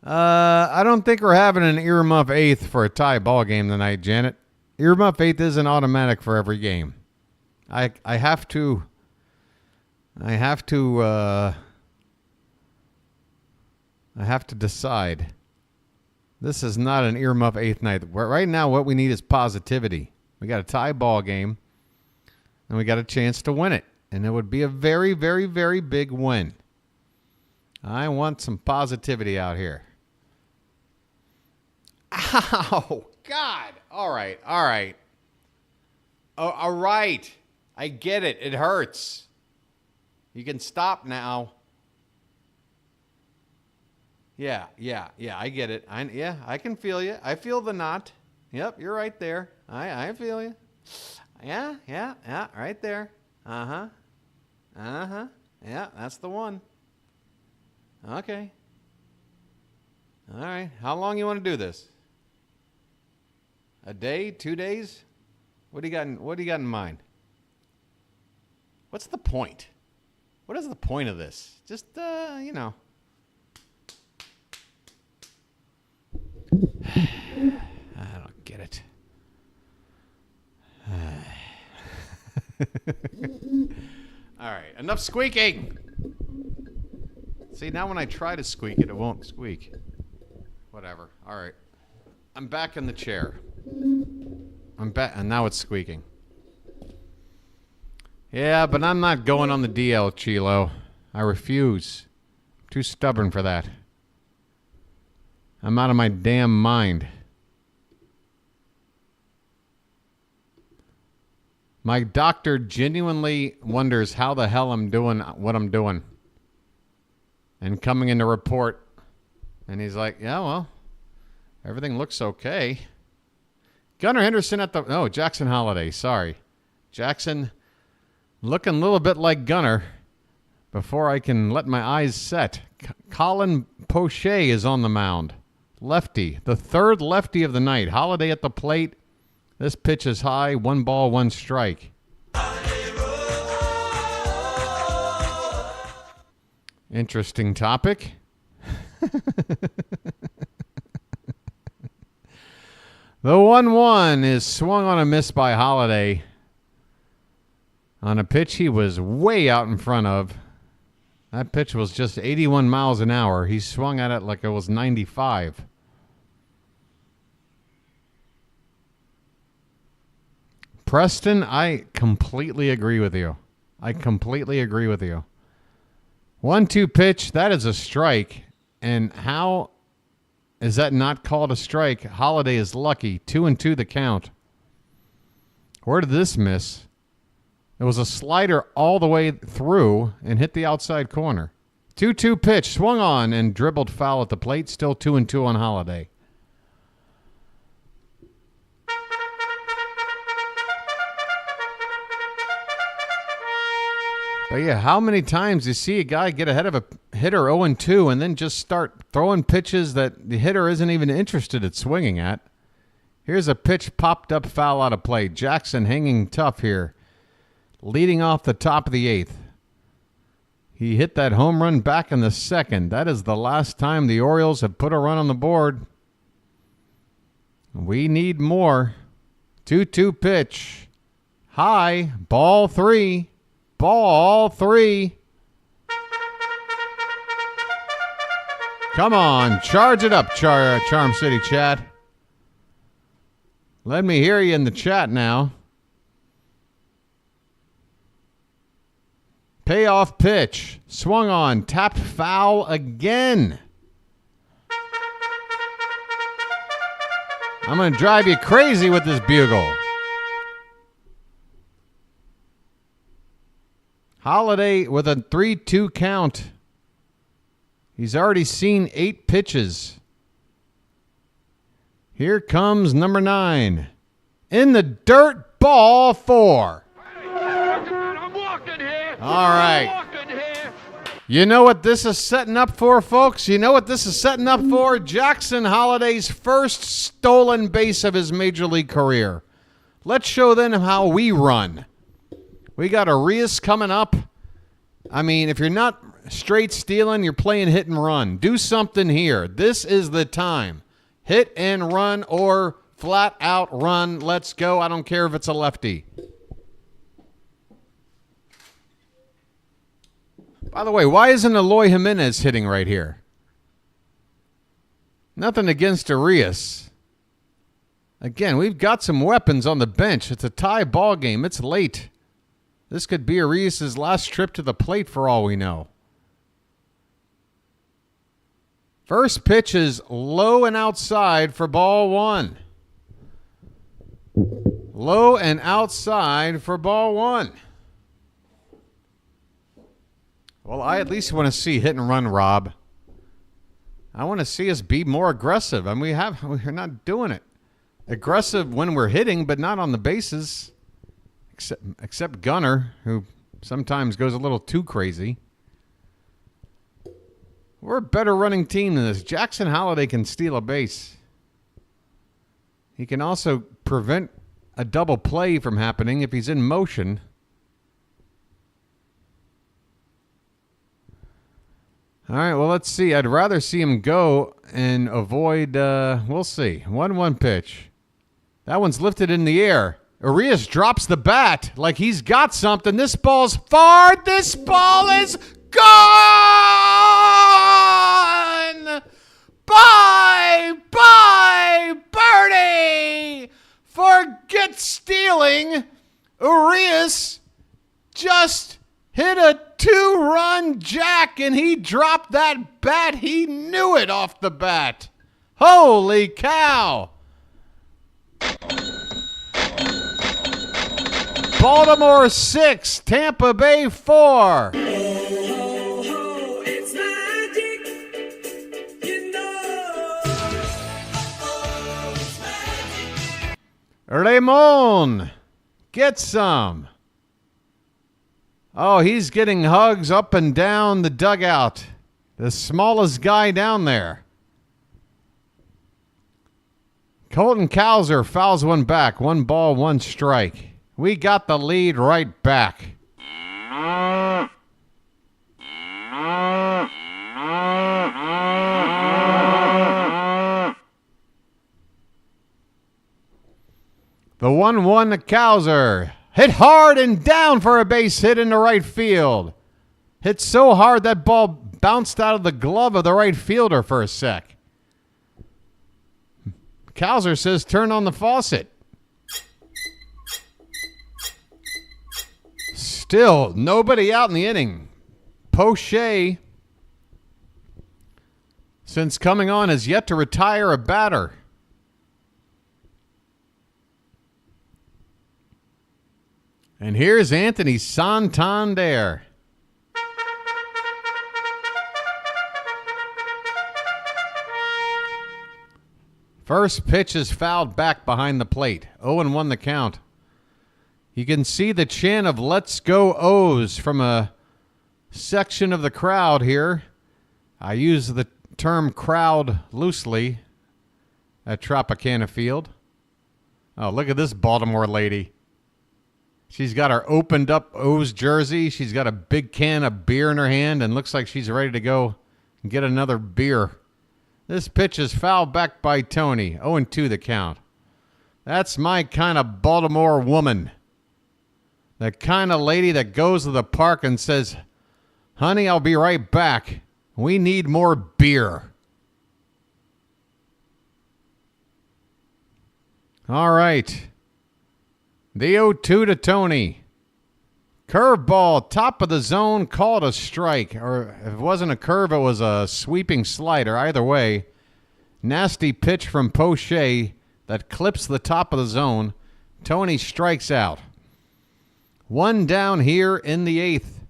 I don't think we're having an earmuff 8th for a tie ball game tonight, Janet. Earmuff 8th isn't automatic for every game. I have to I have to decide. This is not an earmuff eighth night. Right now, what we need is positivity. We got a tie ball game, and we got a chance to win it. And it would be a very, very, very big win. I want some positivity out here. Ow, God. All right. Oh, all right. I get it. It hurts. You can stop now. Yeah, I get it. I can feel you. I feel the knot. Yep, you're right there. I feel you. Yeah, right there. Uh-huh. Yeah, that's the one. Okay. All right. How long you want to do this? A day? 2 days? What do you got in mind? What's the point? What is the point of this? Just, you know. I don't get it. All right, enough squeaking. See, now when I try to squeak it, it won't squeak. Whatever. All right. I'm back in the chair. I'm back, and now it's squeaking. Yeah, but I'm not going on the DL, Chilo. I refuse. I'm too stubborn for that. I'm out of my damn mind. My doctor genuinely wonders how the hell I'm doing what I'm doing. And coming in to report. And he's like, yeah, well, everything looks okay. Gunnar Henderson at the... Oh, Jackson Holliday. Sorry. Jackson looking a little bit like Gunnar before I can let my eyes set. Colin Poche is on the mound. Lefty. The third lefty of the night. Holliday at the plate. This pitch is high. 1 ball, 1 strike. Interesting topic. The 1-1 is swung on a miss by Holliday on a pitch he was way out in front of. That pitch was just 81 miles an hour. He swung at it like it was 95. Preston, I completely agree with you. 1-2 pitch, that is a strike. And how is that not called a strike? Holliday is lucky. 2-2 the count. Where did this miss? It was a slider all the way through and hit the outside corner. 2-2 pitch, swung on and dribbled foul at the plate. Still 2-2 on Holliday. But yeah, how many times you see a guy get ahead of a hitter 0-2 and then just start throwing pitches that the hitter isn't even interested in swinging at? Here's a pitch popped up foul out of play. Jackson hanging tough here, leading off the top of the 8th. He hit that home run back in the 2nd. That is the last time the Orioles have put a run on the board. We need more. 2-2 pitch. High. Ball 3. Ball 3. Come on. Charge it up, Charm City chat. Let me hear you in the chat now. Payoff pitch. Swung on. Tapped foul again. I'm going to drive you crazy with this bugle. Holliday with a 3-2 count. He's already seen 8 pitches. Here comes number 9. In the dirt, ball 4. I'm walking here. All right. I'm walking here. You know what this is setting up for, folks? You know what this is setting up for? Jackson Holliday's first stolen base of his major league career. Let's show them how we run. We got Arias coming up. I mean, if you're not straight stealing, you're playing hit and run. Do something here. This is the time. Hit and run or flat out run. Let's go. I don't care if it's a lefty. By the way, why isn't Eloy Jimenez hitting right here? Nothing against Arias. Again, we've got some weapons on the bench. It's a tie ball game. It's late. This could be Arias' last trip to the plate for all we know. First pitch is low and outside for ball one. Low and outside for ball one. Well, I at least want to see hit and run, Rob. I want to see us be more aggressive. And we're not doing it. Aggressive when we're hitting, but not on the bases. Except Gunnar, who sometimes goes a little too crazy. We're a better running team than this. Jackson Holliday can steal a base. He can also prevent a double play from happening if he's in motion. All right, well, let's see. I'd rather see him go and avoid, we'll see. 1-1 pitch. That one's lifted in the air. Arias drops the bat like he's got something. This ball's far. This ball is gone. Bye, birdie. Forget stealing. Arias just hit a 2-run jack, and he dropped that bat. He knew it off the bat. Holy cow. Baltimore 6, Tampa Bay 4. It's magic, you know. It's magic. Ramon, get some. Oh, he's getting hugs up and down the dugout. The smallest guy down there. Colton Cowser fouls one back. 1 ball, 1 strike. We got the lead right back. The 1-1 to Cowser. Hit hard and down for a base hit in the right field. Hit so hard that ball bounced out of the glove of the right fielder for a sec. Cowser says turn on the faucet. Still nobody out in the inning. Poche, since coming on, has yet to retire a batter. And here's Anthony Santander. First pitch is fouled back behind the plate. 0-1 the count. You can see the chant of "Let's Go O's" from a section of the crowd here. I use the term crowd loosely at Tropicana Field. Oh, look at this Baltimore lady. She's got her opened up O's jersey. She's got a big can of beer in her hand and looks like she's ready to go and get another beer. This pitch is fouled back by Tony. 0-2 the count. That's my kind of Baltimore woman. The kind of lady that goes to the park and says, "Honey, I'll be right back. We need more beer." All right. The 0-2 to Tony. Curveball, top of the zone, called a strike. Or if it wasn't a curve, it was a sweeping slider. Either way, nasty pitch from Poche that clips the top of the zone. Tony strikes out. 1 down here in the 8th.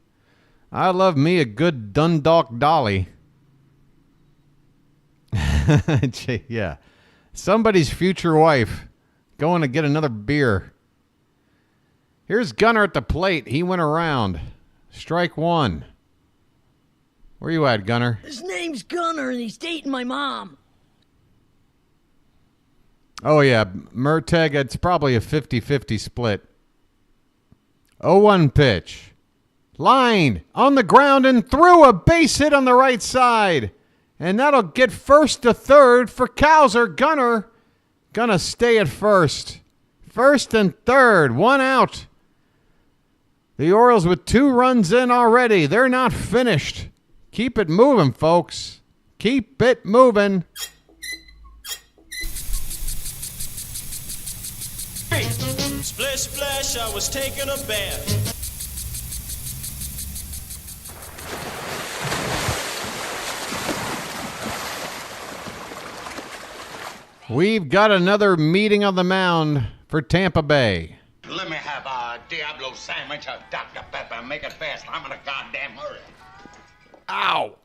I love me a good Dundalk Dolly. Yeah. Somebody's future wife going to get another beer. Here's Gunnar at the plate. He went around. Strike 1. Where you at, Gunnar? His name's Gunnar, and he's dating my mom. Oh, yeah. Merteg, it's probably a 50-50 split. 0-1 pitch. Line on the ground and through, a base hit on the right side. And that'll get first to third for Cowser. Gunnar gonna stay at first. First and third, 1 out. The Orioles with 2 runs in already. They're not finished. Keep it moving, folks. Keep it moving. Splish, splash, I was taking a bath. We've got another meeting on the mound for Tampa Bay. Let me have a Diablo sandwich, a Dr. Pepper, make it fast. I'm in a goddamn hurry. Ow!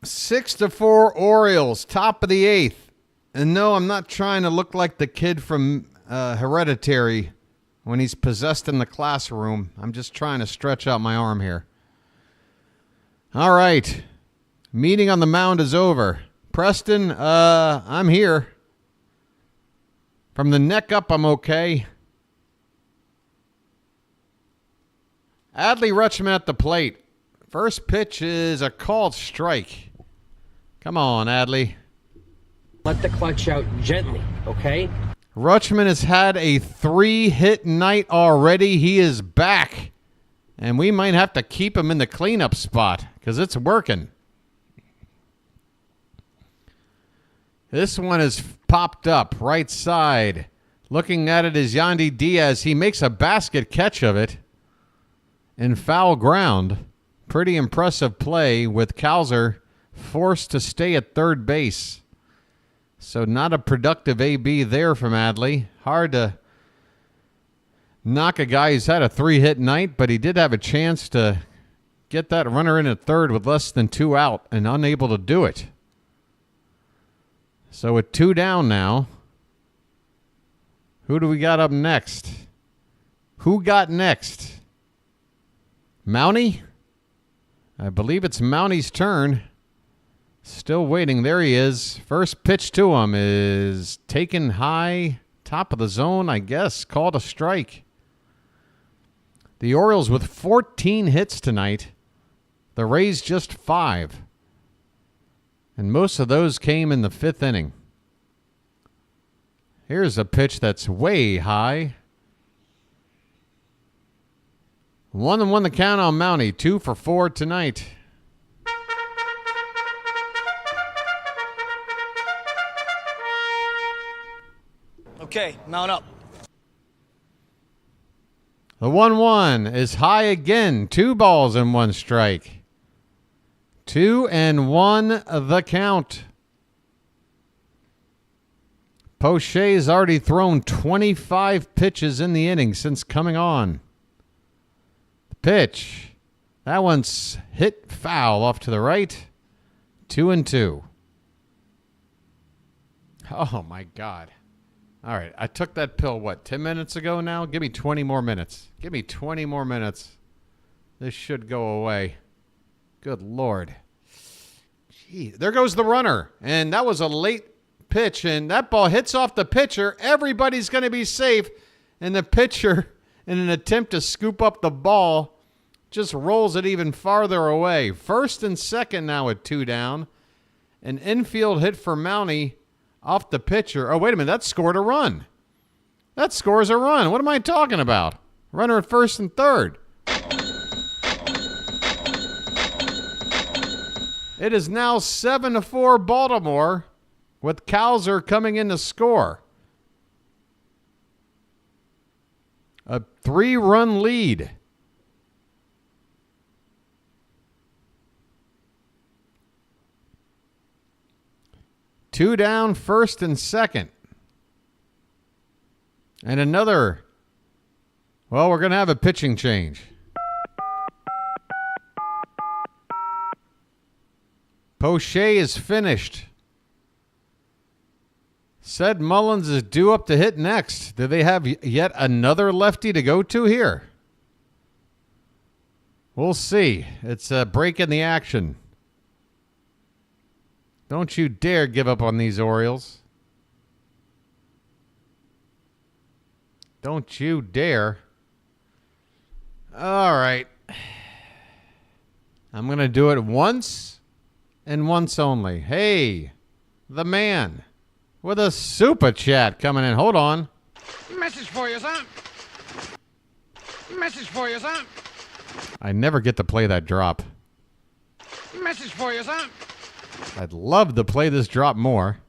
6-4 Orioles, top of the 8th. And no, I'm not trying to look like the kid from Hereditary when he's possessed in the classroom. I'm just trying to stretch out my arm here. All right. Meeting on the mound is over. Preston, I'm here. From the neck up, I'm okay. Adley Rutschman at the plate. First pitch is a called strike. Come on, Adley. Let the clutch out gently, okay? Rutschman has had a 3-hit night already. He is back. And we might have to keep him in the cleanup spot because it's working. This one is popped up, right side. Looking at it is Yandy Diaz. He makes a basket catch of it in foul ground. Pretty impressive play with Cowser forced to stay at third base. So not a productive AB there from Adley. Hard to knock a guy who's had a 3-hit night, but he did have a chance to get that runner in at third with less than 2 out and unable to do it. So with 2 down now, who do we got up next? Who got next? Mountie? I believe it's Mountie's turn. Still waiting. There he is. First pitch to him is taken high, top of the zone, I guess. Called a strike. The Orioles with 14 hits tonight. The Rays just 5. And most of those came in the 5th inning. Here's a pitch that's way high. 1-1 the count on Mountie. 2 for 4 tonight. Okay, mount up. The 1-1 is high again. 2 balls and 1 strike. 2-1 the count. Poche's already thrown 25 pitches in the inning since coming on. The pitch. That one's hit foul off to the right. 2-2. Oh, my God. All right. I took that pill, 10 minutes ago now? Give me 20 more minutes. Give me 20 more minutes. This should go away. Good Lord. Gee, there goes the runner. And that was a late pitch, and that ball hits off the pitcher. Everybody's going to be safe. And the pitcher, in an attempt to scoop up the ball, just rolls it even farther away. First and second now with 2 down. An infield hit for Mountie off the pitcher. Oh, wait a minute. That scored a run. That scores a run. What am I talking about? Runner at first and third. It is now 7-4 Baltimore with Cowser coming in to score. A 3-run lead. Two down, first and second. And another. Well, we're going to have a pitching change. Poche is finished. Said Mullins is due up to hit next. Do they have yet another lefty to go to here? We'll see. It's a break in the action. Don't you dare give up on these Orioles. Don't you dare. All right. I'm going to do it once and once only. Hey, the man with a super chat coming in. Hold on. Message for you, son. Message for you, son. I never get to play that drop. Message for you, son. I'd love to play this drop more.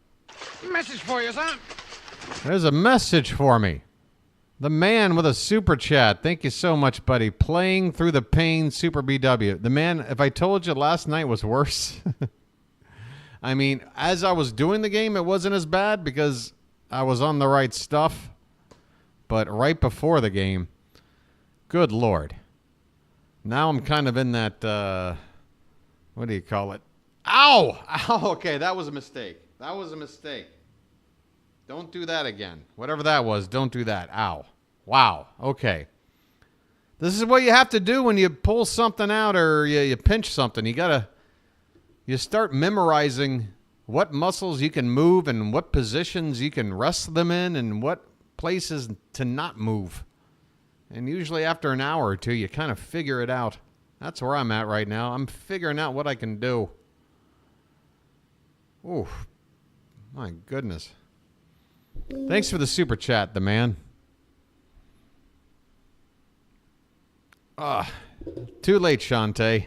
Message for you, son. There's a message for me. The man with a super chat. Thank you so much, buddy. Playing through the pain, Super BW. The man, if I told you last night was worse. I mean, as I was doing the game, it wasn't as bad because I was on the right stuff. But right before the game, good Lord. Now I'm kind of in that, what do you call it? Ow! Ow! Okay, that was a mistake. That was a mistake. Don't do that again. Whatever that was, don't do that. Ow. Wow. Okay. This is what you have to do when you pull something out or you pinch something. You start memorizing what muscles you can move and what positions you can rest them in and what places to not move. And usually after an hour or two, you kind of figure it out. That's where I'm at right now. I'm figuring out what I can do. Ooh. My goodness. Thanks for the super chat, the man. Too late, Shantae.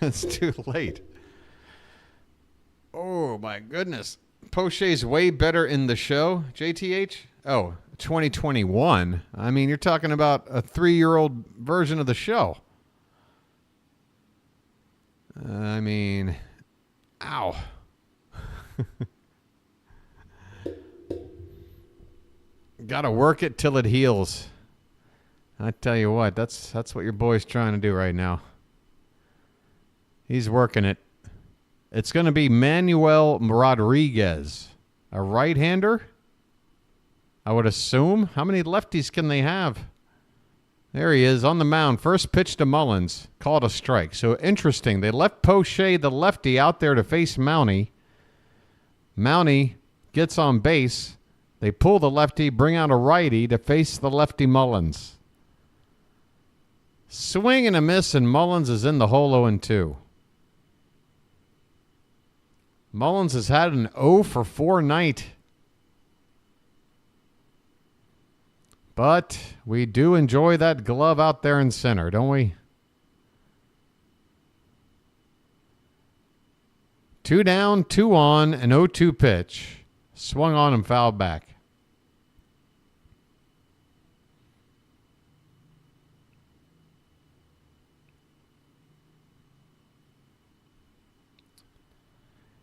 It's too late. Oh, my goodness. Poche's way better in the show, JTH? Oh, 2021. I mean, you're talking about a 3-year-old version of the show. I mean, ow. Gotta work it till it heals. I tell you what, that's what your boy's trying to do right now. He's working it. It's going to be Manuel Rodriguez, a right-hander, I would assume. How many lefties can they have? There he is on the mound. First pitch to Mullins. Called a strike. So interesting. They left Poche, the lefty, out there to face Mountie. Mountie gets on base. They pull the lefty, bring out a righty to face the lefty Mullins. Swing and a miss, and Mullins is in the hole 0-2. Mullins has had an 0-for-4 night. But we do enjoy that glove out there in center, don't we? 2 down, 2 on, an 0-2 pitch. Swung on and fouled back.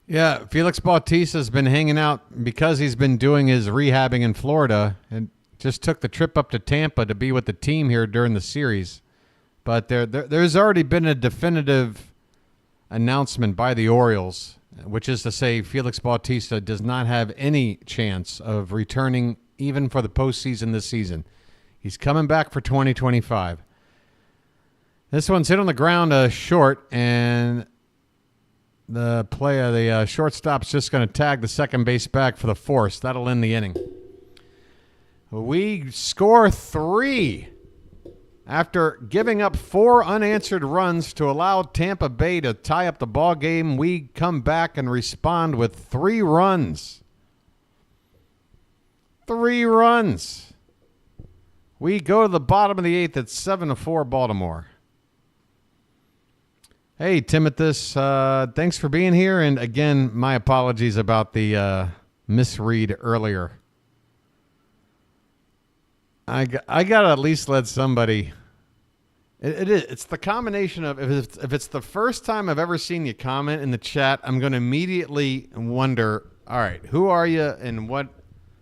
Yeah, Felix Bautista's been hanging out because he's been doing his rehabbing in Florida and just took the trip up to Tampa to be with the team here during the series. But there's already been a definitive announcement by the Orioles, which is to say Felix Bautista does not have any chance of returning even for the postseason this season. He's coming back for 2025. This one's hit on the ground short, and the shortstop's just going to tag the second base back for the force. That'll end the inning. We score 3 after giving up 4 unanswered runs to allow Tampa Bay to tie up the ball game. We come back and respond with 3 runs. 3 runs. We go to the bottom of the 8th at 7-4 Baltimore. Hey, Timothus, thanks for being here. And again, my apologies about the misread earlier. I got to at least let somebody... It's the combination of... If it's the first time I've ever seen you comment in the chat, I'm going to immediately wonder, all right, who are you and what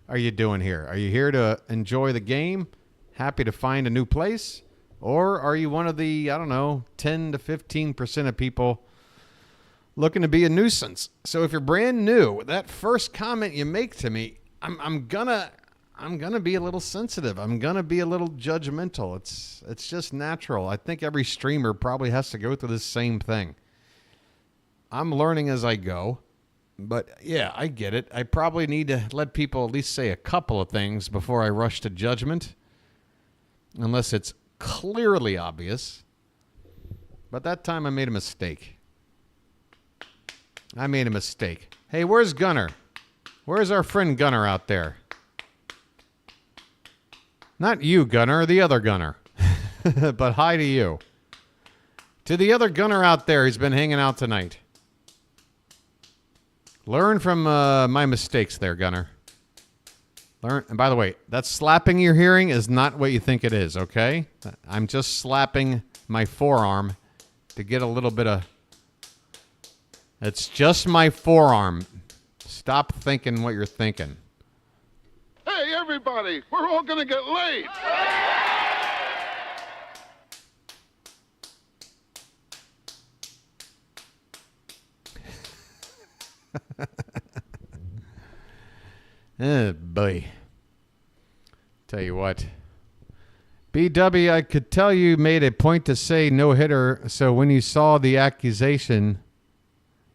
are you doing here? Are you here to enjoy the game? Happy to find a new place? Or are you one of the, 10 to 15% of people looking to be a nuisance? So if you're brand new, that first comment you make to me, I'm gonna be a little sensitive. I'm gonna be a little judgmental. It's just natural. I think every streamer probably has to go through the same thing. I'm learning as I go, but yeah, I get it. I probably need to let people at least say a couple of things before I rush to judgment, unless it's clearly obvious. But that time I made a mistake. Hey, where's Gunner? Where's our friend Gunner out there? Not you, Gunner, the other Gunner. But hi to you. To the other Gunner out there who's been hanging out tonight. Learn from my mistakes there, Gunner. Learn. And by the way, that slapping you're hearing is not what you think it is, okay? I'm just slapping my forearm to get a little bit of... It's just my forearm. Stop thinking what you're thinking. Hey, everybody, we're all gonna get laid. Oh, boy. Tell you what. BW, I could tell you made a point to say no hitter, so when you saw the accusation,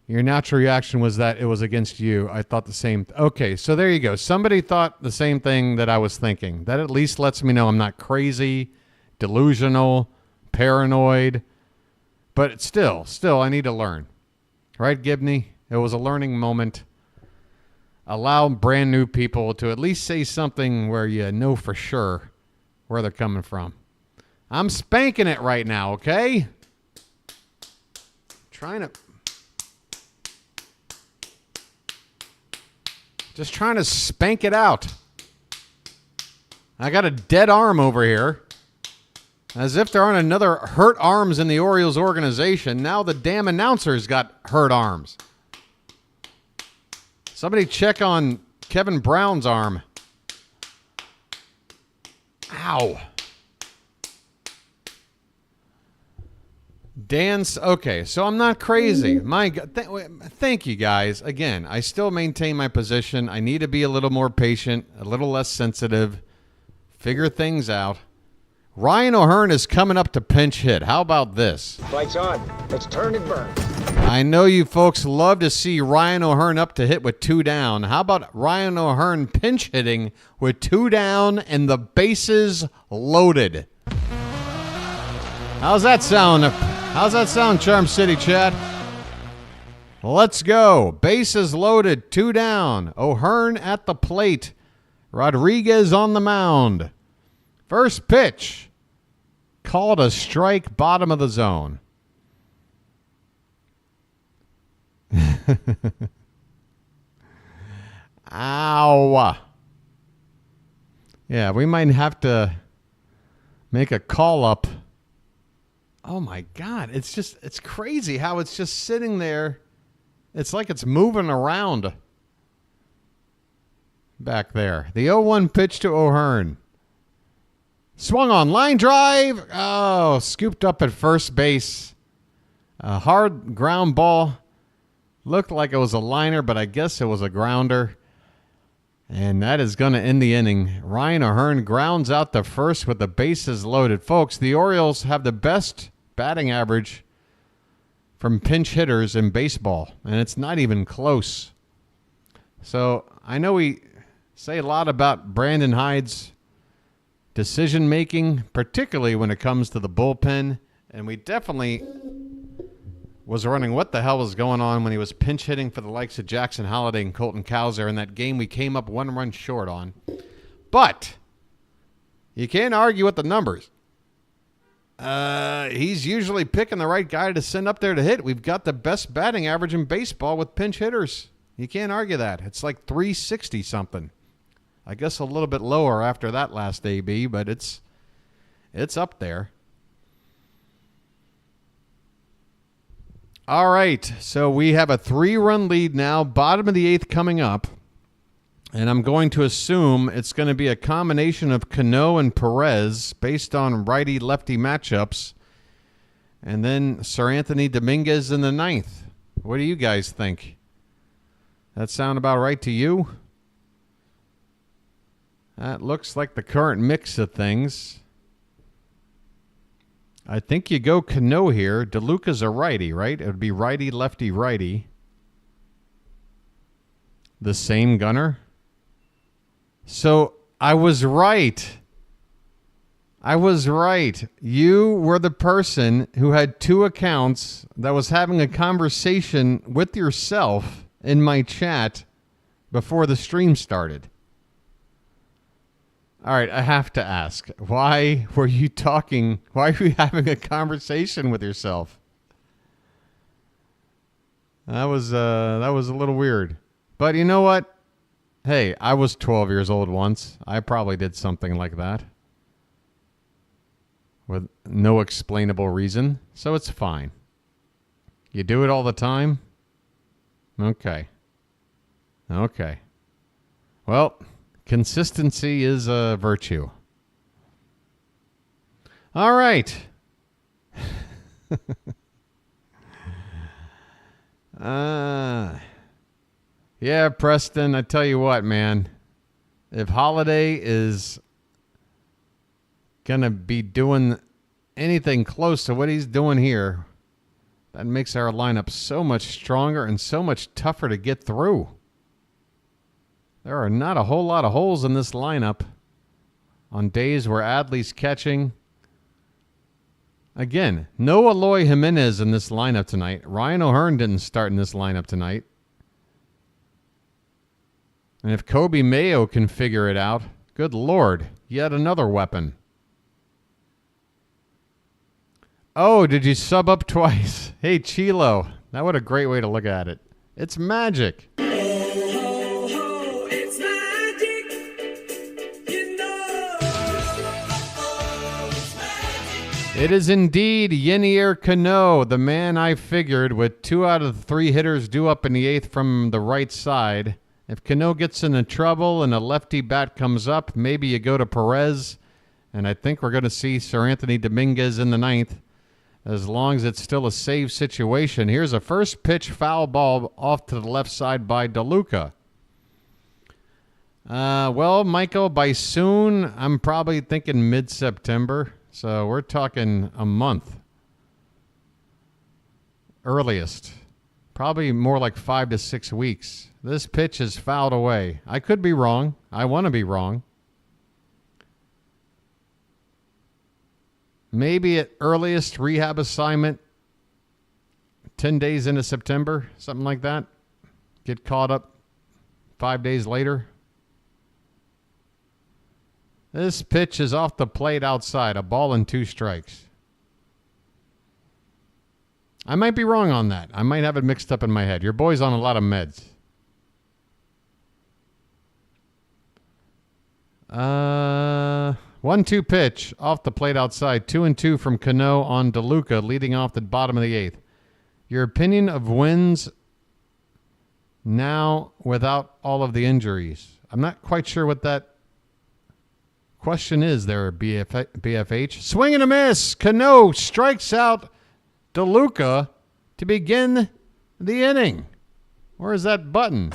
your natural reaction was that it was against you. I thought the same. Okay, so there you go. Somebody thought the same thing that I was thinking. That at least lets me know I'm not crazy, delusional, paranoid. But still, I need to learn. Right, Gibney? It was a learning moment. Allow brand new people to at least say something where you know for sure where they're coming from. I'm spanking it right now, okay? Just trying to spank it out. I got a dead arm over here. As if there aren't another hurt arms in the Orioles organization. Now the damn announcer's got hurt arms. Somebody check on Kevin Brown's arm. Ow. Okay, so I'm not crazy. My God, thank you guys. Again, I still maintain my position. I need to be a little more patient, a little less sensitive, figure things out. Ryan O'Hearn is coming up to pinch hit. How about this? Lights on. Let's turn and burn. I know you folks love to see Ryan O'Hearn up to hit with 2 down. How about Ryan O'Hearn pinch hitting with 2 down and the bases loaded? How's that sound? How's that sound, Charm City chat? Let's go. Bases loaded, 2 down. O'Hearn at the plate. Rodriguez on the mound. First pitch. Called a strike, bottom of the zone. Ow. Yeah, we might have to make a call up. Oh my God. It's crazy how it's just sitting there. It's like it's moving around back there. The 0-1 pitch to O'Hearn. Swung on, line drive. Oh, scooped up at first base. A hard ground ball. Looked like it was a liner, but I guess it was a grounder. And that is going to end the inning. Ryan O'Hearn grounds out the first with the bases loaded. Folks, the Orioles have the best batting average from pinch hitters in baseball, and it's not even close. So I know we say a lot about Brandon Hyde's decision-making, particularly when it comes to the bullpen, and we definitely was wondering what the hell was going on when he was pinch hitting for the likes of Jackson Holliday and Colton Cowser in that game we came up 1 run short on. But you can't argue with the numbers. He's usually picking the right guy to send up there to hit. We've got the best batting average in baseball with pinch hitters. You can't argue that. It's like 360 something. I guess a little bit lower after that last AB, but it's up there. All right, so we have a 3-run lead now, bottom of the 8th coming up. And I'm going to assume it's going to be a combination of Cano and Perez based on righty-lefty matchups. And then Sir Anthony Dominguez in the 9th. What do you guys think? That sound about right to you? That looks like the current mix of things. I think you go Cano here. DeLuca's a righty, right? It would be righty, lefty, righty. The same gunner? So I was right. You were the person who had 2 accounts that was having a conversation with yourself in my chat before the stream started. All right, I have to ask, why were you having a conversation with yourself? That was a little weird. But you know what? Hey, I was 12 years old once. I probably did something like that. With no explainable reason, so it's fine. You do it all the time? Okay. Okay. Well, consistency is a virtue. All right. Yeah, Preston, I tell you what, man. If Holliday is going to be doing anything close to what he's doing here, that makes our lineup so much stronger and so much tougher to get through. There are not a whole lot of holes in this lineup on days where Adley's catching. Again, no Eloy Jimenez in this lineup tonight. Ryan O'Hearn didn't start in this lineup tonight. And if Kobe Mayo can figure it out, good Lord, yet another weapon. Oh, did you sub up twice? Hey, Chilo. That what a great way to look at it. It's magic. It's magic. You know. It is indeed Yenier Cano, the man I figured, with 2 out of the 3 hitters due up in the 8th from the right side. If Cano gets into trouble and a lefty bat comes up, maybe you go to Perez. And I think we're going to see Sir Anthony Dominguez in the 9th. As long as it's still a save situation. Here's a first pitch foul ball off to the left side by DeLuca. Well, Michael, by soon, I'm probably thinking mid-September. So we're talking a month. Earliest. Probably more like 5 to 6 weeks. This pitch is fouled away. I could be wrong. I want to be wrong. Maybe at earliest rehab assignment 10 days into September, something like that. Get caught up 5 days later. This pitch is off the plate outside, a ball and 2 strikes. I might be wrong on that. I might have it mixed up in my head. Your boy's on a lot of meds. 1-2 pitch off the plate outside. 2-2 from Cano on DeLuca, leading off the bottom of the 8th. Your opinion of wins now without all of the injuries? I'm not quite sure what that question is there, BFH. Swing and a miss. Cano strikes out DeLuca to begin the inning. Where is that button?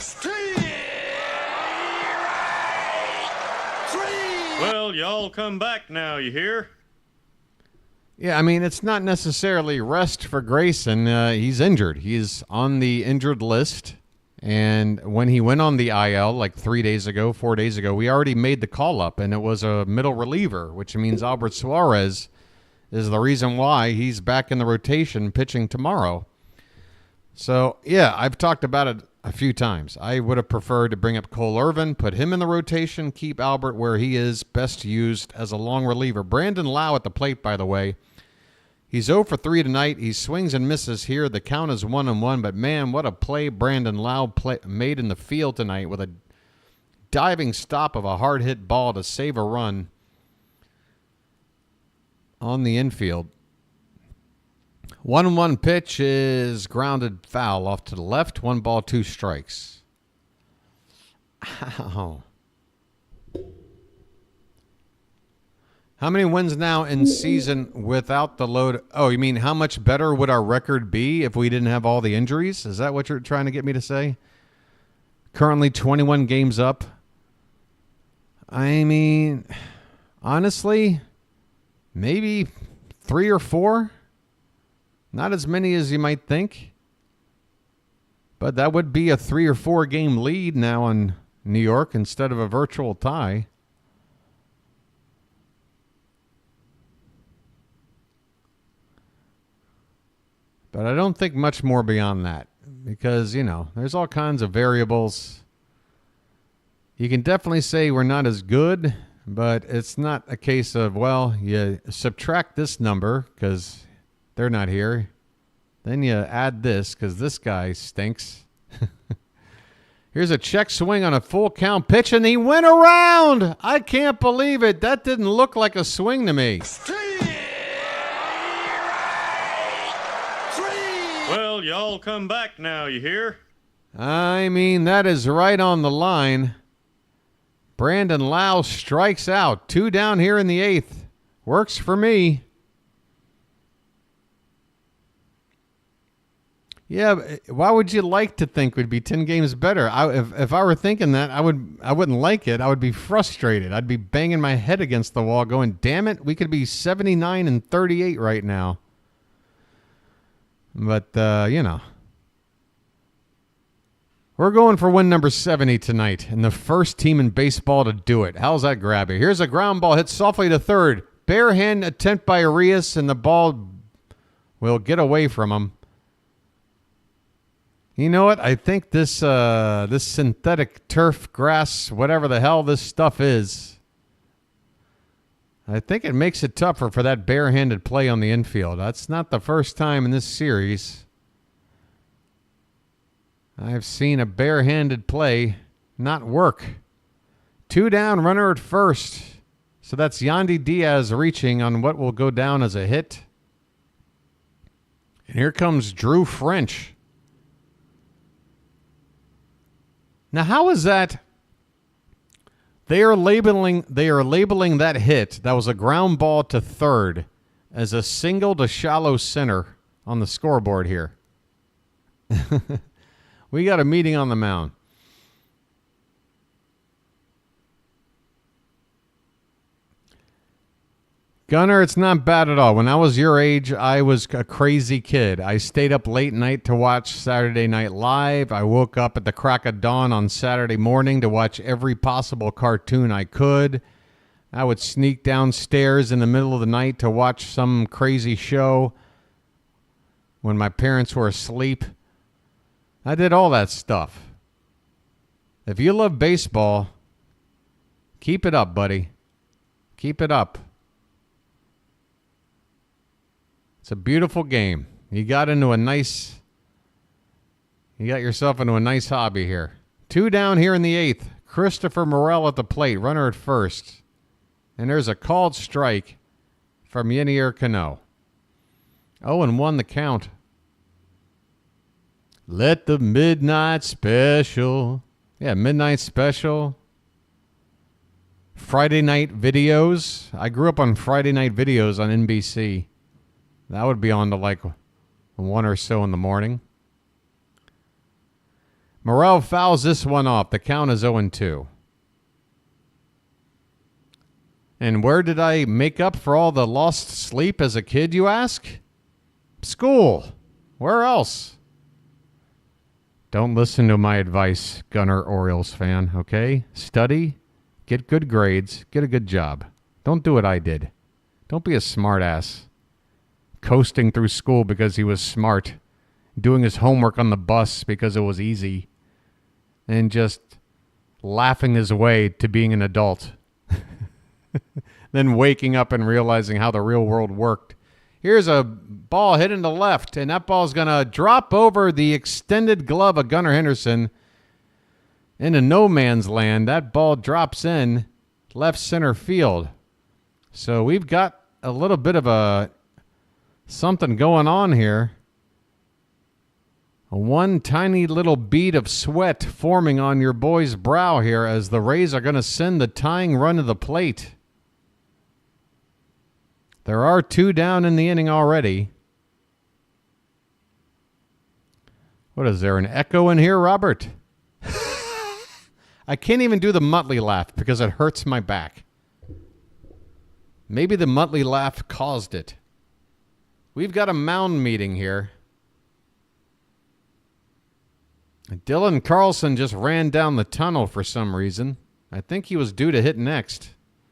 Well, y'all come back now, you hear? Yeah, I mean, it's not necessarily rest for Grayson. He's injured. He's on the injured list. And when he went on the IL like 4 days ago, we already made the call up, and it was a middle reliever, which means Albert Suarez is the reason why he's back in the rotation pitching tomorrow. So, yeah, I've talked about it a few times. I would have preferred to bring up Cole Irvin, put him in the rotation, keep Albert where he is best used as a long reliever. Brandon Lau at the plate, by the way. He's 0 for 3 tonight. He swings and misses here. The count is 1-1, but man, what a play Brandon Lau made in the field tonight with a diving stop of a hard-hit ball to save a run on the infield. 1-1 pitch is grounded foul off to the left. 1 ball, 2 strikes. Ow. How many wins now in season without the load? Oh, you mean how much better would our record be if we didn't have all the injuries? Is that what you're trying to get me to say? Currently 21 games up. I mean, honestly, maybe 3 or 4. Not as many as you might think. But that would be a 3 or 4 game lead now on New York instead of a virtual tie. But I don't think much more beyond that because, you know, there's all kinds of variables. You can definitely say we're not as good, but it's not a case of, well, you subtract this number because they're not here. Then you add this because this guy stinks. Here's a check swing on a full count pitch, and he went around. I can't believe it. That didn't look like a swing to me. Well, y'all come back now, you hear? I mean, that is right on the line. Brandon Lau strikes out. 2 down here in the 8th. Works for me. Yeah, why would you like to think we'd be 10 games better? If I were thinking that, I wouldn't like it. I would be frustrated. I'd be banging my head against the wall going, damn it, we could be 79-38 right now. But, you know. We're going for win number 70 tonight, and the first team in baseball to do it. How's that grabby? Here's a ground ball hit softly to third. Bare hand attempt by Arias, and the ball will get away from him. You know what? I think this this synthetic turf, grass, whatever the hell this stuff is, I think it makes it tougher for that barehanded play on the infield. That's not the first time in this series I've seen a barehanded play not work. 2 down, runner at first. So that's Yandy Diaz reaching on what will go down as a hit. And here comes Drew French. Now, how is that? They are labeling that hit. That was a ground ball to third as a single to shallow center on the scoreboard here. We got a meeting on the mound. Gunner, it's not bad at all. When I was your age, I was a crazy kid. I stayed up late night to watch Saturday Night Live. I woke up at the crack of dawn on Saturday morning to watch every possible cartoon I could. I would sneak downstairs in the middle of the night to watch some crazy show when my parents were asleep. I did all that stuff. If you love baseball, keep it up, buddy. Keep it up. It's a beautiful game. You got yourself into a nice hobby here. 2 down here in the 8th. Christopher Morel at the plate, runner at first. And there's a called strike from Yenier Cano. 0-1 the count. Let the midnight special. Yeah, midnight special. Friday night videos. I grew up on Friday night videos on NBC. That would be on to like 1 or so in the morning. Morel fouls this one off. The count is 0-2. And where did I make up for all the lost sleep as a kid, you ask? School. Where else? Don't listen to my advice, Gunner Orioles fan, okay? Study, get good grades, get a good job. Don't do what I did. Don't be a smartass. Coasting through school because he was smart, doing his homework on the bus because it was easy, and just laughing his way to being an adult. Then waking up and realizing how the real world worked. Here's a ball hit into left, and that ball's going to drop over the extended glove of Gunnar Henderson into no man's land. That ball drops in left center field. So we've got a little bit of something going on here. One tiny little bead of sweat forming on your boy's brow here as the Rays are going to send the tying run to the plate. There are 2 down in the inning already. What is there, an echo in here, Robert? I can't even do the Muttley laugh because it hurts my back. Maybe the Muttley laugh caused it. We've got a mound meeting here. Dylan Carlson just ran down the tunnel for some reason. I think he was due to hit next.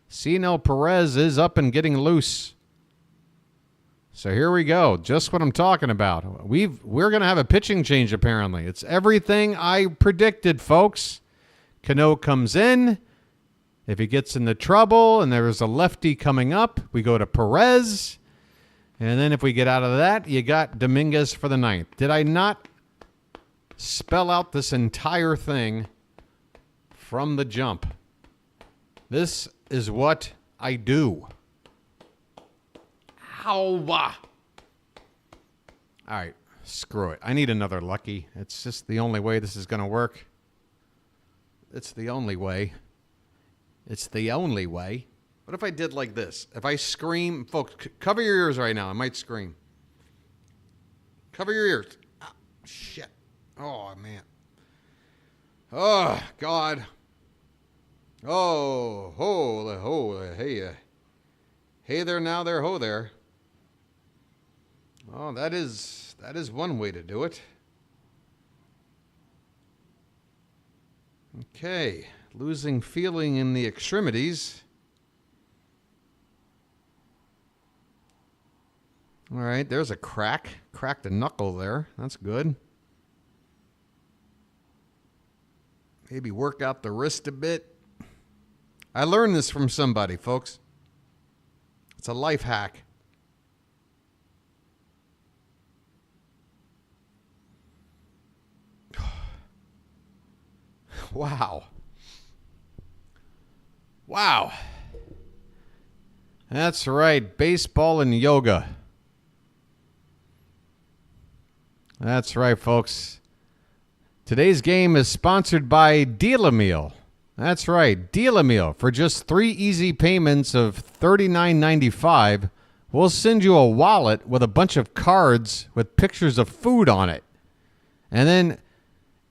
Cionel Perez is up and getting loose. So here we go. Just what I'm talking about. We're going to have a pitching change, apparently. It's everything I predicted, folks. Cano comes in. If he gets into trouble and there's a lefty coming up, we go to Perez. And then if we get out of that, you got Dominguez for the ninth. Did I not spell out this entire thing from the jump. This is what I do. Ow. All right, screw it. I need another lucky. It's just the only way this is going to work. It's the only way. It's the only way. What if I did like this? If I scream, folks, cover your ears right now. I might scream. Cover your ears. Oh, shit. Oh, man. Oh, God. Oh, ho, hey, hey there, now there, ho there. Oh, that is one way to do it. Okay, losing feeling in the extremities. All right, there's a crack. Cracked a knuckle there. That's good. Maybe work out the wrist a bit. I learned this from somebody, folks. It's a life hack. Wow. Wow. That's right. Baseball and yoga. That's right, folks. Today's game is sponsored by Deal-A-Meal. That's right, Deal-A-Meal. For just 3 easy payments of $39.95, we'll send you a wallet with a bunch of cards with pictures of food on it. And then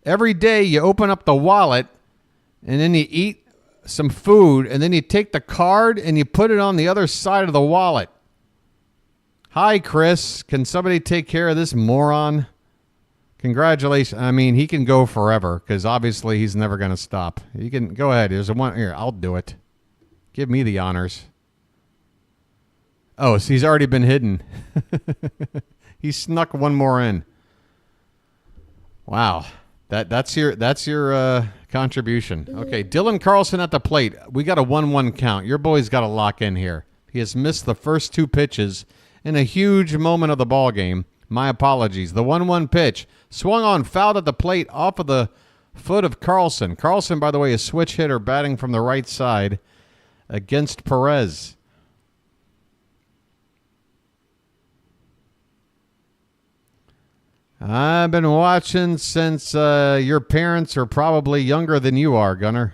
every day you open up the wallet and then you eat some food and then you take the card and you put it on the other side of the wallet. Hi, Chris. Can somebody take care of this moron? Congratulations. I mean, he can go forever because obviously he's never going to stop. You can go ahead. There's a one here. I'll do it. Give me the honors. Oh, so he's already been hidden. He snuck one more in. Wow. That's your contribution. Okay, Dylan Carlson at the plate. We got a 1-1 count. Your boy's got to lock in here. He has missed the first 2 pitches in a huge moment of the ball game. My apologies. The 1-1 pitch swung on, fouled at the plate off of the foot of Carlson. Carlson, by the way, is switch hitter batting from the right side against Perez. I've been watching since your parents are probably younger than you are, Gunner.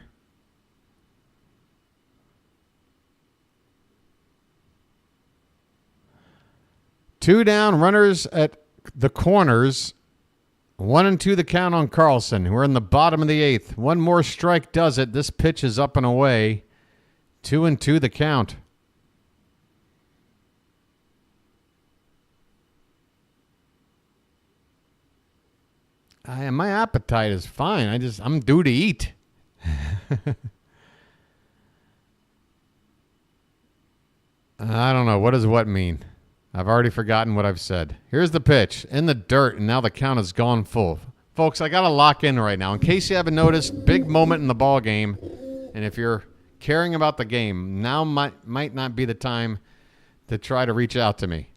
Two down, runners at the corners. 1-2 the count on Carlson. We're in the bottom of the 8th. One more strike does it. This pitch is up and away. 2-2 the count. My appetite is fine. I'm due to eat. I don't know. What does what mean? I've already forgotten what I've said. Here's the pitch. In the dirt, and now the count has gone full. Folks, I got to lock in right now. In case you haven't noticed, big moment in the ball game. And if you're caring about the game, now might not be the time to try to reach out to me.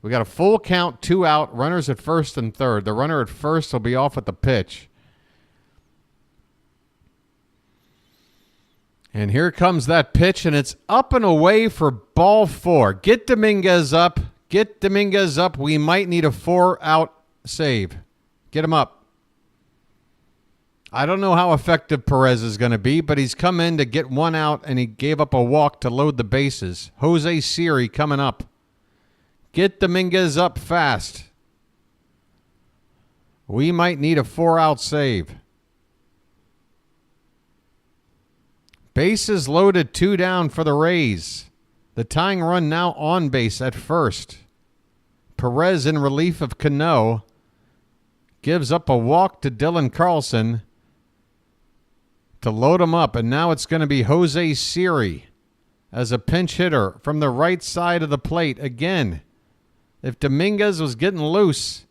We got a full count, 2 out, runners at first and third. The runner at first will be off at the pitch. And here comes that pitch, and it's up and away for ball 4. Get Dominguez up. Get Dominguez up. We might need a 4-out save. Get him up. I don't know how effective Perez is going to be, but he's come in to get 1 out, and he gave up a walk to load the bases. Jose Siri coming up. Get Dominguez up fast. We might need a 4-out save. Bases loaded, 2 down for the Rays. The tying run now on base at first. Perez in relief of Cano gives up a walk to Dylan Carlson to load him up, and now it's going to be Jose Siri as a pinch hitter from the right side of the plate again. If Dominguez was getting loose,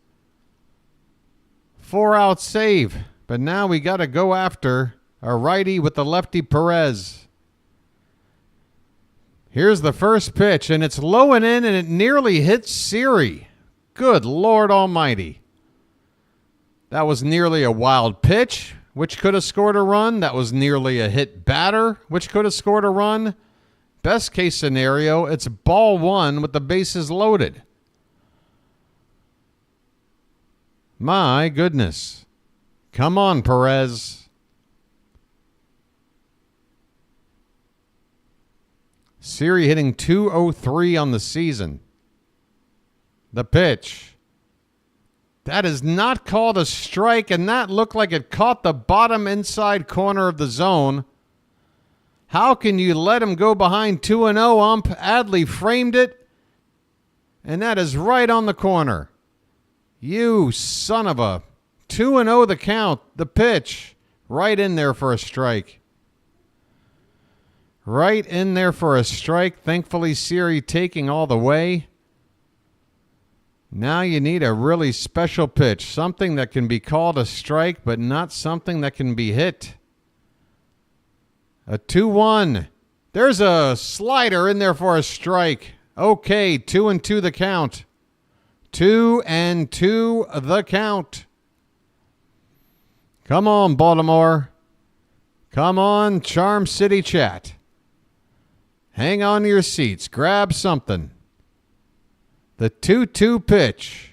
4-out save, but now we got to go after a righty with the lefty Perez. Here's the first pitch, and it's low and in, and it nearly hits Siri. Good Lord Almighty. That was nearly a wild pitch, which could have scored a run. That was nearly a hit batter, which could have scored a run. Best case scenario, it's ball one with the bases loaded. My goodness. Come on, Perez. Siri hitting .203 on the season. The pitch. That is not called a strike, and that looked like it caught the bottom inside corner of the zone. How can you let him go behind 2-0, ump? Adley framed it, and that is right on the corner. You son of a... 2-0 the count, the pitch. Right in there for a strike. Right in there for a strike. Thankfully, Siri taking all the way. Now you need a really special pitch. Something that can be called a strike, but not something that can be hit. A 2-1. There's a slider in there for a strike. Okay, 2-2 the count. 2-2 the count. Come on, Baltimore. Come on, Charm City chat. Hang on to your seats. Grab something. The 2-2 pitch.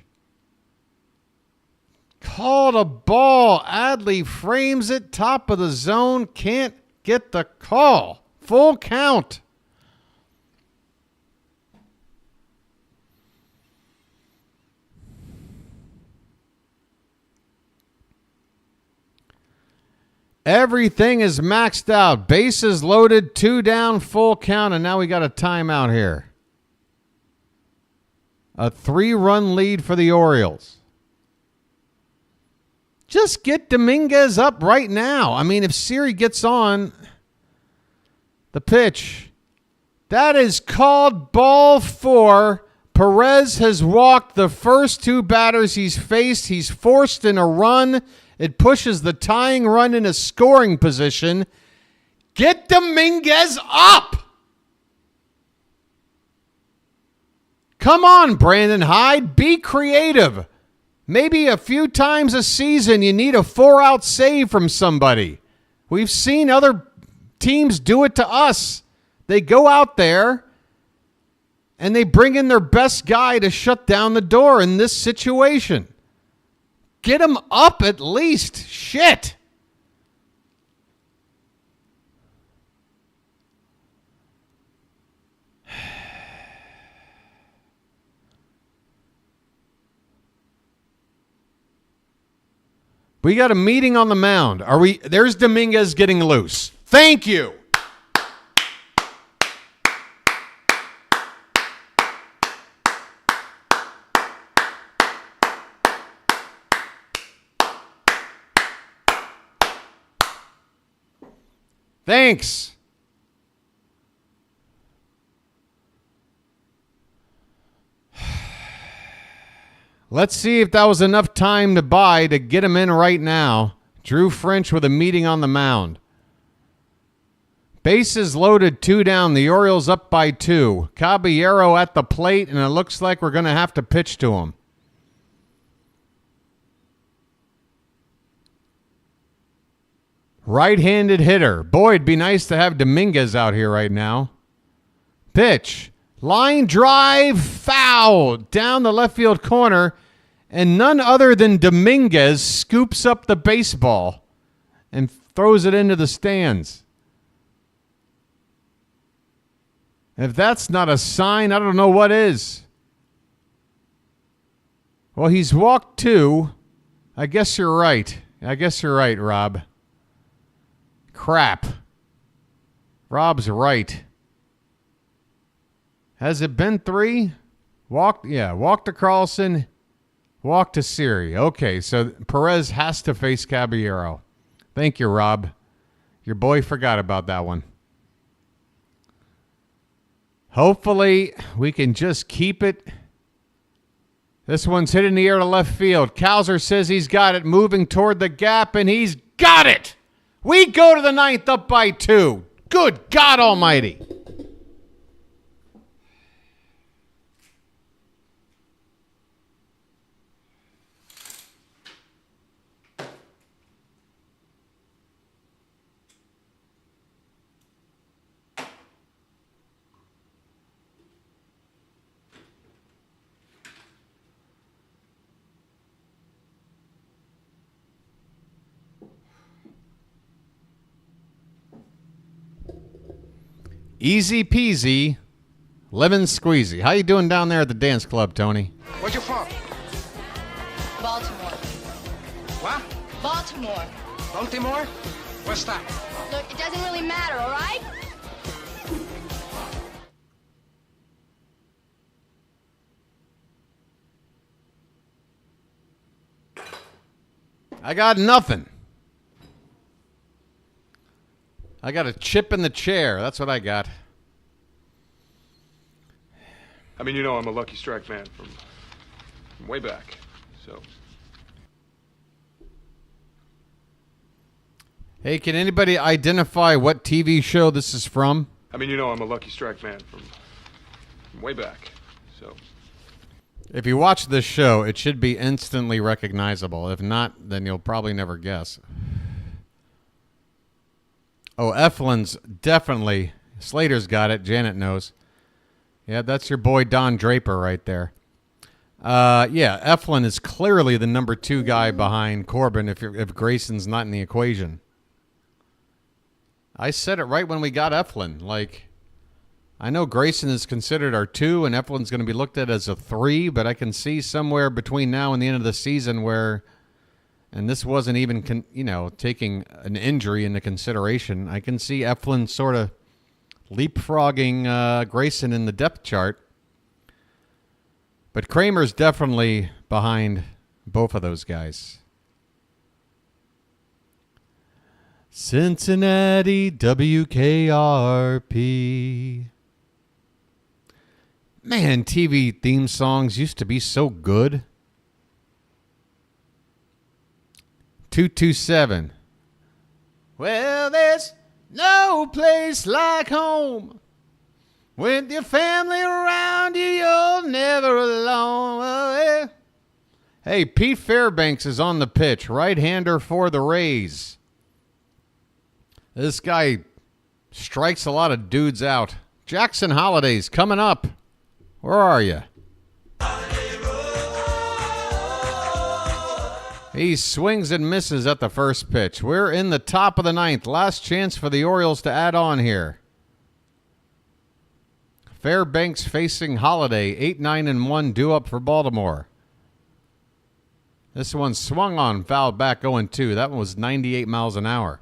Called a ball. Adley frames it. Top of the zone. Can't get the call. Full count. Everything is maxed out. Bases loaded, 2 down, full count, and now we got a timeout here. A 3-run lead for the Orioles. Just get Dominguez up right now. I mean, if Siri gets on the pitch, that is called ball 4. Perez has walked the first 2 batters he's faced. He's forced in a run. It pushes the tying run in a scoring position. Get Dominguez up! Come on, Brandon Hyde. Be creative. Maybe a few times a season you need a 4-out save from somebody. We've seen other teams do it to us. They go out there and they bring in their best guy to shut down the door in this situation. Get him up at least. Shit. We got a meeting on the mound. There's Dominguez getting loose. Thank you. Thanks. Let's see if that was enough time to buy to get him in right now. Drew French with a meeting on the mound. Bases loaded, 2 down. The Orioles up by 2. Caballero at the plate, and it looks like we're going to have to pitch to him. Right-handed hitter. Boy, it'd be nice to have Dominguez out here right now. Pitch. Line drive, foul. Down the left field corner. And none other than Dominguez scoops up the baseball and throws it into the stands. If that's not a sign, I don't know what is. Well, he's walked 2. I guess you're right. Rob. Crap. Rob's right. Has it been 3? Walk to Carlson, walk to Siri. Okay, so Perez has to face Caballero. Thank you, Rob. Your boy forgot about that one. Hopefully, we can just keep it. This one's hit in the air to left field. Cowser says he's got it, moving toward the gap, and he's got it! We go to the 9th up by 2. Good God Almighty. Easy peasy, lemon squeezy. How you doing down there at the dance club, Tony? Where you from? Baltimore. What? Baltimore. Baltimore? What's that? Look, it doesn't really matter, all right? I got nothing. I got a chip in the chair. That's what I got. I mean, you know I'm a Lucky Strike fan from way back, so. Hey, can anybody identify what TV show this is from? I mean, you know I'm a Lucky Strike fan from way back, so. If you watch this show, it should be instantly recognizable. If not, then you'll probably never guess. Oh, Eflin's definitely. Slater's got it. Janet knows. Yeah, that's your boy Don Draper right there. Yeah, Eflin is clearly the number 2 guy behind Corbin if Grayson's not in the equation. I said it right when we got Eflin. Like, I know Grayson is considered our 2 and Eflin's going to be looked at as a 3, but I can see somewhere between now and the end of the season where, and this wasn't even, taking an injury into consideration, I can see Eflin sort of leapfrogging Grayson in the depth chart. But Kramer's definitely behind both of those guys. Cincinnati WKRP. Man, TV theme songs used to be so good. 227. Well, there's no place like home. With your family around you, you're never alone. Oh, yeah. Hey, Pete Fairbanks is on the pitch. Right-hander for the Rays. This guy strikes a lot of dudes out. Jackson Holliday's coming up. Where are you? He swings and misses at the first pitch. We're in the top of the 9th. Last chance for the Orioles to add on here. Fairbanks facing Holliday. 8-9-1 due up for Baltimore. This one swung on, fouled back 0-2. That one was 98 miles an hour.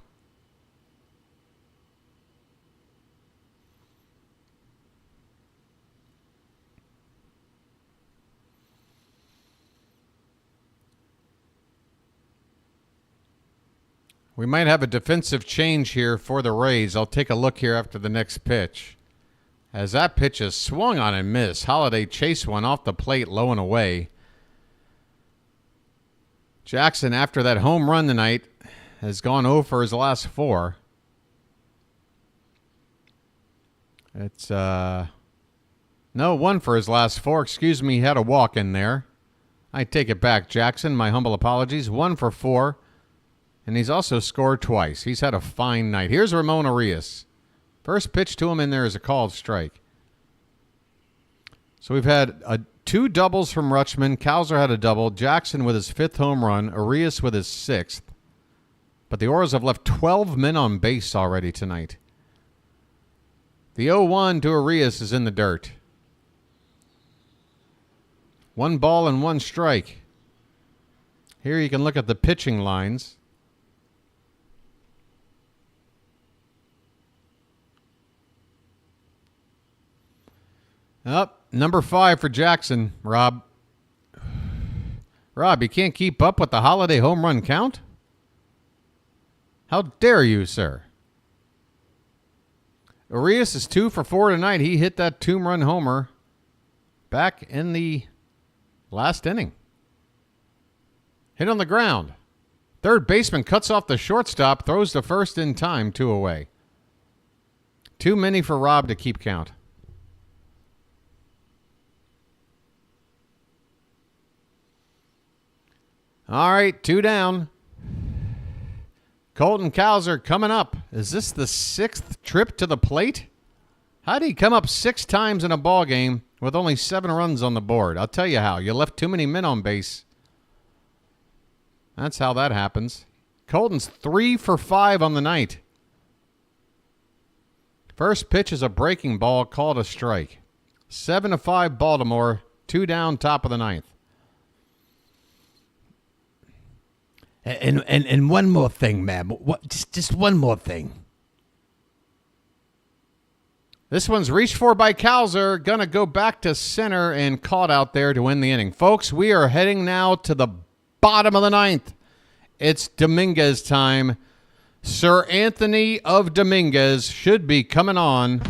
We might have a defensive change here for the Rays. I'll take a look here after the next pitch. As that pitch is swung on and missed, Holliday chased one off the plate low and away. Jackson, after that home run tonight, has gone 0 for his last 4. It's, no, 1 for his last 4. Excuse me, he had a walk in there. I take it back, Jackson. My humble apologies. 1 for 4. And he's also scored twice. He's had a fine night. Here's Ramon Arias. First pitch to him in there is a called strike. So we've had 2 doubles from Rutschman. Cowser had a double. Jackson with his 5th home run. Arias with his 6th. But the Orioles have left 12 men on base already tonight. The 0-1 to Arias is in the dirt. 1 ball and 1 strike. Here you can look at the pitching lines. Up, number 5 for Jackson, Rob. Rob, you can't keep up with the Holliday home run count? How dare you, sir? Arias is 2 for 4 tonight. He hit that 2-run homer back in the last inning. Hit on the ground. Third baseman cuts off the shortstop, throws to first in time, 2 away. Too many for Rob to keep count. All right, 2 down. Colton Cowser coming up. Is this the 6th trip to the plate? How did he come up 6 times in a ball game with only 7 runs on the board? I'll tell you how. You left too many men on base. That's how that happens. Colton's 3 for 5 on the night. First pitch is a breaking ball, called a strike. 7-5 Baltimore, 2 down, top of the ninth. And one more thing, man. Just one more thing. This one's reached for by Cowser. Gonna go back to center and caught out there to win the inning. Folks, we are heading now to the bottom of the ninth. It's Dominguez time. Sir Anthony of Dominguez should be coming on.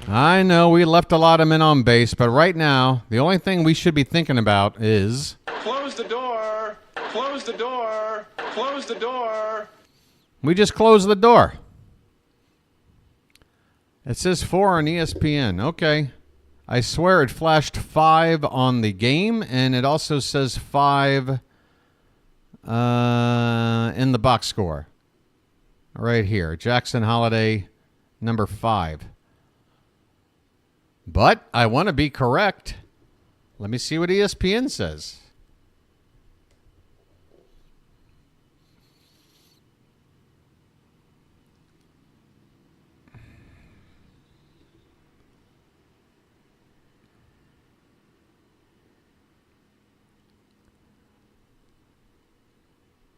I know we left a lot of men on base, but right now, the only thing we should be thinking about is... Close the door. Close the door. Close the door. We just closed the door. It says 4 on ESPN. Okay. I swear it flashed 5 on the game, and it also says 5 in the box score. Right here. Jackson Holliday, number 5. But I want to be correct. Let me see what ESPN says.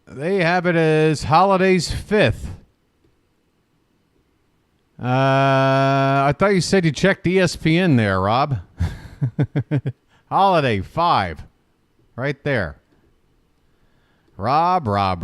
They have it as Holiday's 5th. I thought you said you checked ESPN there, Rob. Holliday, 5. Right there. Rob. Rob.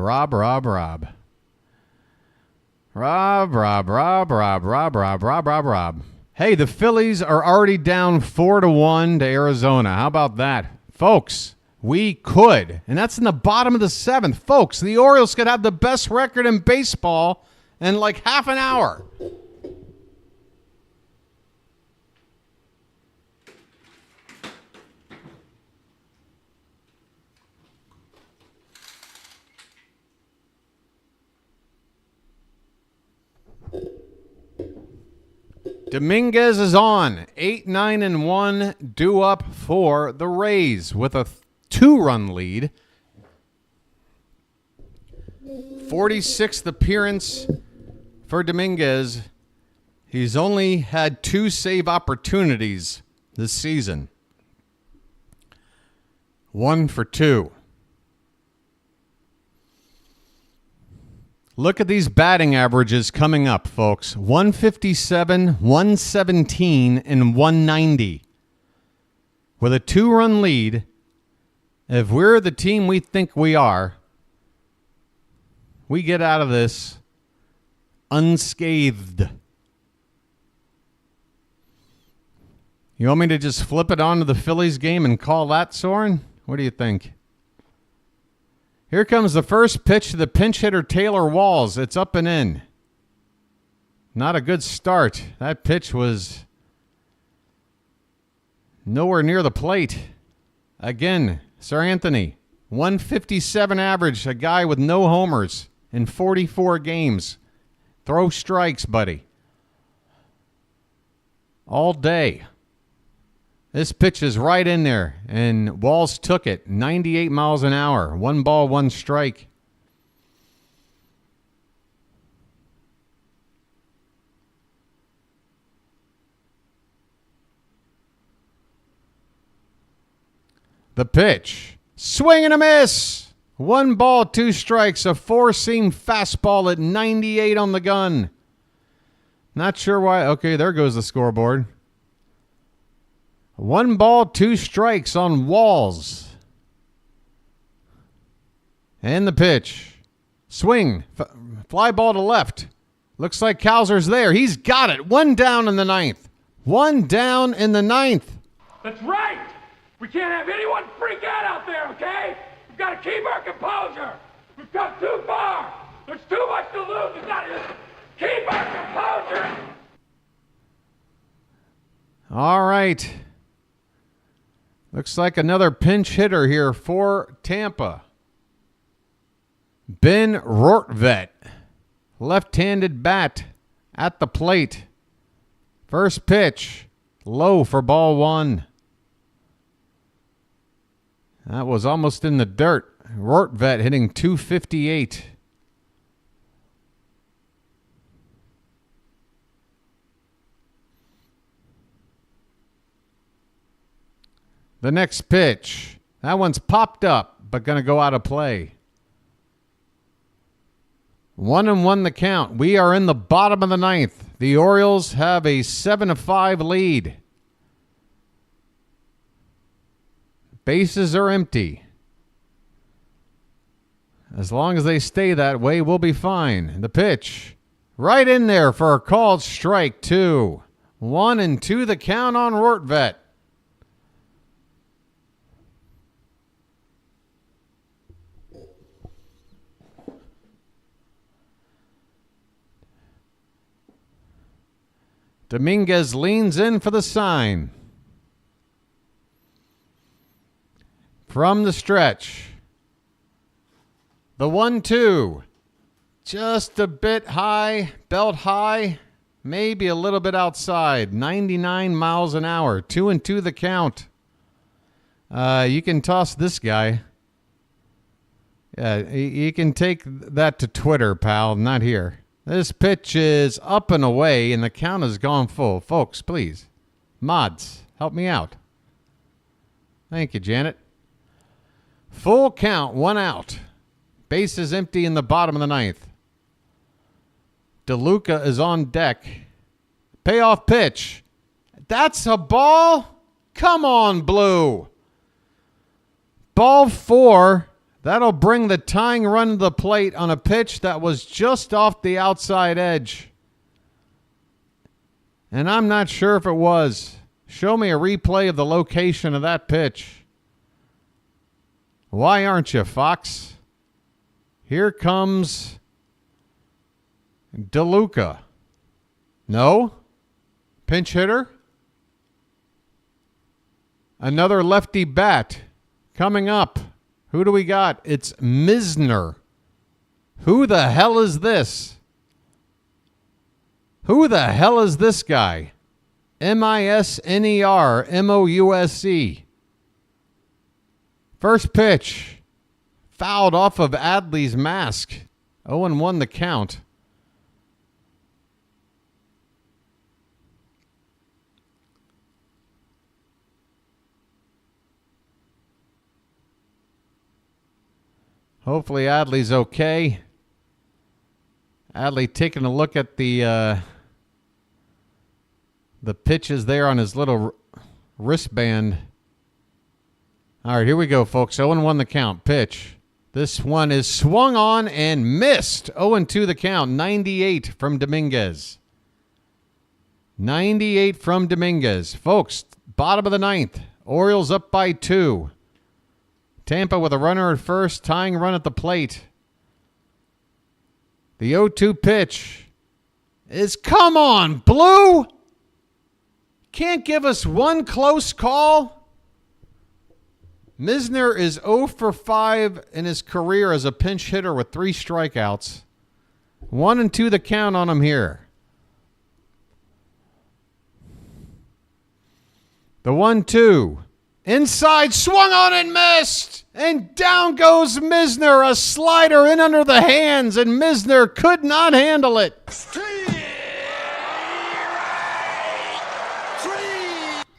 Hey, the Phillies are already down 4-1 to Arizona. How about that? Folks, we could. And that's in the bottom of the 7th. Folks, the Orioles could have the best record in baseball in like half an hour. Dominguez is on. 8-9-1 due up for the Rays with a 2-run lead. 46th appearance for Dominguez. He's only had 2 save opportunities this season. 1 for 2. Look at these batting averages coming up, folks. 157, 117, and 190. With a 2-run lead, if we're the team we think we are, we get out of this unscathed. You want me to just flip it onto the Phillies game and call that, Soren? What do you think? Here comes the first pitch to the pinch hitter Taylor Walls. It's up and in. Not a good start. That pitch was nowhere near the plate. Again, Sir Anthony, 157 average, a guy with no homers in 44 games. Throw strikes, buddy. All day. This pitch is right in there, and Walls took it. 98 miles an hour. 1 ball, 1 strike. The pitch. Swing and a miss. 1 ball, 2 strikes. A 4-seam fastball at 98 on the gun. Not sure why. Okay, there goes the scoreboard. 1 ball, 2 strikes on Walls. And the pitch. Swing. Fly ball to left. Looks like Cowser's there. He's got it. 1 down in the 9th. 1 down in the 9th. That's right! We can't have anyone freak out there, okay? We've got to keep our composure. We've come too far. There's too much to lose. We've got to keep our composure. All right. Looks like another pinch hitter here for Tampa. Ben Rortvedt, left-handed bat at the plate. First pitch, low for ball 1. That was almost in the dirt. Rortvedt hitting .258. The next pitch. That one's popped up, but going to go out of play. 1-1 the count. We are in the bottom of the ninth. The Orioles have a 7-5 lead. Bases are empty. As long as they stay that way, we'll be fine. The pitch. Right in there for a called strike, 2. 1-2 the count on Rortvedt. Dominguez leans in for the sign. From the stretch. The 1-2. Just a bit high, belt high, maybe a little bit outside. 99 miles an hour. 2-2 the count. You can toss this guy. Yeah, you can take that to Twitter, pal, not here. This pitch is up and away, and the count has gone full. Folks, please. Mods, help me out. Thank you, Janet. Full count, 1 out. Base is empty in the bottom of the ninth. DeLuca is on deck. Payoff pitch. That's a ball? Come on, Blue. Ball 4. That'll bring the tying run to the plate on a pitch that was just off the outside edge. And I'm not sure if it was. Show me a replay of the location of that pitch. Why aren't you, Fox? Here comes DeLuca. No? Pinch hitter? Another lefty bat coming up. Who do we got? It's Misner. Who the hell is this? Who the hell is this guy? Misner Mouse. First pitch. Fouled off of Adley's mask. 0-1 the count. Hopefully Adley's okay. Adley taking a look at the pitches there on his little wristband. All right, here we go, folks. 0-1 the count. Pitch. This one is swung on and missed. 0-2 the count. 98 from Dominguez. 98 from Dominguez. Folks, bottom of the ninth. Orioles up by 2. Tampa with a runner at first, tying run at the plate. The 0-2 pitch is, come on, Blue! Can't give us one close call? Misner is 0 for 5 in his career as a pinch hitter with 3 strikeouts. 1-2 the count on him here. The 1-2. Inside, swung on and missed. And down goes Misner. A slider in under the hands, and Misner could not handle it.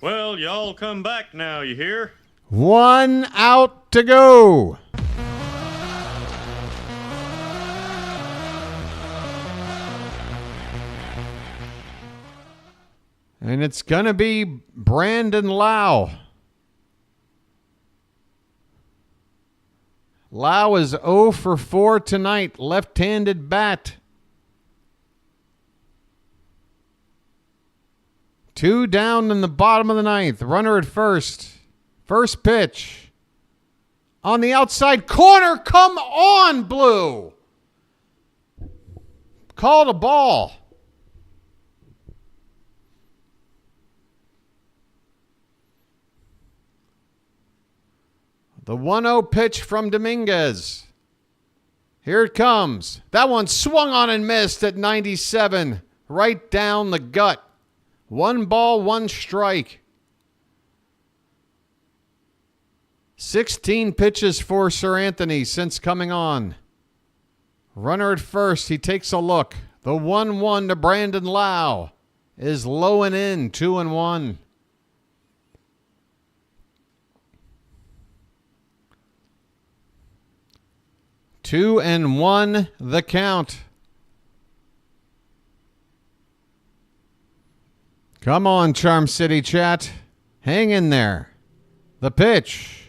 Well, y'all come back now, you hear? 1 out to go. And it's going to be Brandon Lau. Lau is 0 for 4 tonight. Left-handed bat. 2 down in the bottom of the ninth. Runner at first. First pitch. On the outside corner. Come on, Blue. Called a ball. The 1-0 pitch from Dominguez. Here it comes. That one swung on and missed at 97. Right down the gut. 1 ball, 1 strike. 16 pitches for Sir Anthony since coming on. Runner at first. He takes a look. The 1-1 to Brandon Lau is low and in, 2-1. Two and one, the count. Come on, Charm City chat. Hang in there. The pitch.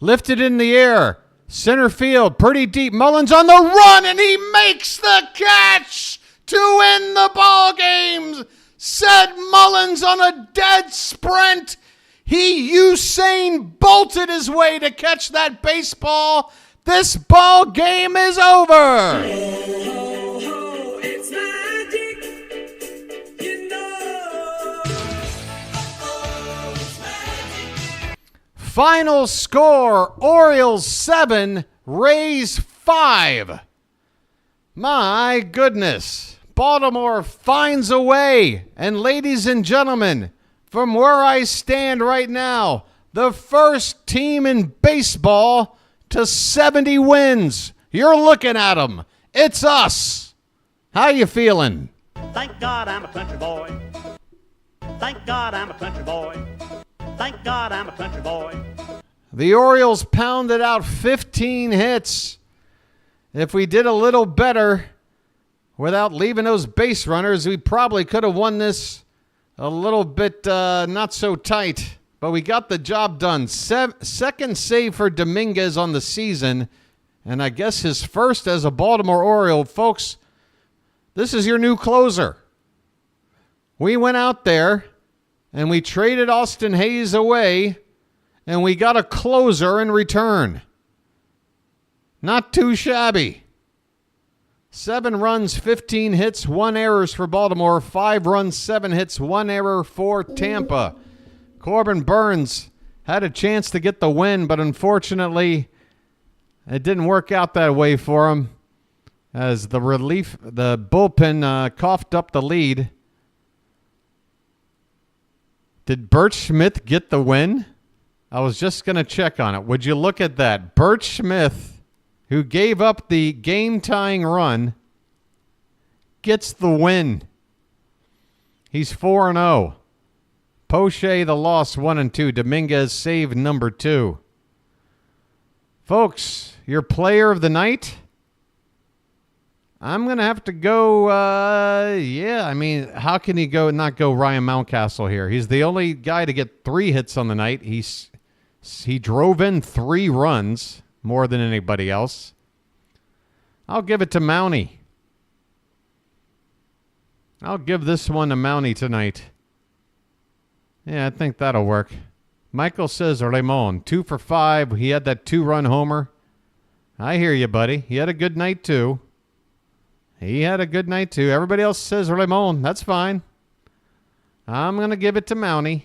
Lifted in the air. Center field, pretty deep. Mullins on the run, and he makes the catch to win the ball game. Said Mullins on a dead sprint. He Usain bolted his way to catch that baseball. This ball game is over. It's magic, you know. It's magic. Final score, Orioles 7, Rays 5. My goodness. Baltimore finds a way. And ladies and gentlemen, from where I stand right now, the first team in baseball to 70 wins. You're looking at them. It's us. How you feeling? Thank God I'm a country boy. Thank God I'm a country boy. Thank God I'm a country boy. The Orioles pounded out 15 hits. If we did a little better without leaving those base runners, we probably could have won this a little bit not so tight. But we got the job done. Second save for Dominguez on the season. And I guess his first as a Baltimore Oriole. Folks, this is your new closer. We went out there and we traded Austin Hayes away. And we got a closer in return. Not too shabby. 7 runs, 15 hits, 1 errors for Baltimore. 5 runs, 7 hits, 1 error for Tampa. Corbin Burnes had a chance to get the win, but unfortunately, it didn't work out that way for him as the bullpen coughed up the lead. Did Bert Smith get the win? I was just going to check on it. Would you look at that? Bert Smith, who gave up the game-tying run, gets the win. He's 4-0. Poche, the loss, 1-2. Dominguez, save number 2. Folks, your player of the night? I'm going to have to go, how can he not go Ryan Mountcastle here? He's the only guy to get 3 hits on the night. He drove in 3 runs, more than anybody else. I'll give it to Mountie. I'll give this one to Mountie tonight. Yeah, I think that'll work. Michael says Ramon, 2 for 5. He had that 2-run homer. I hear you, buddy. He had a good night, too. Everybody else says Ramon. That's fine. I'm going to give it to Mountie.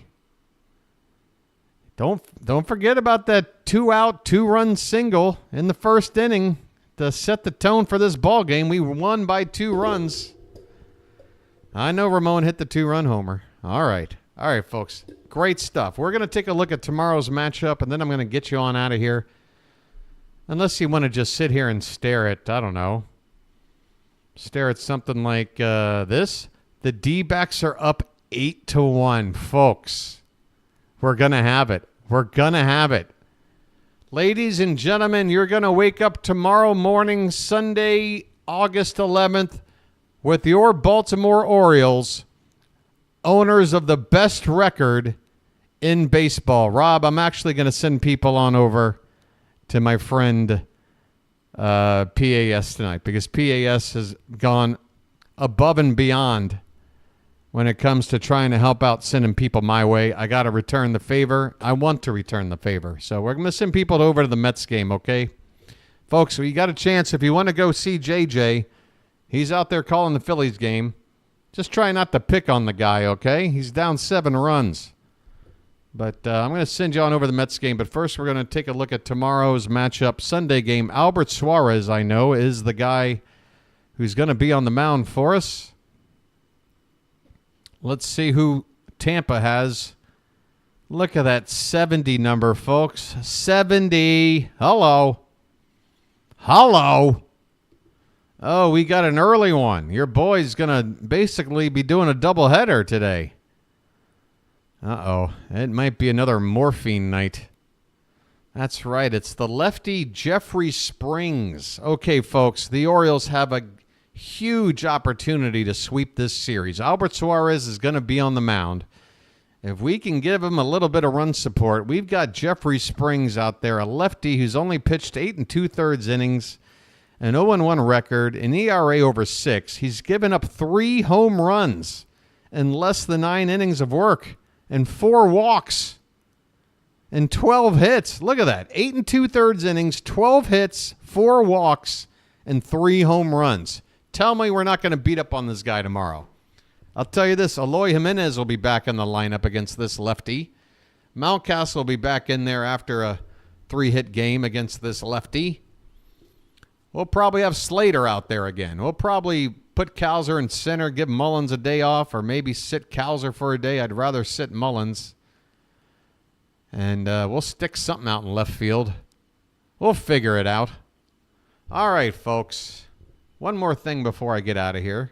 Don't forget about that 2-out, 2-run single in the first inning to set the tone for this ball game. We won by 2 runs. I know Ramon hit the 2-run homer. All right, folks. Great stuff. We're going to take a look at tomorrow's matchup, and then I'm going to get you on out of here. Unless you want to just sit here and stare at, I don't know, stare at something like this. The D-backs are up 8-1, folks. We're going to have it. Ladies and gentlemen, you're going to wake up tomorrow morning, Sunday, August 11th, with your Baltimore Orioles, owners of the best record in baseball. Rob, I'm actually going to send people on over to my friend PAS tonight because PAS has gone above and beyond when it comes to trying to help out sending people my way. I got to return the favor. I want to return the favor. So we're going to send people over to the Mets game, okay? Folks, you got a chance. If you want to go see JJ, he's out there calling the Phillies game. Just try not to pick on the guy, okay? He's down 7 runs. But I'm going to send you on over to the Mets game. But first, we're going to take a look at tomorrow's matchup, Sunday game. Albert Suarez, I know, is the guy who's going to be on the mound for us. Let's see who Tampa has Look at that 70 number, folks. 70. Hello. Hello. Oh, we got an early one. Your boy's going to basically be doing a doubleheader today. Uh-oh. It might be another morphine night. That's right. It's the lefty Jeffrey Springs. Okay, folks, the Orioles have a huge opportunity to sweep this series. Albert Suarez is going to be on the mound. If we can give him a little bit of run support, we've got Jeffrey Springs out there, a lefty who's only pitched 8 2/3 innings, an 0-1 record, an ERA over 6. He's given up 3 home runs in less than 9 innings of work and 4 walks and 12 hits. Look at that. 8 2/3 innings, 12 hits, 4 walks, and 3 home runs. Tell me we're not going to beat up on this guy tomorrow. I'll tell you this, Eloy Jimenez will be back in the lineup against this lefty. Mountcastle will be back in there after a 3-hit game against this lefty. We'll probably have Slater out there again. We'll probably put Cowser in center, give Mullins a day off, or maybe sit Cowser for a day. I'd rather sit Mullins. And we'll stick something out in left field. We'll figure it out. All right, folks. One more thing before I get out of here.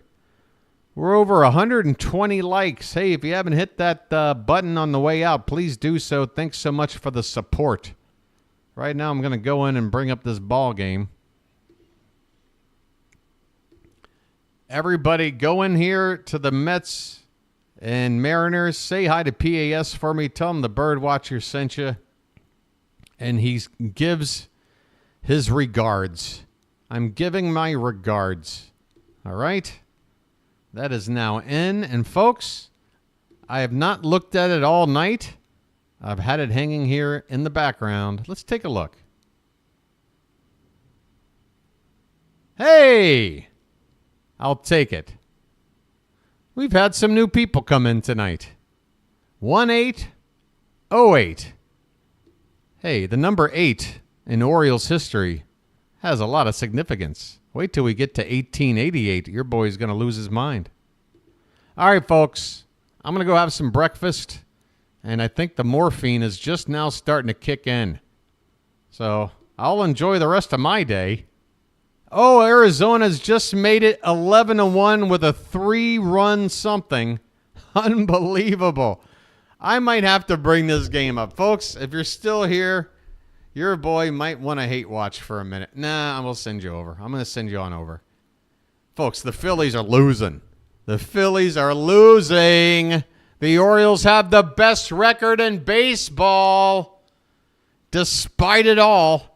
We're over 120 likes. Hey, if you haven't hit that button on the way out, please do so. Thanks so much for the support. Right now, I'm going to go in and bring up this ball game. Everybody, go in here to the Mets and Mariners. Say hi to PAS for me. Tell him the BirdWatcher sent you. And he gives his regards. I'm giving my regards. All right? That is now in. And folks, I have not looked at it all night. I've had it hanging here in the background. Let's take a look. Hey! I'll take it. We've had some new people come in tonight. 1808. Hey, the number 8 in Orioles history has a lot of significance. Wait till we get to 1888. Your boy's going to lose his mind. All right, folks. I'm going to go have some breakfast. And I think the morphine is just now starting to kick in. So I'll enjoy the rest of my day. Oh, Arizona's just made it 11-1 with a 3-run something. Unbelievable. I might have to bring this game up. Folks, if you're still here, your boy might want to hate watch for a minute. Nah, I will send you over. I'm going to send you on over. Folks, the Phillies are losing. The Phillies are losing. The Orioles have the best record in baseball. Despite it all.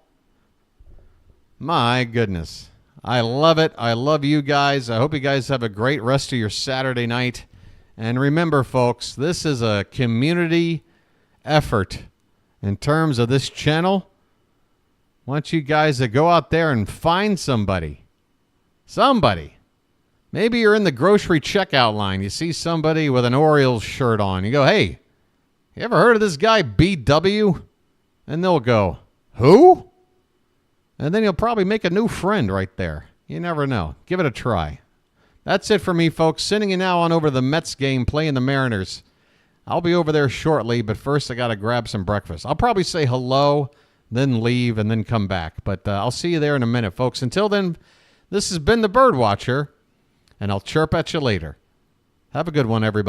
My goodness. I love it. I love you guys. I hope you guys have a great rest of your Saturday night. And remember, folks, this is a community effort. In terms of this channel, I want you guys to go out there and find somebody. Somebody. Maybe you're in the grocery checkout line. You see somebody with an Orioles shirt on. You go, hey, you ever heard of this guy BW? And they'll go, who? And then you'll probably make a new friend right there. You never know. Give it a try. That's it for me, folks. Sending you now on over to the Mets game, playing the Mariners. I'll be over there shortly, but first I got to grab some breakfast. I'll probably say hello, then leave, and then come back. But I'll see you there in a minute, folks. Until then, this has been the BirdWatcher, and I'll chirp at you later. Have a good one, everybody.